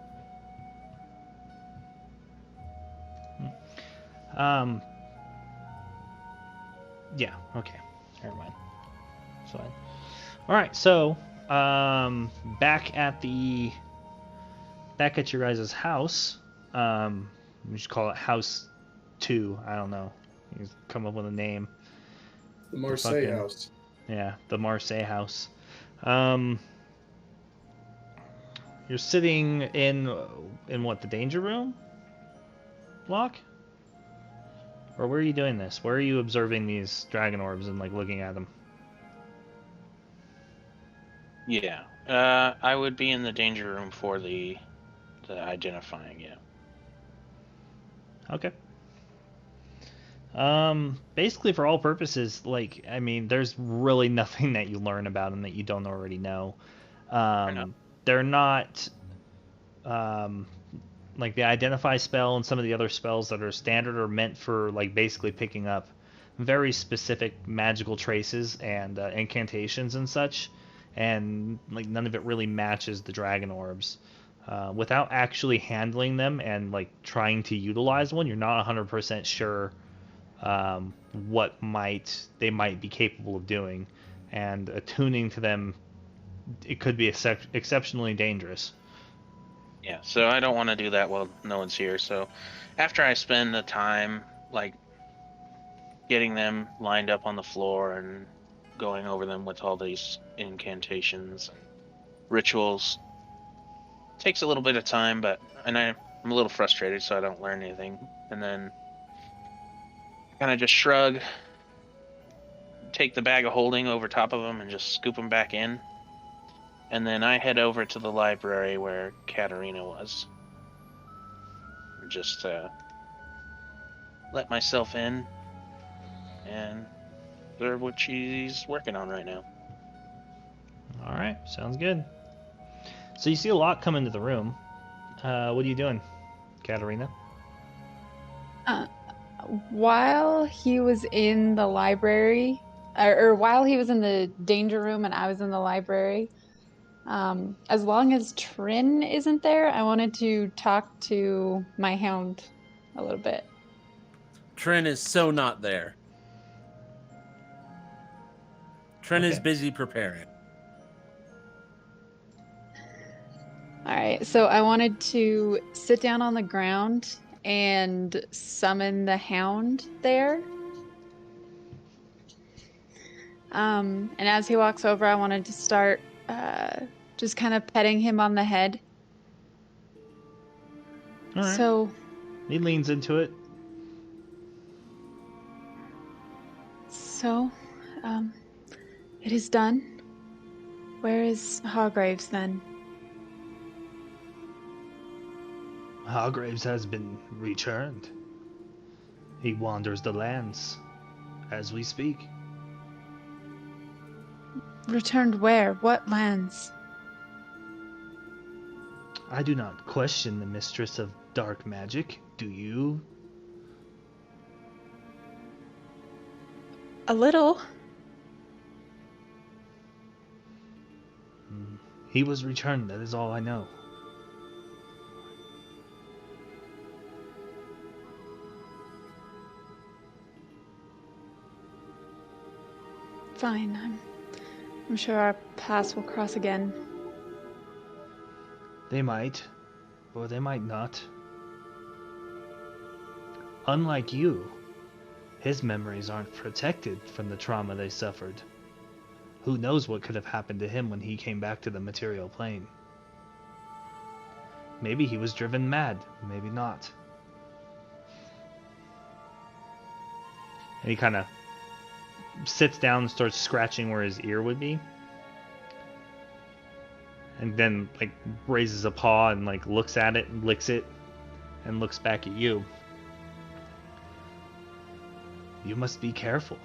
S1: Yeah. Okay. Never mind. It's fine. All right. So, back at your guys' house. We should call it House 2. I don't know. You come up with a name.
S2: The Marseille house.
S1: Yeah, the Marseille house. You're sitting in what, the danger room? Locke? Or where are you doing this? Where are you observing these dragon orbs and like looking at them?
S6: Yeah. I would be in the danger room for the identifying, yeah.
S1: Okay. Basically for all purposes, like, I mean, there's really nothing that you learn about them that you don't already know. They're not, like the identify spell and some of the other spells that are standard are meant for like basically picking up very specific magical traces and incantations and such, and like none of it really matches the dragon orbs. Without actually handling them and like trying to utilize one, you're not 100% sure what they might be capable of doing, and attuning to them, it could be exceptionally dangerous.
S6: Yeah, so I don't want to do that while no one's here. So after I spend the time, like, getting them lined up on the floor and going over them with all these incantations and rituals, takes a little bit of time, and I'm a little frustrated, so I don't learn anything. And then kind of just shrug, take the bag of holding over top of them and just scoop them back in. And then I head over to the library where Katerina was. Just let myself in and observe what she's working on right now.
S1: All right, sounds good. So you see a lot come into the room. What are you doing, Katerina?
S3: While he was in the library, or while he was in the danger room and I was in the library, as long as Trin isn't there, I wanted to talk to my hound a little bit.
S4: Trin is so not there. Trin is busy preparing.
S3: All right, so I wanted to sit down on the ground and summon the hound there. And as he walks over, I wanted to start just kind of petting him on the head.
S1: All right.
S3: So
S1: he leans into it.
S3: So, it is done. Where is Hargraves then?
S1: Hargraves has been returned. He wanders the lands as we speak.
S3: Returned where? What lands?
S1: I do not question the mistress of dark magic, do you?
S3: A little.
S1: He was returned, that is all I know.
S3: Fine. I'm sure our paths will cross again.
S1: They might, or they might not. Unlike you, his memories aren't protected from the trauma they suffered. Who knows what could have happened to him when he came back to the material plane? Maybe he was driven mad, maybe not. And he kind of sits down and starts scratching where his ear would be. And then, like, raises a paw and, like, looks at it and licks it and looks back at you. You must be careful.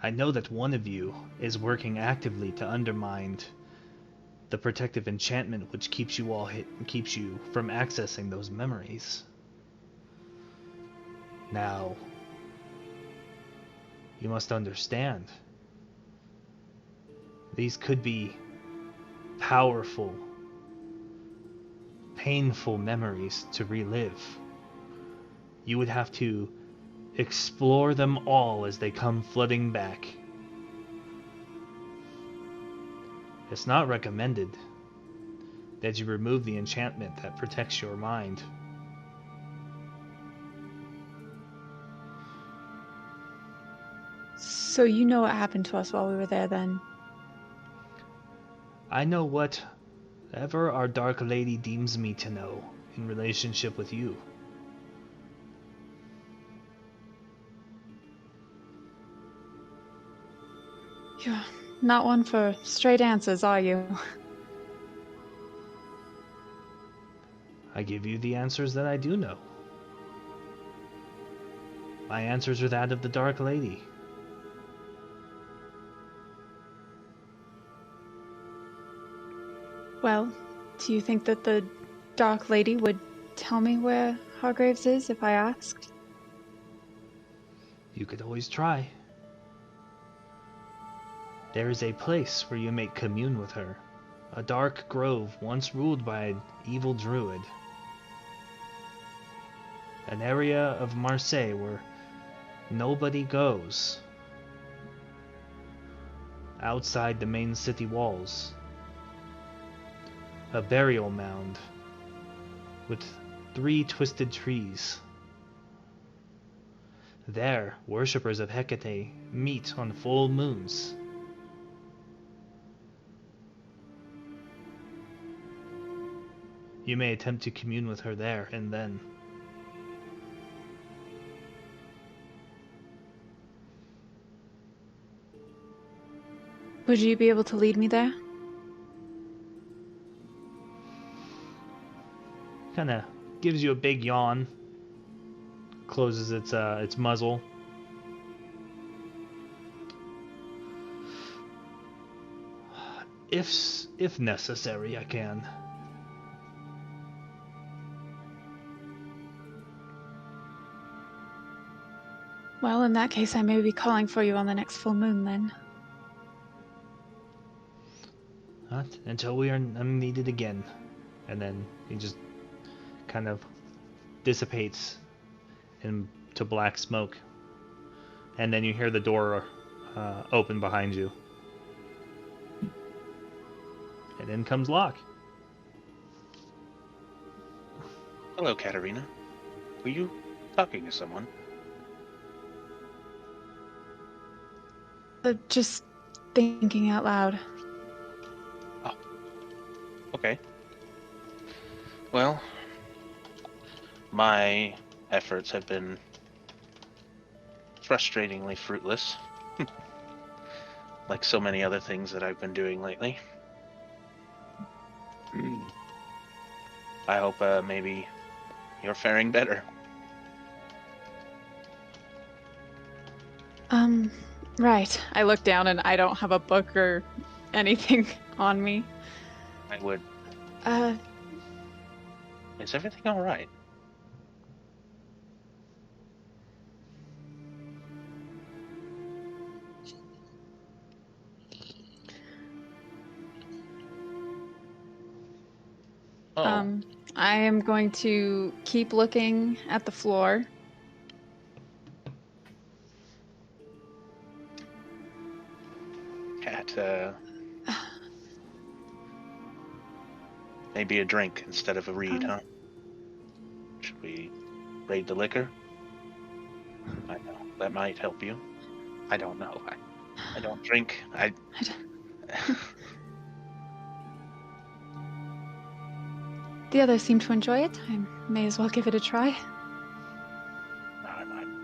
S1: I know that one of you is working actively to undermine the protective enchantment which keeps you from accessing those memories. Now, you must understand, these could be powerful, painful memories to relive. You would have to explore them all as they come flooding back. It's not recommended that you remove the enchantment that protects your mind.
S3: So you know what happened to us while we were there then?
S1: I know whatever our Dark Lady deems me to know in relationship with you.
S3: You're not one for straight answers, are you?
S1: I give you the answers that I do know. My answers are that of the Dark Lady.
S3: Well, do you think that the Dark Lady would tell me where Hargraves is if I asked?
S1: You could always try. There is a place where you may commune with her. A dark grove once ruled by an evil druid. An area of Marseille where nobody goes. Outside the main city walls. A burial mound with 3 twisted trees. There, worshippers of Hecate meet on full moons. You may attempt to commune with her there and then.
S3: Would you be able to lead me there?
S1: Kinda gives you a big yawn. Closes its muzzle. If necessary, I can.
S3: Well, in that case, I may be calling for you on the next full moon then.
S1: Not until we are needed again. And then he just kind of dissipates into black smoke. And then you hear the door open behind you. And in comes Locke.
S6: Hello, Katerina. Were you talking to someone?
S3: Just thinking out loud.
S6: Oh. Okay. Well, my efforts have been frustratingly fruitless. Like so many other things that I've been doing lately. I hope maybe you're faring better.
S3: Right. I look down and I don't have a book or anything on me.
S6: I would.
S3: Uh,
S6: Is everything all right? Oh.
S3: I am going to keep looking at the floor.
S6: Cat, maybe a drink instead of a read, huh? Should we raid the liquor? I know, that might help you. I don't know. I don't drink.
S3: The others seem to enjoy it. I may as well give it a try.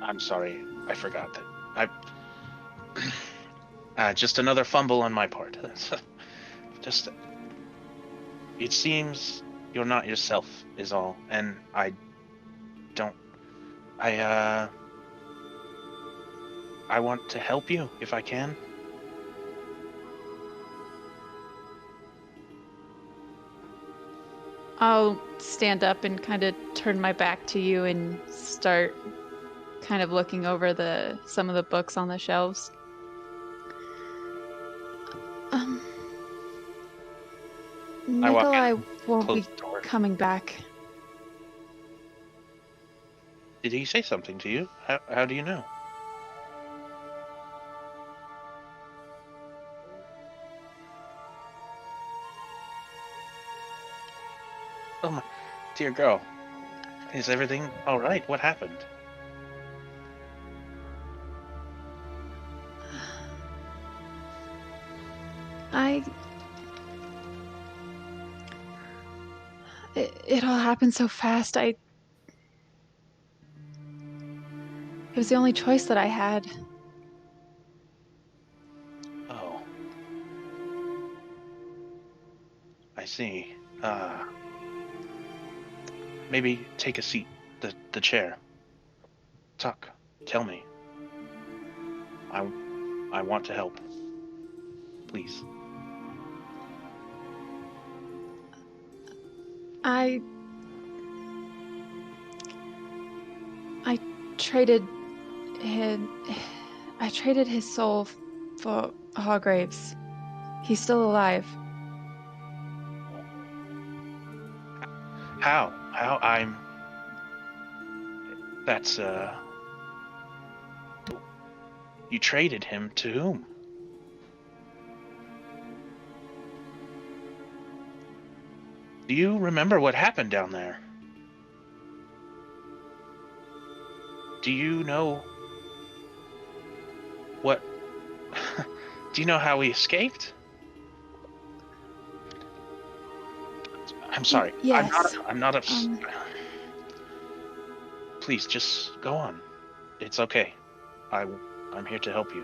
S6: I'm sorry. I forgot that. Just another fumble on my part. Just, it seems you're not yourself, is all, and I want to help you if I can.
S3: I'll stand up and kind of turn my back to you and start kind of looking over some of the books on the shelves. Nikolai won't be coming back.
S6: Did he say something to you? How do you know? Oh my dear girl. Is everything all right? What happened?
S3: It all happened so fast. It was the only choice that I had.
S6: Oh. I see. Maybe take a seat. The chair. Tuck, tell me. I want to help. Please.
S3: I traded his soul for Hargrave's. He's still alive.
S6: How? That's, You traded him to whom? Do you remember what happened down there? Do you know what... Do you know how we escaped? I'm sorry.
S3: Yes.
S6: I'm not upset. Please, just go on. It's okay. I'm here to help you.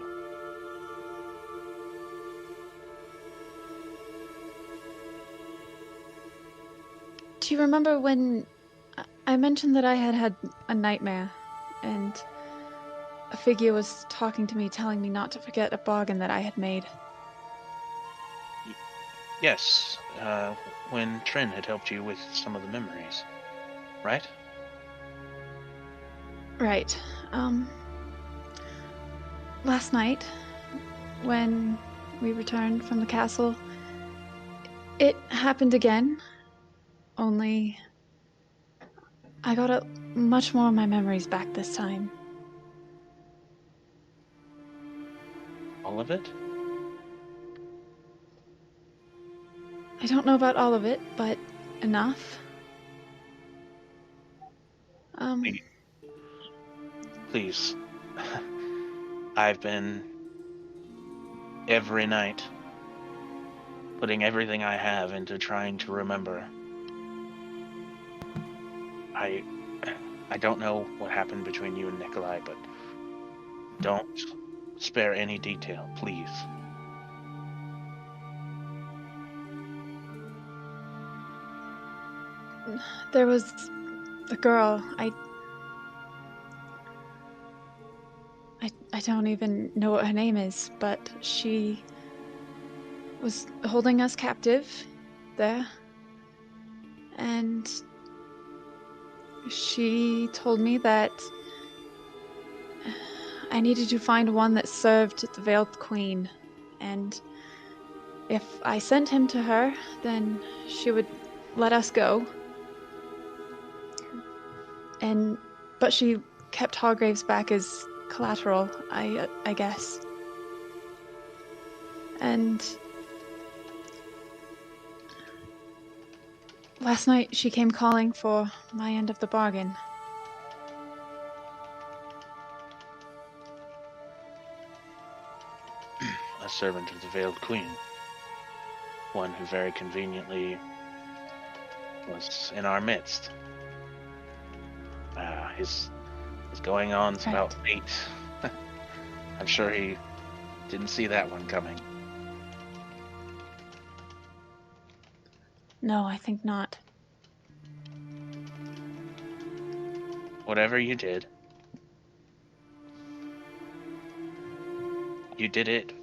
S3: Do you remember when I mentioned that I had a nightmare and a figure was talking to me, telling me not to forget a bargain that I had made?
S6: Yes, when Trin had helped you with some of the memories, right?
S3: Right. Last night, when we returned from the castle, it happened again, only I got much more of my memories back this time.
S6: All of it?
S3: I don't know about all of it, but enough.
S6: Please. I've been every night putting everything I have into trying to remember. I don't know what happened between you and Nikolai, but don't spare any detail, please.
S3: There was a girl. I don't even know what her name is, but she was holding us captive there. And she told me that I needed to find one that served the Veiled Queen. And if I sent him to her, then she would let us go. But she kept Hargraves back as collateral, I guess. And last night she came calling for my end of the bargain.
S6: A servant of the Veiled Queen. One who very conveniently was in our midst. His going on's
S3: Right.
S6: about fate. I'm sure he didn't see that one coming.
S3: No, I think not.
S6: Whatever you did it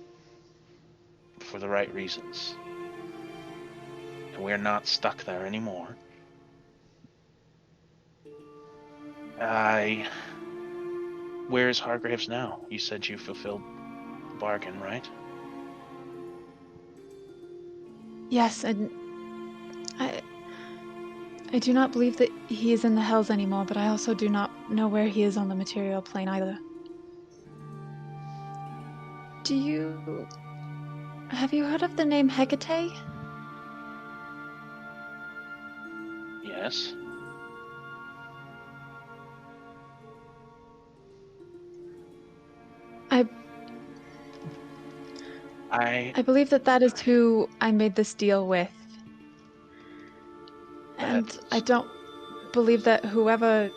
S6: for the right reasons. And we're not stuck there anymore. Where's Hargraves now? You said you fulfilled the bargain, right?
S3: Yes, and I do not believe that he is in the hells anymore, but I also do not know where he is on the material plane either. Have you heard of the name Hecate?
S6: Yes.
S3: I believe that is who I made this deal with. And I don't believe that whoever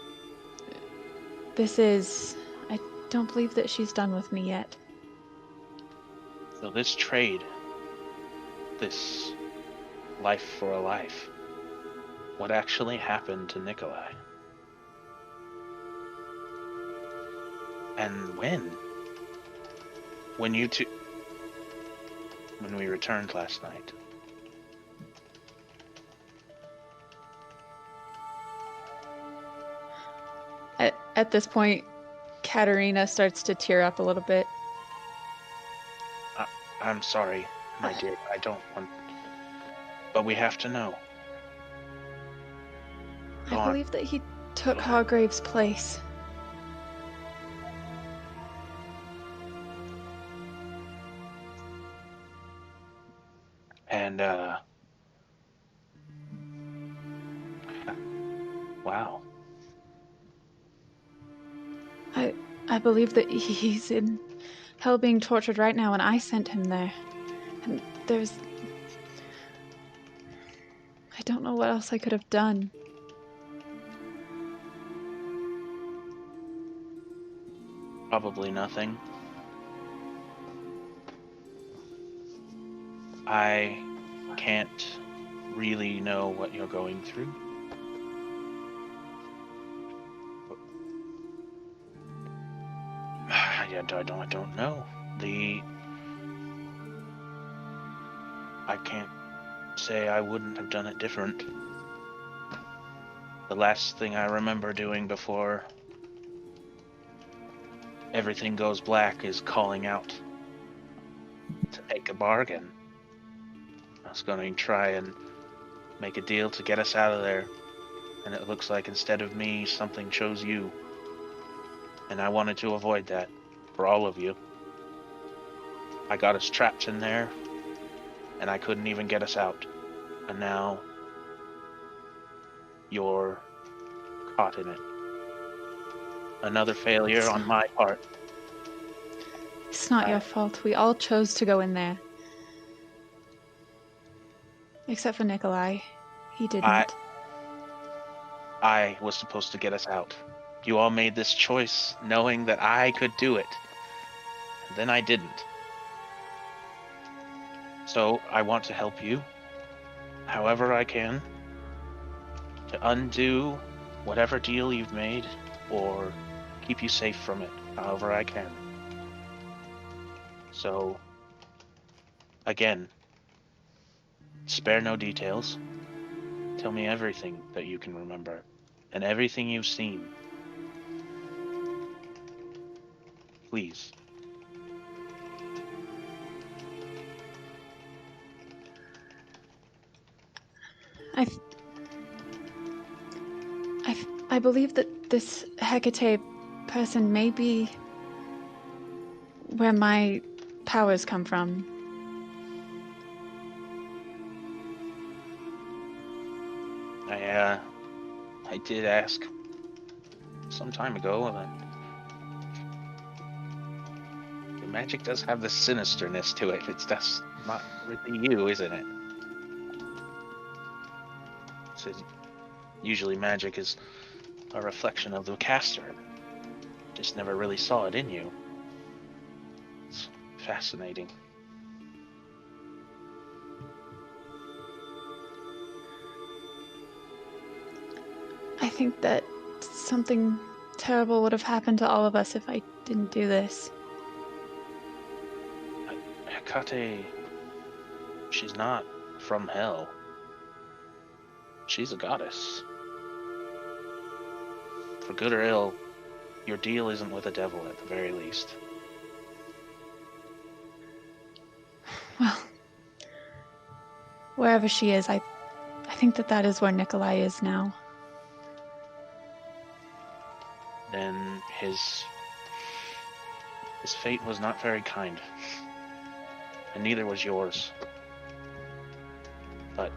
S3: this is, I don't believe that she's done with me yet.
S6: So this trade, this life for a life, what actually happened to Nikolai? And when? When we returned last night.
S3: At this point, Katerina starts to tear up a little bit.
S6: I'm sorry, my dear. I don't want... But we have to know.
S3: I believe that he took Hargrave's place.
S6: And, wow.
S3: I believe that he's in hell being tortured right now, and I sent him there. And I don't know what else I could have done.
S6: Probably nothing. I can't really know what you're going through. I don't know. I can't say I wouldn't have done it different. The last thing I remember doing before everything goes black is calling out to make a bargain. I was going to try and make a deal to get us out of there, and it looks like instead of me, something chose you. And I wanted to avoid that for all of you. I got us trapped in there, and I couldn't even get us out. And now you're caught in it. Another failure on my part.
S3: It's not your fault. We all chose to go in there. Except for Nikolai. He didn't.
S6: I was supposed to get us out. You all made this choice knowing that I could do it. And then I didn't. So I want to help you, however I can, to undo whatever deal you've made, or keep you safe from it, however I can. So, again, spare no details. Tell me everything that you can remember, and everything you've seen. Please.
S3: I believe that this Hecate person may be where my powers come from.
S6: I did ask some time ago, and the magic does have this sinisterness to it. It's just not really you, isn't it? So usually magic is a reflection of the caster. Just never really saw it in you. It's fascinating.
S3: I think that something terrible would have happened to all of us if I didn't do this.
S6: Hecate, she's not from hell. She's a goddess. For good or ill, your deal isn't with the devil at the very least.
S3: Well, wherever she is, I think that is where Nikolai is now.
S6: Then his fate was not very kind. And neither was yours. But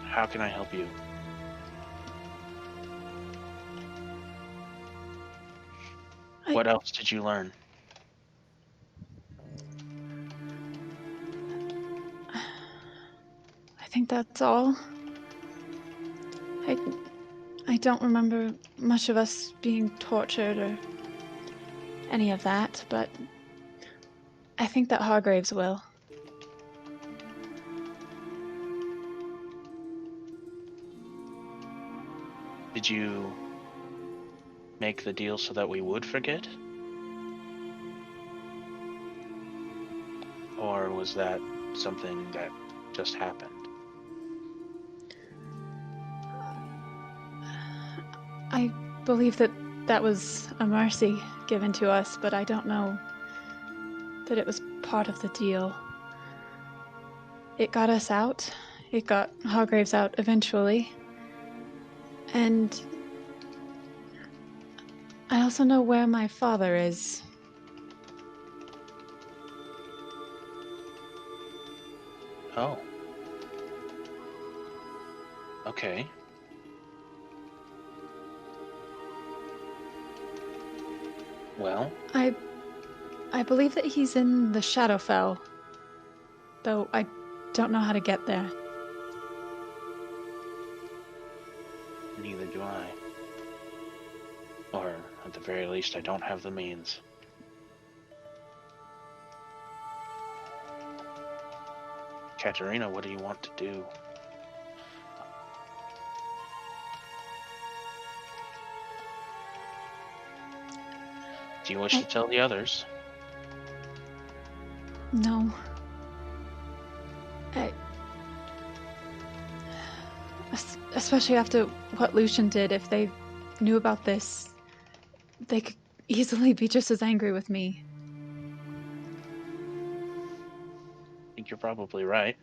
S6: how can I help you? What else did you learn?
S3: I think that's all. I don't remember much of us being tortured or any of that, but I think that Hargraves will.
S6: Did you make the deal so that we would forget? Or was that something that just happened?
S3: I believe that was a mercy given to us, but I don't know that it was part of the deal. It got us out. It got Hargraves out eventually. And I also know where my father is.
S6: Oh. Okay. Well?
S3: I believe that he's in the Shadowfell, though I don't know how to get there.
S6: Neither do I. Or, at the very least, I don't have the means. Katerina, what do you want to do? Do you wish to tell the others?
S3: No. Especially after what Lucian did, if they knew about this, they could easily be just as angry with me.
S6: I think you're probably right.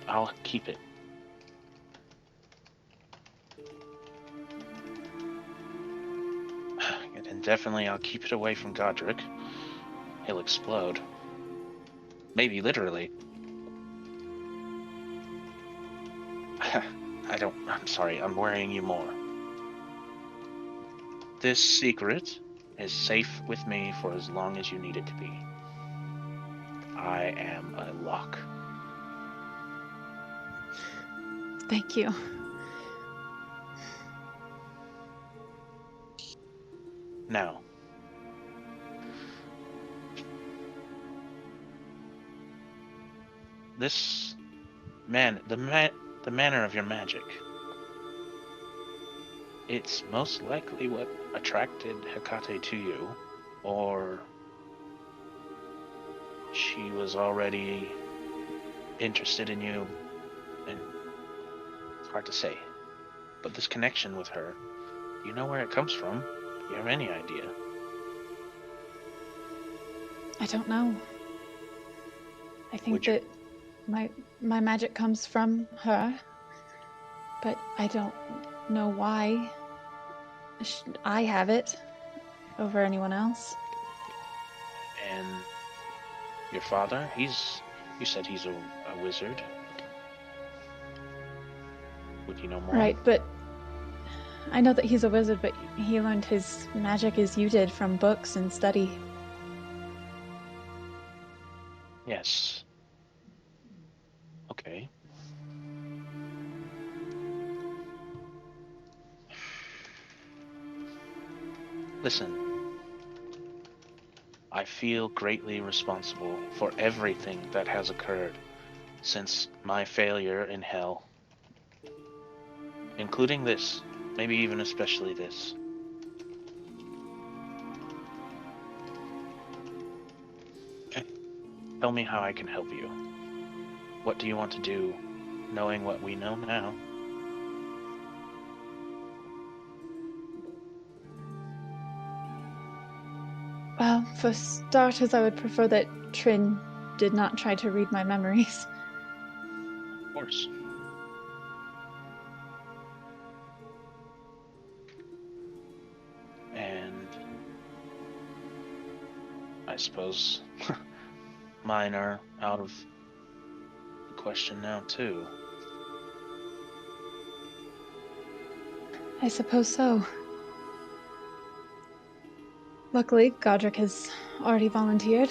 S6: I'll keep it. And definitely I'll keep it away from Godric. He'll explode. Maybe literally. I'm sorry, I'm worrying you more. This secret is safe with me for as long as you need it to be. I am a lock.
S3: Thank you.
S6: Now, this the manner of your magic. It's most likely what attracted Hecate to you, or she was already interested in you, and it's hard to say. But this connection with her, do you know where it comes from? Do you have any idea?
S3: I don't know. I think that my magic comes from her, but I don't know why I have it over anyone else.
S6: And your father, you said he's a wizard. Would you know more?
S3: Right, but I know that he's a wizard, but he learned his magic as you did from books and study.
S6: Yes. Okay. Listen. I feel greatly responsible for everything that has occurred since my failure in hell. Including this. Maybe even especially this. Tell me how I can help you. What do you want to do, knowing what we know now?
S3: Well, for starters, I would prefer that Trin did not try to read my memories.
S6: Of course. And I suppose mine are out of the question now, too.
S3: I suppose so. Luckily, Godric has already volunteered.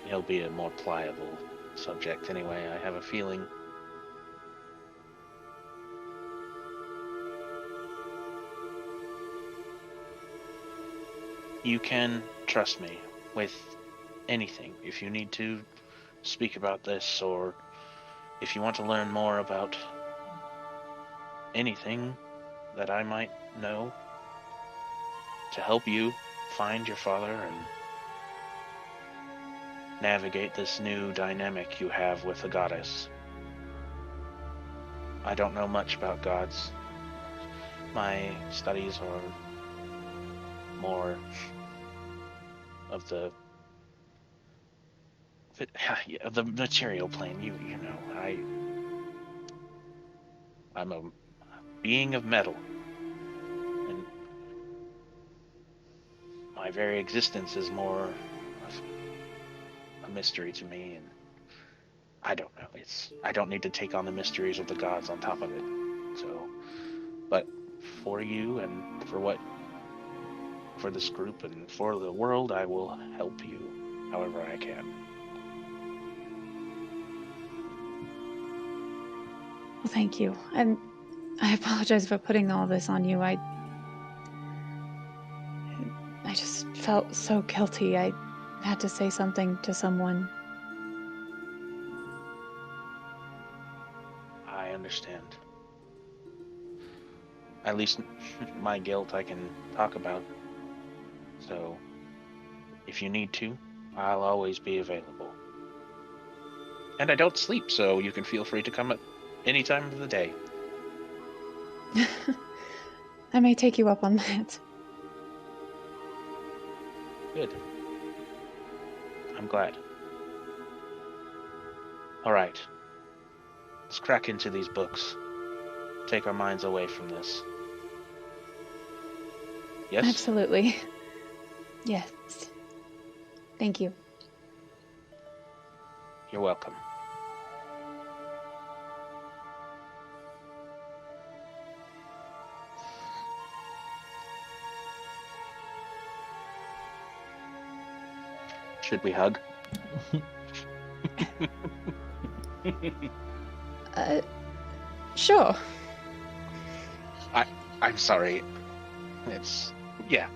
S6: He'll be a more pliable subject anyway, I have a feeling. You can trust me with anything. If you need to speak about this, or if you want to learn more about anything that I might know to help you find your father and navigate this new dynamic you have with the goddess. I don't know much about gods. My studies are more of the material plane. You know, I'm a being of metal, and my very existence is more of a mystery to me, and I don't know. I don't need to take on the mysteries of the gods on top of it. So, but for you and for this group and for the world, I will help you however I can.
S3: Well, thank you. And I apologize for putting all this on you. I just felt so guilty. I had to say something to someone.
S6: I understand. At least my guilt I can talk about. So, if you need to, I'll always be available. And I don't sleep, so you can feel free to come at any time of the day.
S3: I may take you up on that.
S6: Good. I'm glad. All right. Let's crack into these books. Take our minds away from this. Yes?
S3: Absolutely. Yes. Thank you.
S6: You're welcome. Should we hug?
S3: Sure.
S6: I'm sorry. Yeah.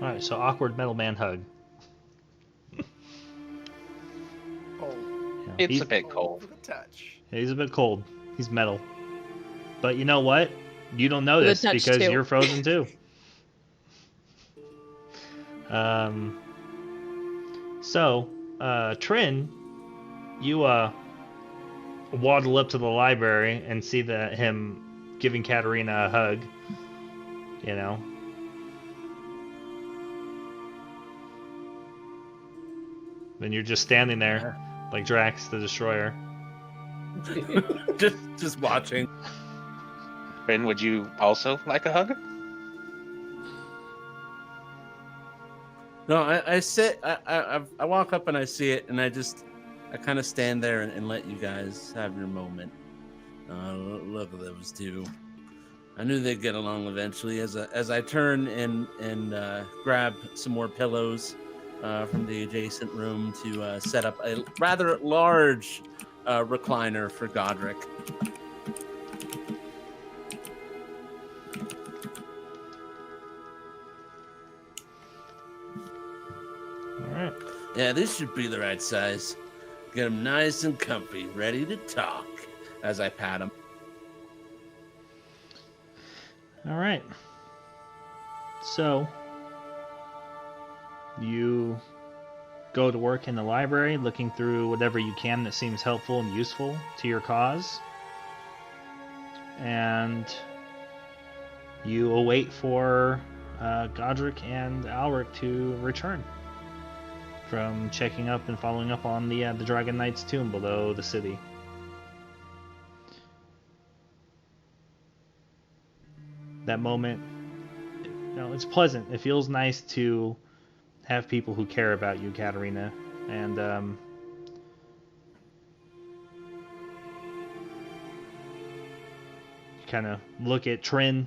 S1: Alright, so awkward metal man hug.
S5: Oh,
S1: Yeah,
S6: It's
S1: he's,
S6: a bit cold.
S5: for the touch.
S1: he's a bit cold. He's metal. But you know what? You don't know
S3: The
S1: this
S3: touch
S1: because
S3: too.
S1: you're frozen too. So, Trin, you waddle up to the library and see him giving Katerina a hug. You know. Then you're just standing there, like Drax the Destroyer.
S4: just watching.
S6: Ben, would you also like a hug?
S4: No, I sit. I walk up and I see it, and I kind of stand there and let you guys have your moment. Look at those two. I knew they'd get along eventually. As I turn and grab some more pillows from the adjacent room to set up a rather large recliner for Godric.
S1: Alright.
S4: Yeah, this should be the right size. Get him nice and comfy, ready to talk as I pat him.
S1: Alright. So, you go to work in the library looking through whatever you can that seems helpful and useful to your cause. and you await for Godric and Alric to return from checking up and following up on the Dragon Knight's tomb below the city. That moment, it's pleasant. It feels nice to have people who care about you, Katerina, and you kind of look at Trin.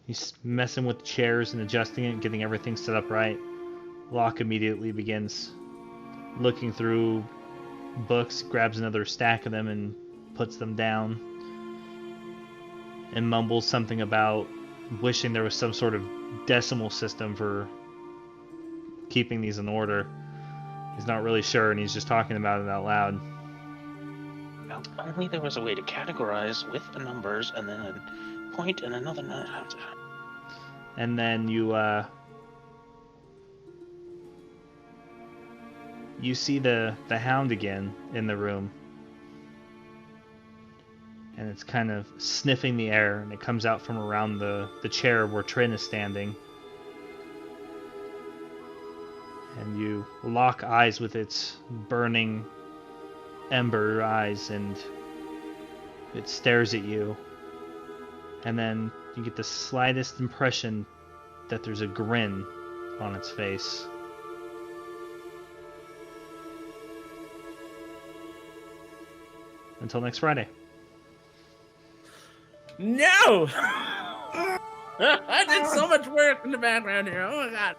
S1: He's messing with the chairs and adjusting it, getting everything set up right. Locke immediately begins looking through books, grabs another stack of them and puts them down, and mumbles something about wishing there was some sort of decimal system for keeping these in order. He's not really sure, and he's just talking about it out loud.
S6: Well, only there was a way to categorize with the numbers and then a point and another number.
S1: And then you see the hound again in the room. And it's kind of sniffing the air, and it comes out from around the chair where Trin is standing. And you lock eyes with its burning ember eyes, and it stares at you. And then you get the slightest impression that there's a grin on its face. Until next Friday.
S4: No! I did so much work in the background here. Oh my god.